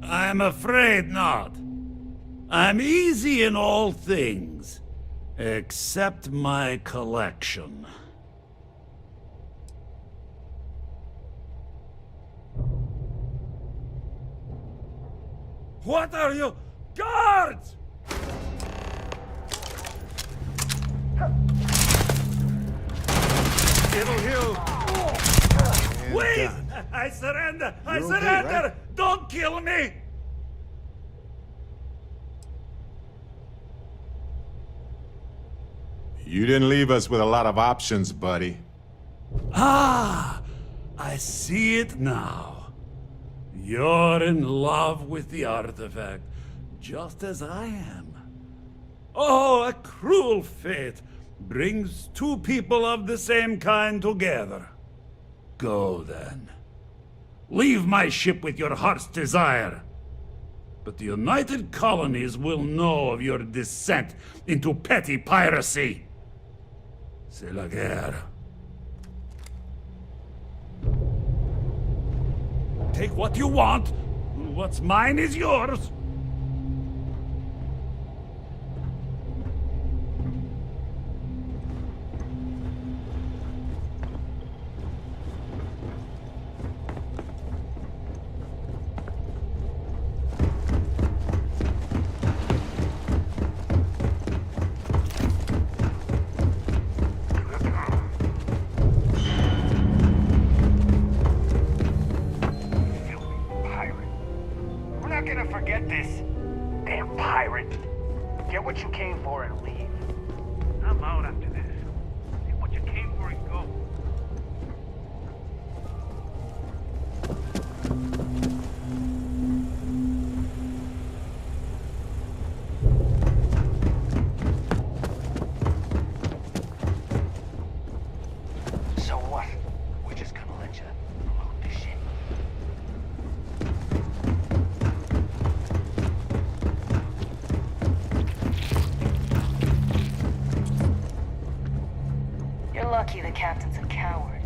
I'm afraid not. I'm easy in all things, except my collection. What are you? Guards! It'll heal. Wait! I surrender! I You're okay, surrender! right? Don't kill me! You didn't leave us with a lot of options, buddy. Ah! I see it now. You're in love with the artifact, just as I am. Oh, a cruel fate brings two people of the same kind together. Go then. Leave my ship with your heart's desire. But the United Colonies will know of your descent into petty piracy. C'est la guerre. Take what you want. What's mine is yours. Get what you came for and leave. I'm out after this. Get what you came for and go. So what? We're just gonna let you load the shit. You're lucky the captain's a coward.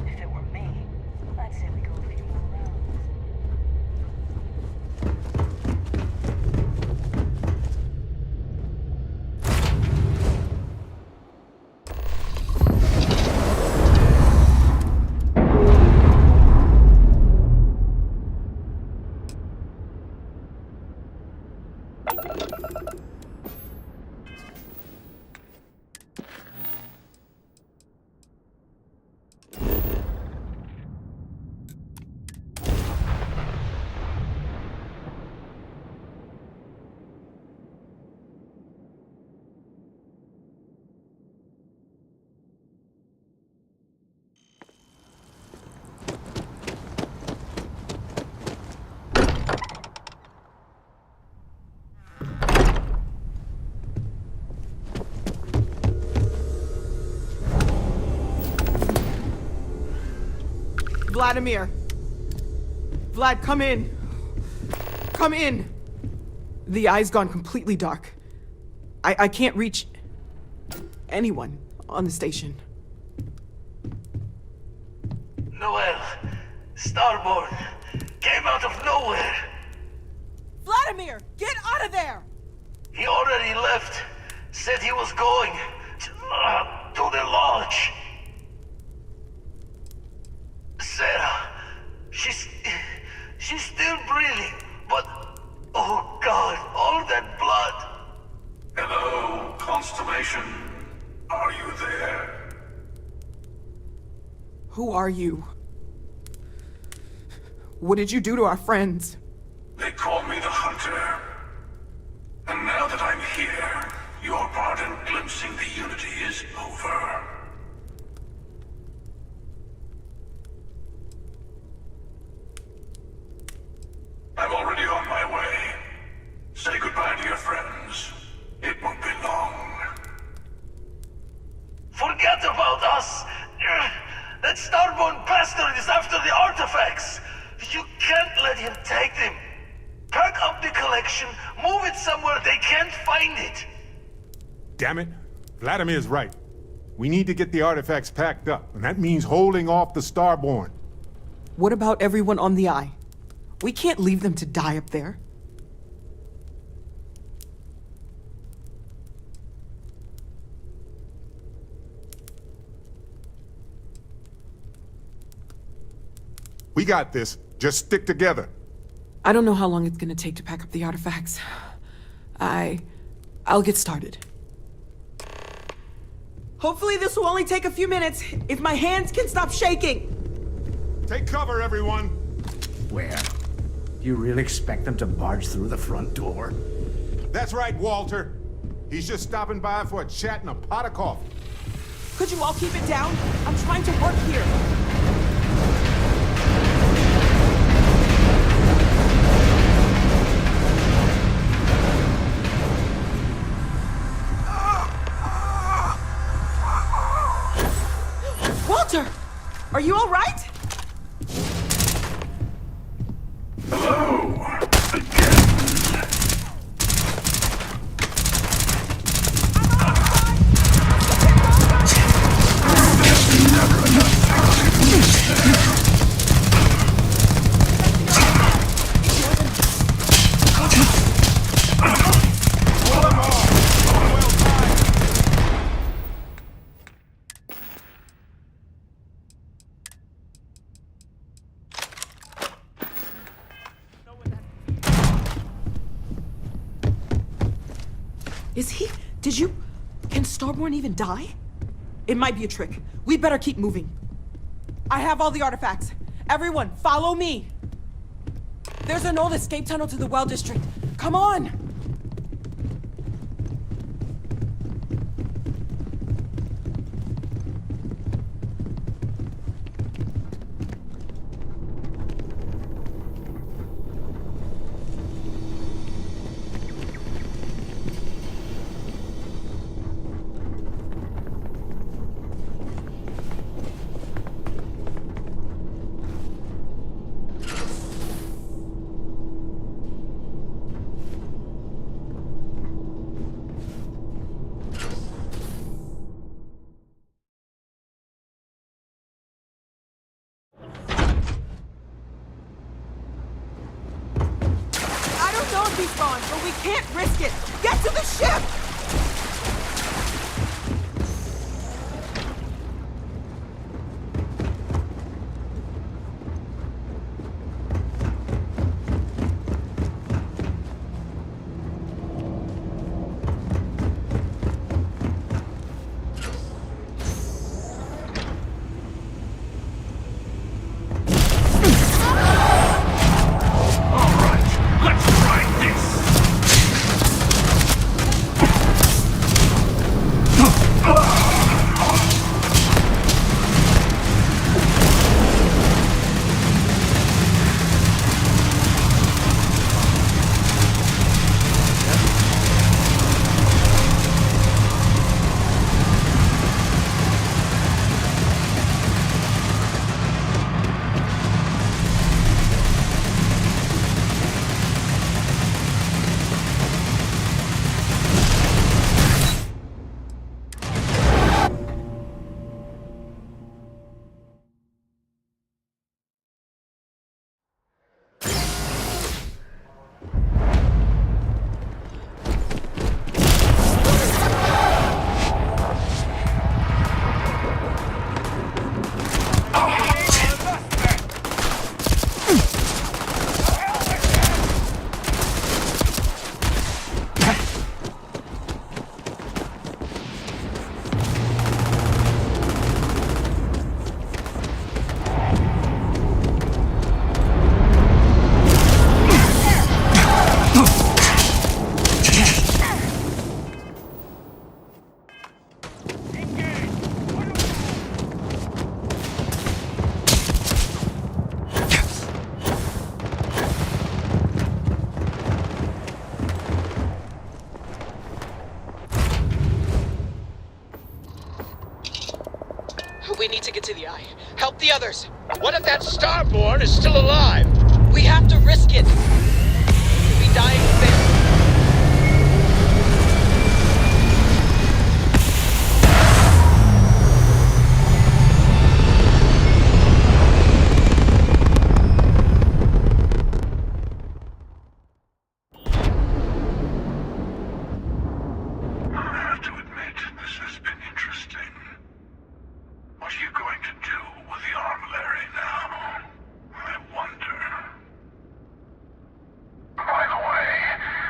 If it were me, I'd say we go a few more rounds. Vladimir! Vlad, come in! Come in! The eye's gone completely dark. I can't reach anyone on the station. Noel, Starborn, came out of nowhere. Vladimir, get out of there! He already left. Said he was going to the lodge. Sarah, she's still breathing, but oh God, all that blood. Hello, Constellation. Are you there? Who are you? What did you do to our friends? They call me the Hunter. And now that I'm here, your part in glimpsing the Unity is over. I'm already on my way. Say goodbye to your friends. It won't be long. Forget about us! That Starborn bastard is after the artifacts! You can't let him take them! Pack up the collection, move it somewhere they can't find it! Damn it. Vladimir's right. We need to get the artifacts packed up, and that means holding off the Starborn. What about everyone on the Eye? We can't leave them to die up there. We got this. Just stick together. I don't know how long it's gonna take to pack up the artifacts. I'll get started. Hopefully this will only take a few minutes, if my hands can stop shaking! Take cover, everyone! Where? Do you really expect them to barge through the front door? That's right, Walter. He's just stopping by for a chat and a pot of coffee. Could you all keep it down? I'm trying to work here. Walter! Are you all right? Hello. Is he? Did you? Can Starborn even die? It might be a trick. We better keep moving. I have all the artifacts. Everyone, follow me. There's an old escape tunnel to the Well District. Come on! respawn, but we can't risk it! Get to the ship! We need to get to the Eye. Help the others. What if that Starborn is still alive? We have to risk it. We'll be dying there. By the way,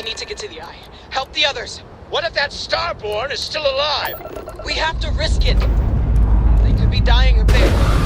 need to get to the Eye. Help the others. What if that Starborn is still alive? We have to risk it. They could be dying up there.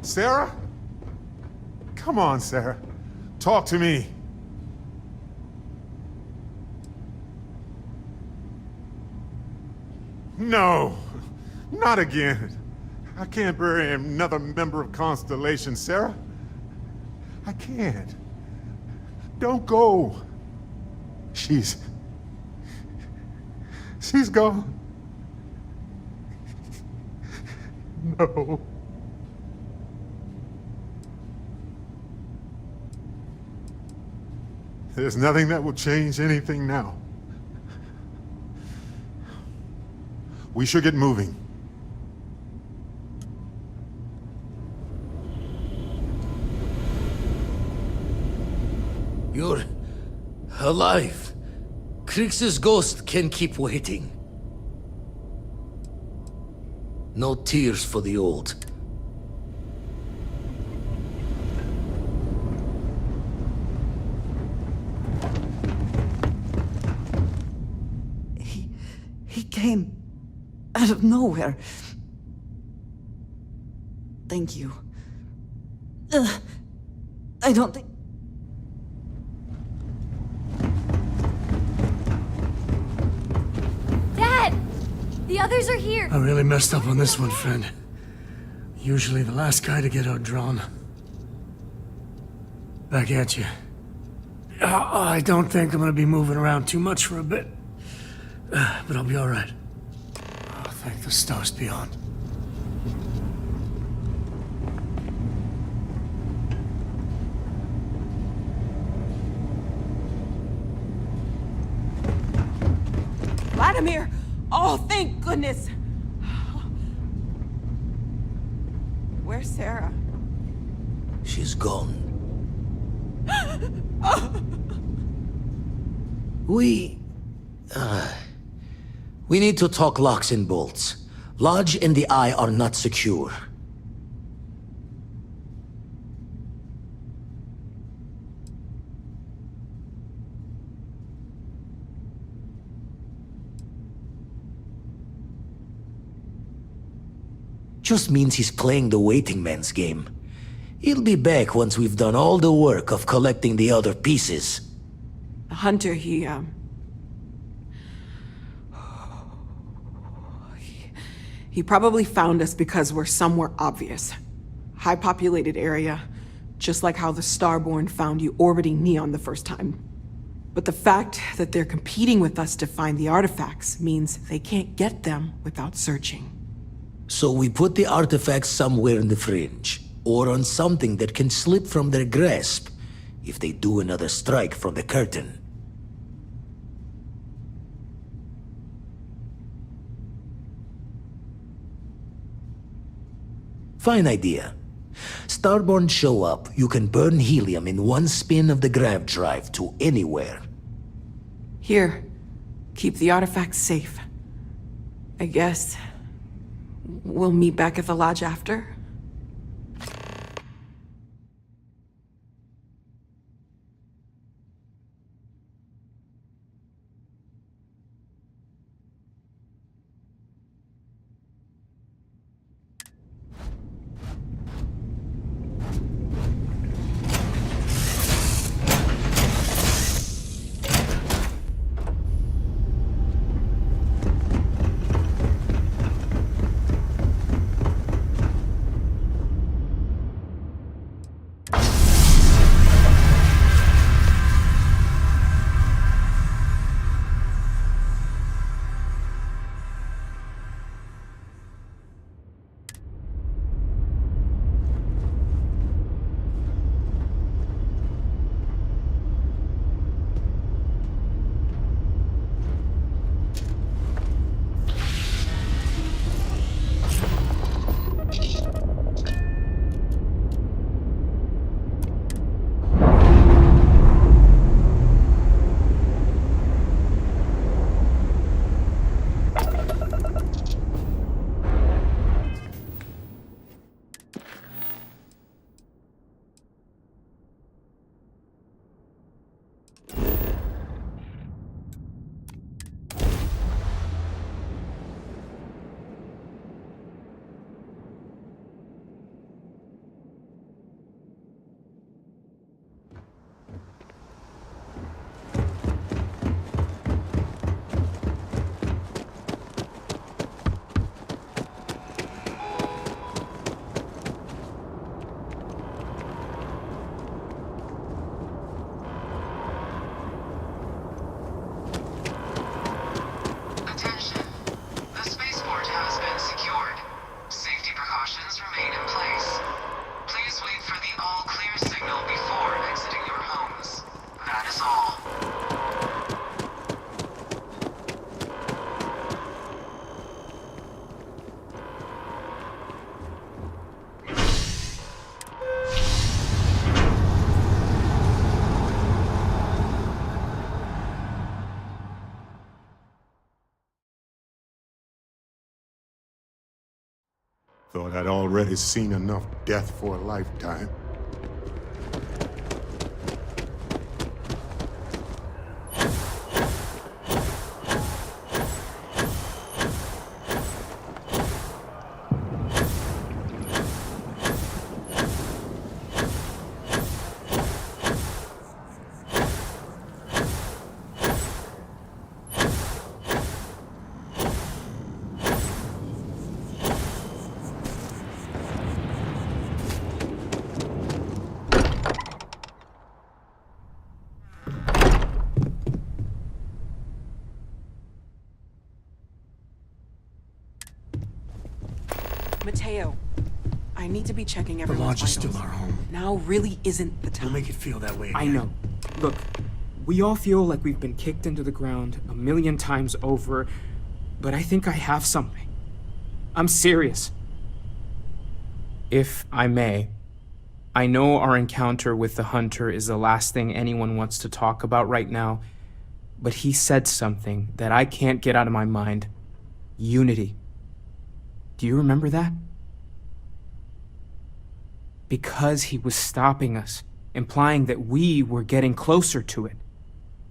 Sarah? Come on, Sarah. Talk to me. No, not again. I can't bury another member of Constellation, Sarah. I can't. Don't go. She's gone. No. There's nothing that will change anything now. We should get moving. You're alive. Krix's ghost can keep waiting. No tears for the old. He came out of nowhere. Thank you. I don't think... Dad! The others are here! I really messed up on this one, friend. Usually the last guy to get outdrawn. Back at you. I don't think I'm gonna be moving around too much for a bit. But I'll be alright. Oh, thank the stars beyond. Vladimir! Oh, thank goodness! Where's Sarah? She's gone. We need to talk locks and bolts. Lodge and the Eye are not secure. Just means he's playing the waiting man's game. He'll be back once we've done all the work of collecting the other pieces. Hunter, he probably found us because we're somewhere obvious. High-populated area, just like how the Starborn found you orbiting Neon the first time. But the fact that they're competing with us to find the artifacts means they can't get them without searching. So we put the artifacts somewhere in the fringe, or on something that can slip from their grasp if they do another strike from the curtain. Fine idea. Starborn show up, you can burn helium in one spin of the grav drive to anywhere. Here. Keep the artifacts safe. I guess we'll meet back at the lodge after? Thought I'd already seen enough death for a lifetime. Mateo, I need to be checking The everyone's lodge is still vitals. our home. Now really isn't the time. Don't make it feel that way I again. know. Look, we all feel like we've been kicked into the ground 1,000,000 times over, but I think I have something. I'm serious. If I may, I know our encounter with the Hunter is the last thing anyone wants to talk about right now, but he said something that I can't get out of my mind. Unity. Do you remember that? Because he was stopping us, implying that we were getting closer to it.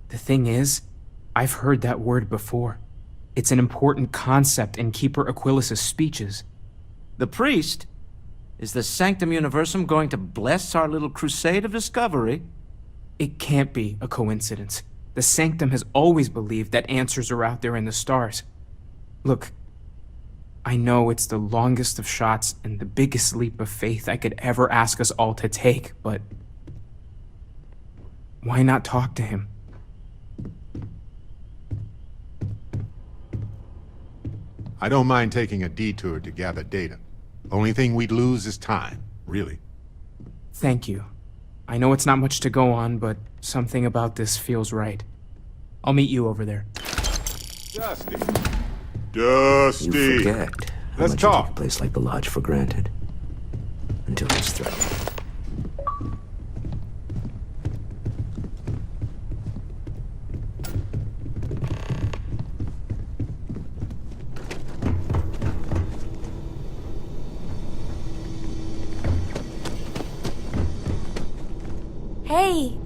The thing is, I've heard that word before. It's an important concept in Keeper Aquilas' speeches. The priest? Is the Sanctum Universum going to bless our little crusade of discovery? It can't be a coincidence. The Sanctum has always believed that answers are out there in the stars. Look, I know it's the longest of shots and the biggest leap of faith I could ever ask us all to take, but why not talk to him? I don't mind taking a detour to gather data. Only thing we'd lose is time, really. Thank you. I know it's not much to go on, but something about this feels right. I'll meet you over there. Dusty. You forget how Let's much talk. you take a place like the Lodge for granted. Until it's threatened. Hey,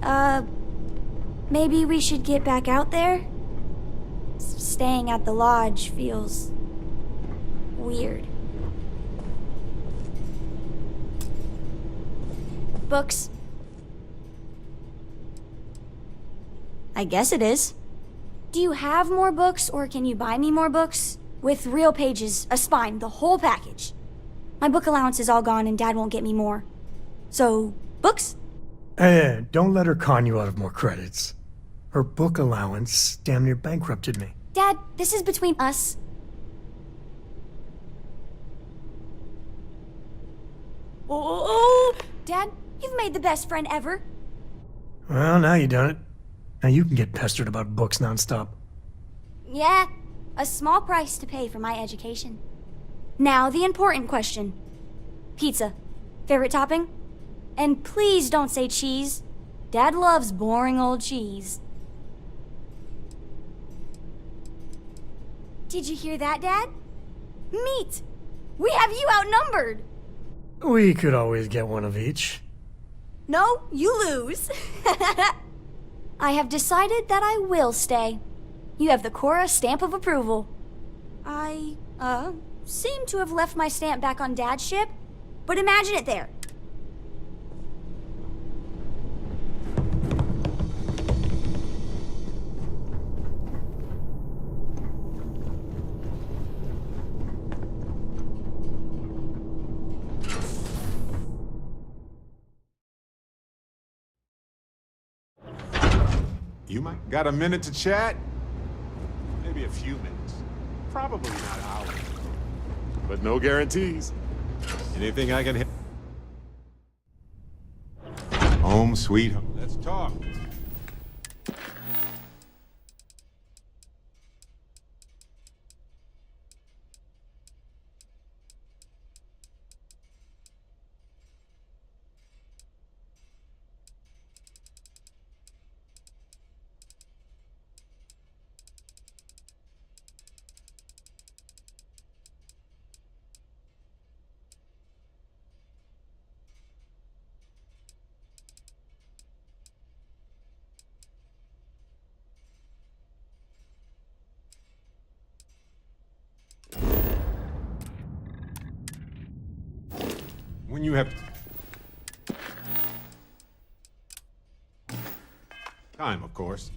maybe we should get back out there? Staying at the lodge feels weird. Books? I guess it is. Do you have more books, or can you buy me more books? With real pages, a spine, the whole package. My book allowance is all gone and Dad won't get me more. So, books? Hey, don't let her con you out of more credits. Her book allowance damn near bankrupted me. Dad, this is between us. Oh, Dad, you've made the best friend ever. Well, now you done it. Now you can get pestered about books nonstop. Yeah, a small price to pay for my education. Now, the important question. Pizza. Favorite topping? And please don't say cheese. Dad loves boring old cheese. Did you hear that, Dad? Meat! We have you outnumbered! We could always get one of each. No, you lose. I have decided that I will stay. You have the Cora stamp of approval. I, seem to have left my stamp back on Dad's ship, but imagine it there. You might got a minute to chat? Maybe a few minutes. Probably not hours. But no guarantees. Anything I can hit. Home sweet home. Let's talk. When you have time, of course.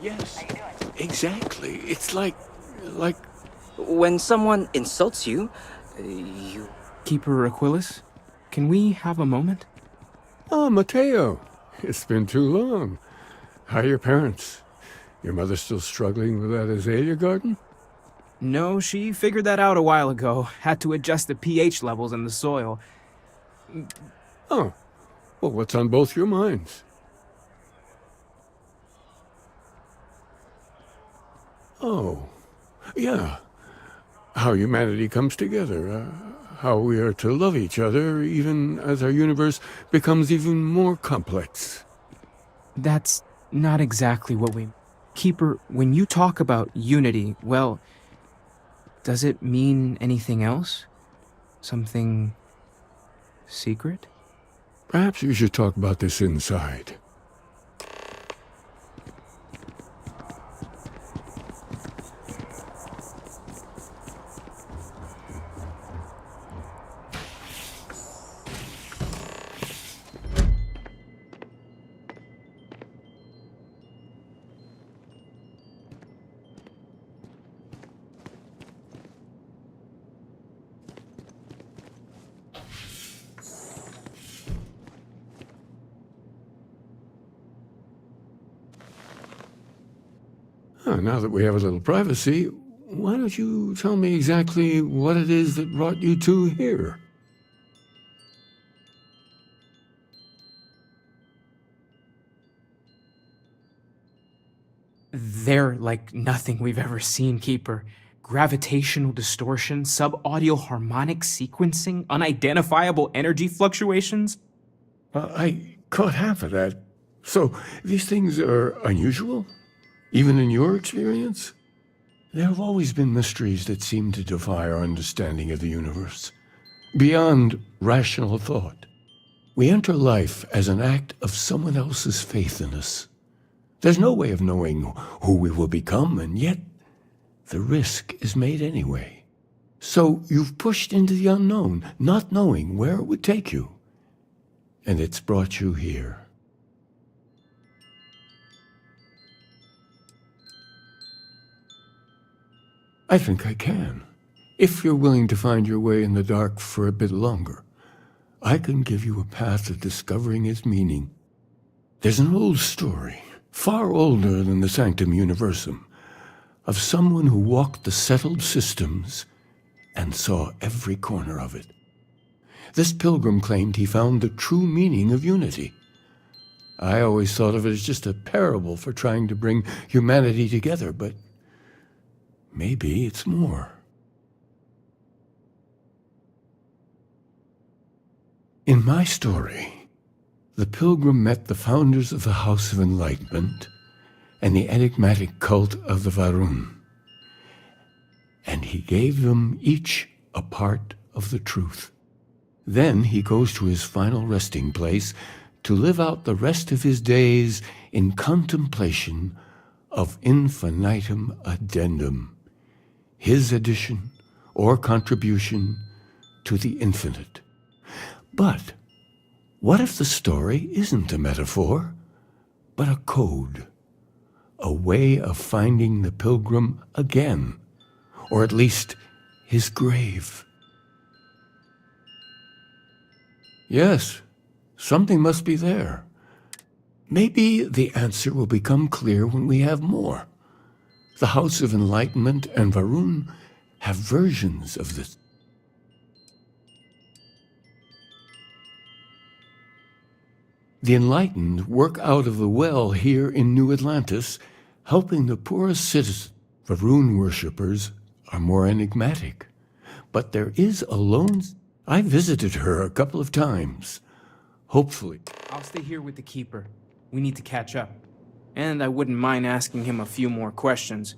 Yes, exactly. It's like... When someone insults you, you... Keeper Aquilus, can we have a moment? Oh, Mateo. It's been too long. How are your parents? Your mother still struggling with that azalea garden? No, she figured that out a while ago. Had to adjust the pH levels in the soil. Oh. Well, what's on both your minds? Oh. Yeah. How humanity comes together. How we are to love each other even as our universe becomes even more complex. That's not exactly what we... Keeper, when you talk about unity, well, does it mean anything else? Something secret? Perhaps we should talk about this inside. Now that we have a little privacy, why don't you tell me exactly what it is that brought you two here? They're like nothing we've ever seen, Keeper. Gravitational distortion, sub-audio harmonic sequencing, unidentifiable energy fluctuations. I caught half of that. So, these things are unusual? Even in your experience? There have always been mysteries that seem to defy our understanding of the universe, beyond rational thought. We enter life as an act of someone else's faith in us. There's no way of knowing who we will become, and yet the risk is made anyway. So you've pushed into the unknown, not knowing where it would take you. And it's brought you here. I think I can. If you're willing to find your way in the dark for a bit longer, I can give you a path to discovering its meaning. There's an old story, far older than the Sanctum Universum, of someone who walked the settled systems and saw every corner of it. This pilgrim claimed he found the true meaning of unity. I always thought of it as just a parable for trying to bring humanity together, but maybe it's more. In my story, the pilgrim met the founders of the House of Enlightenment and the enigmatic cult of the Varun, and he gave them each a part of the truth. Then he goes to his final resting place to live out the rest of his days in contemplation of infinitum addendum, his addition or contribution to the infinite. But what if the story isn't a metaphor, but a code, a way of finding the pilgrim again, or at least his grave? Yes, something must be there. Maybe the answer will become clear when we have more. The House of Enlightenment and Varun have versions of this. The Enlightened work out of the well here in New Atlantis, helping the poorest citizens. Varun worshippers are more enigmatic. But there is a lone... I visited her a couple of times. Hopefully. I'll stay here with the Keeper. We need to catch up. And I wouldn't mind asking him a few more questions.